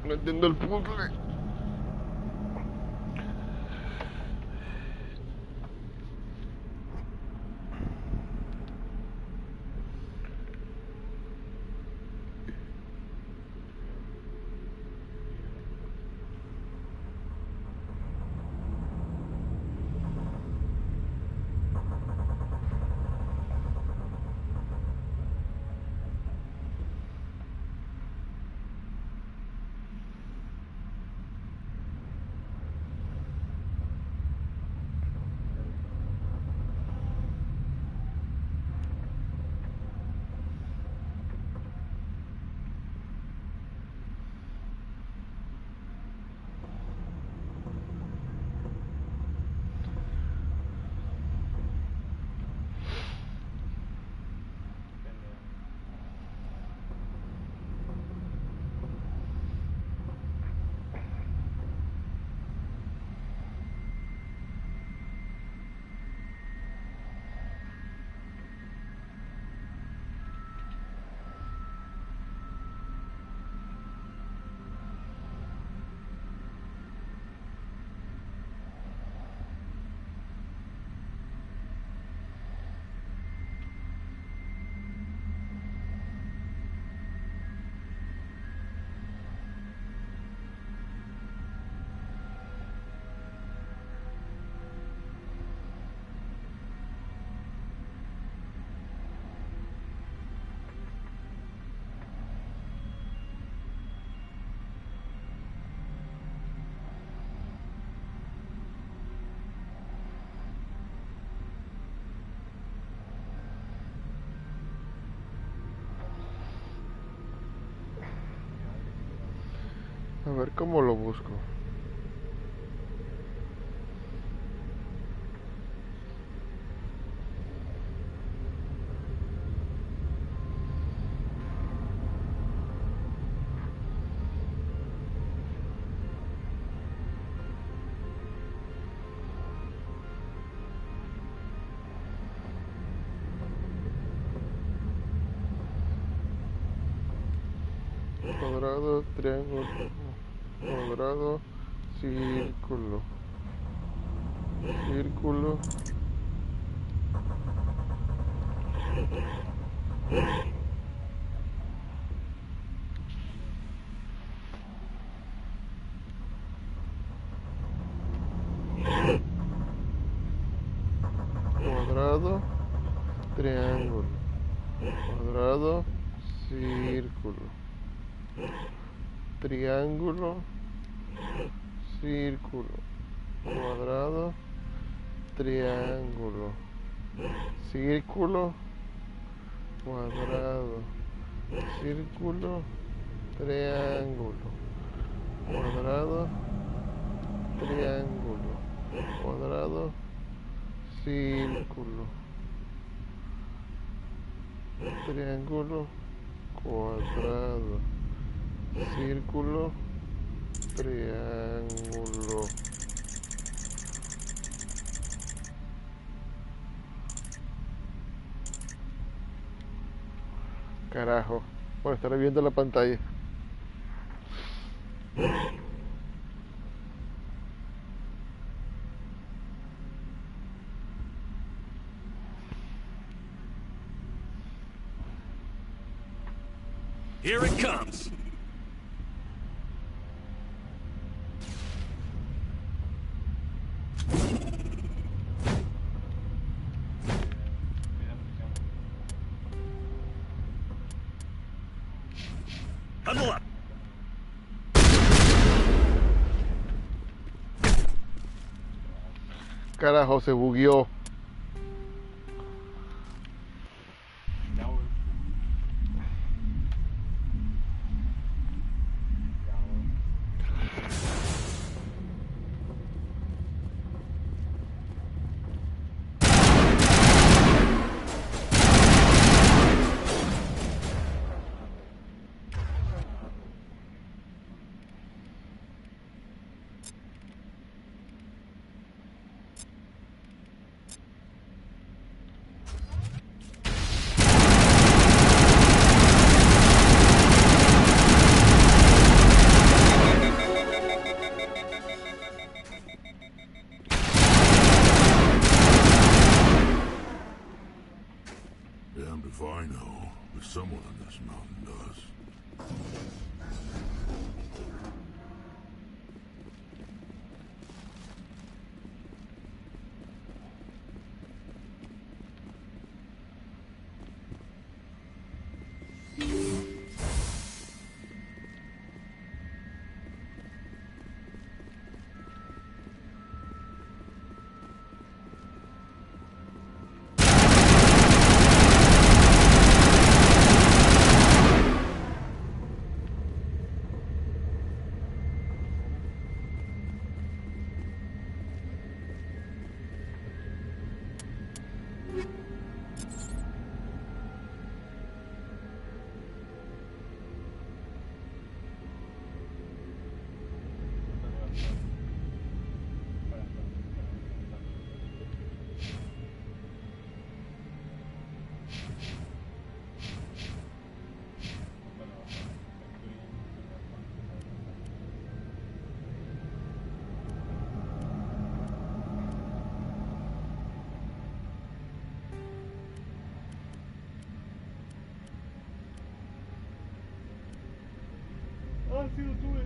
entiendo el puzzle. A ver cómo lo busco. Cuadrado, triángulo, cuadrado, círculo, círculo, cuadrado, triángulo, cuadrado, círculo, triángulo, círculo, cuadrado, triángulo, círculo, cuadrado, círculo, triángulo, cuadrado, triángulo, cuadrado, círculo, triángulo, cuadrado, círculo, triángulo. Carajo, por estar viendo la pantalla. Here it comes. Huddle up. Carajo, se bugueó. Someone in this mountain does. Ah, sí lo tuve.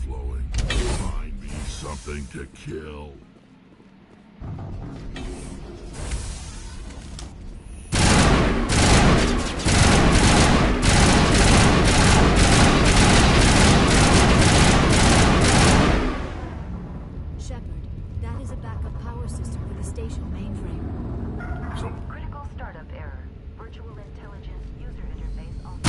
Flowing. Find me something to kill. Shepard, that is a backup power system for the station mainframe. So, Critical startup error. Virtual intelligence user interface on.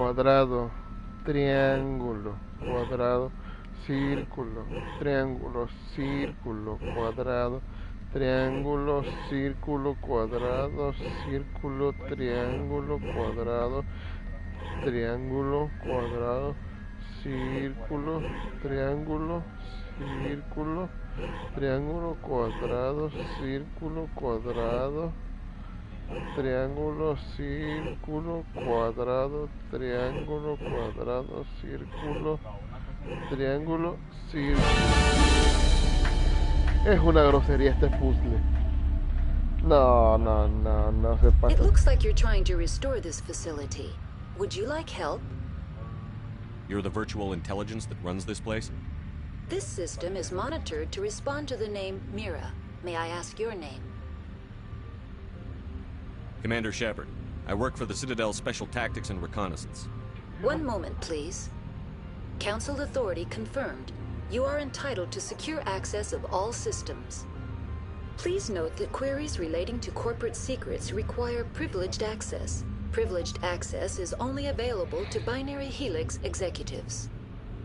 cuadrado, triángulo, cuadrado, círculo, triángulo, círculo, cuadrado, triángulo, círculo, cuadrado, círculo, triángulo, cuadrado, triángulo, cuadrado, círculo, triángulo, círculo, triángulo, cuadrado, círculo, cuadrado, triángulo, círculo, cuadrado, triángulo, cuadrado, círculo, triángulo, círculo. Es una grosería este puzzle. No se pasa. It looks like you're trying to restore this facility. Would you like help? You're the virtual intelligence that runs this place? This system is monitored to respond to the name Mira. May I ask your name? Commander Shepard. I work for the Citadel Special Tactics and Reconnaissance. One moment, please. Council authority confirmed. You are entitled to secure access of all systems. Please note that queries relating to corporate secrets require privileged access. Privileged access is only available to Binary Helix executives.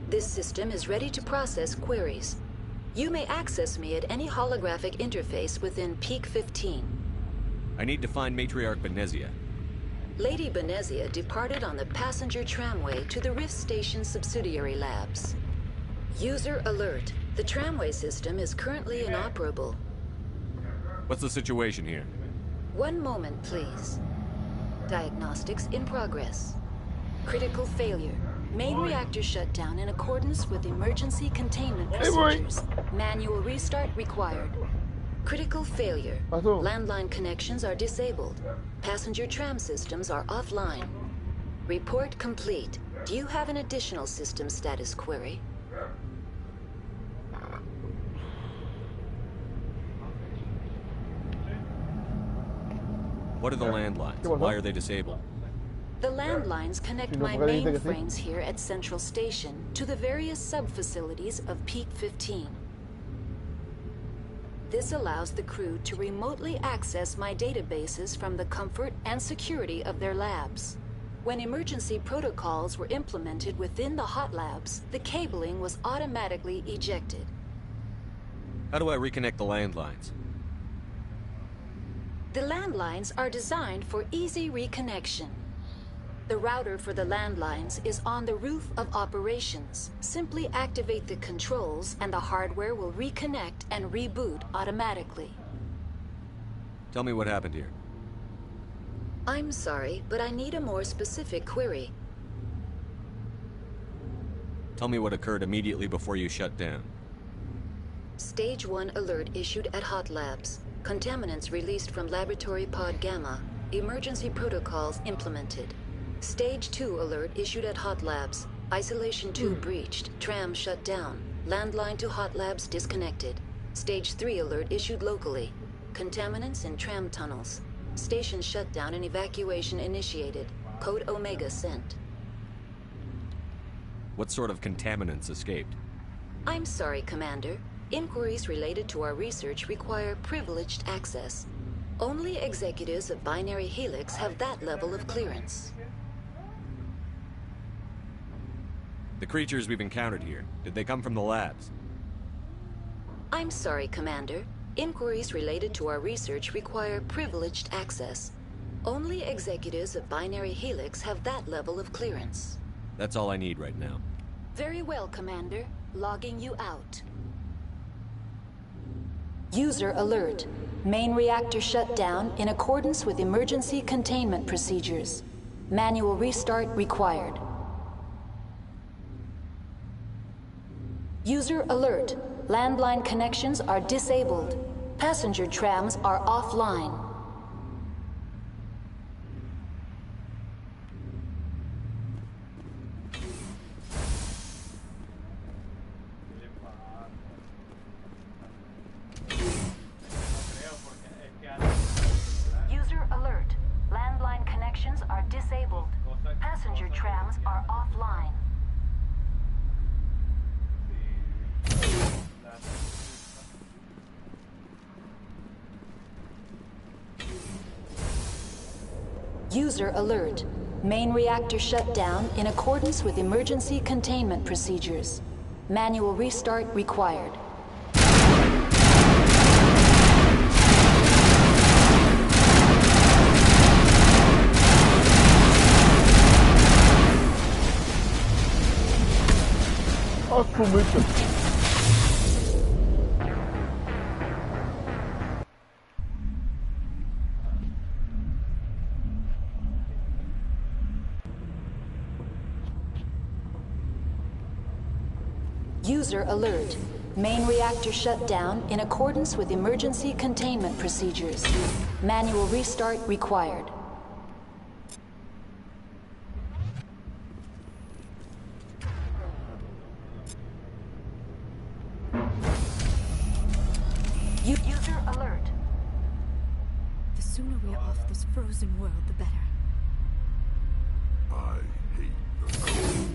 This system is ready to process queries. You may access me at any holographic interface within Peak 15. I need to find Matriarch Benezia. Lady Benezia departed on the passenger tramway to the Rift Station subsidiary labs. User alert. The tramway system is currently inoperable. What's the situation here? One moment, please. Diagnostics in progress. Critical failure. Main reactor shut down in accordance with emergency containment procedures. Manual restart required. Critical failure. Landline connections are disabled. Passenger tram systems are offline. Report complete. Do you have an additional system status query? What are the landlines? Why are they disabled? The landlines connect my mainframes here at Central Station to the various sub-facilities of Peak 15. This allows the crew to remotely access my databases from the comfort and security of their labs. When emergency protocols were implemented within the hot labs, the cabling was automatically ejected. How do I reconnect the landlines? The landlines are designed for easy reconnection. The router for the landlines is on the roof of operations. Simply activate the controls and the hardware will reconnect and reboot automatically. Tell me what happened here. I'm sorry, but I need a more specific query. Tell me what occurred immediately before you shut down. Stage 1 alert issued at Hot Labs. Contaminants released from Laboratory Pod Gamma. Emergency protocols implemented. Stage 2 alert issued at Hot Labs. Isolation 2 breached. Tram shut down. Landline to Hot Labs disconnected. Stage 3 alert issued locally. Contaminants in tram tunnels. Station shutdown and evacuation initiated. Code Omega sent. What sort of contaminants escaped? I'm sorry, Commander. Inquiries related to our research require privileged access. Only executives of Binary Helix have that level of clearance. The creatures we've encountered here, did they come from the labs? I'm sorry, Commander. Inquiries related to our research require privileged access. Only executives of Binary Helix have that level of clearance. That's all I need right now. Very well, Commander. Logging you out. User alert. Main reactor shut down in accordance with emergency containment procedures. Manual restart required. User alert. Landline connections are disabled. Passenger trams are offline. User alert. Landline connections are disabled. Passenger trams are offline. User alert. Main reactor shut down in accordance with emergency containment procedures. Manual restart required. Affirmation. User alert. Main reactor shut down in accordance with emergency containment procedures. Manual restart required. User alert. The sooner we are off this frozen world, the better. I hate the cold.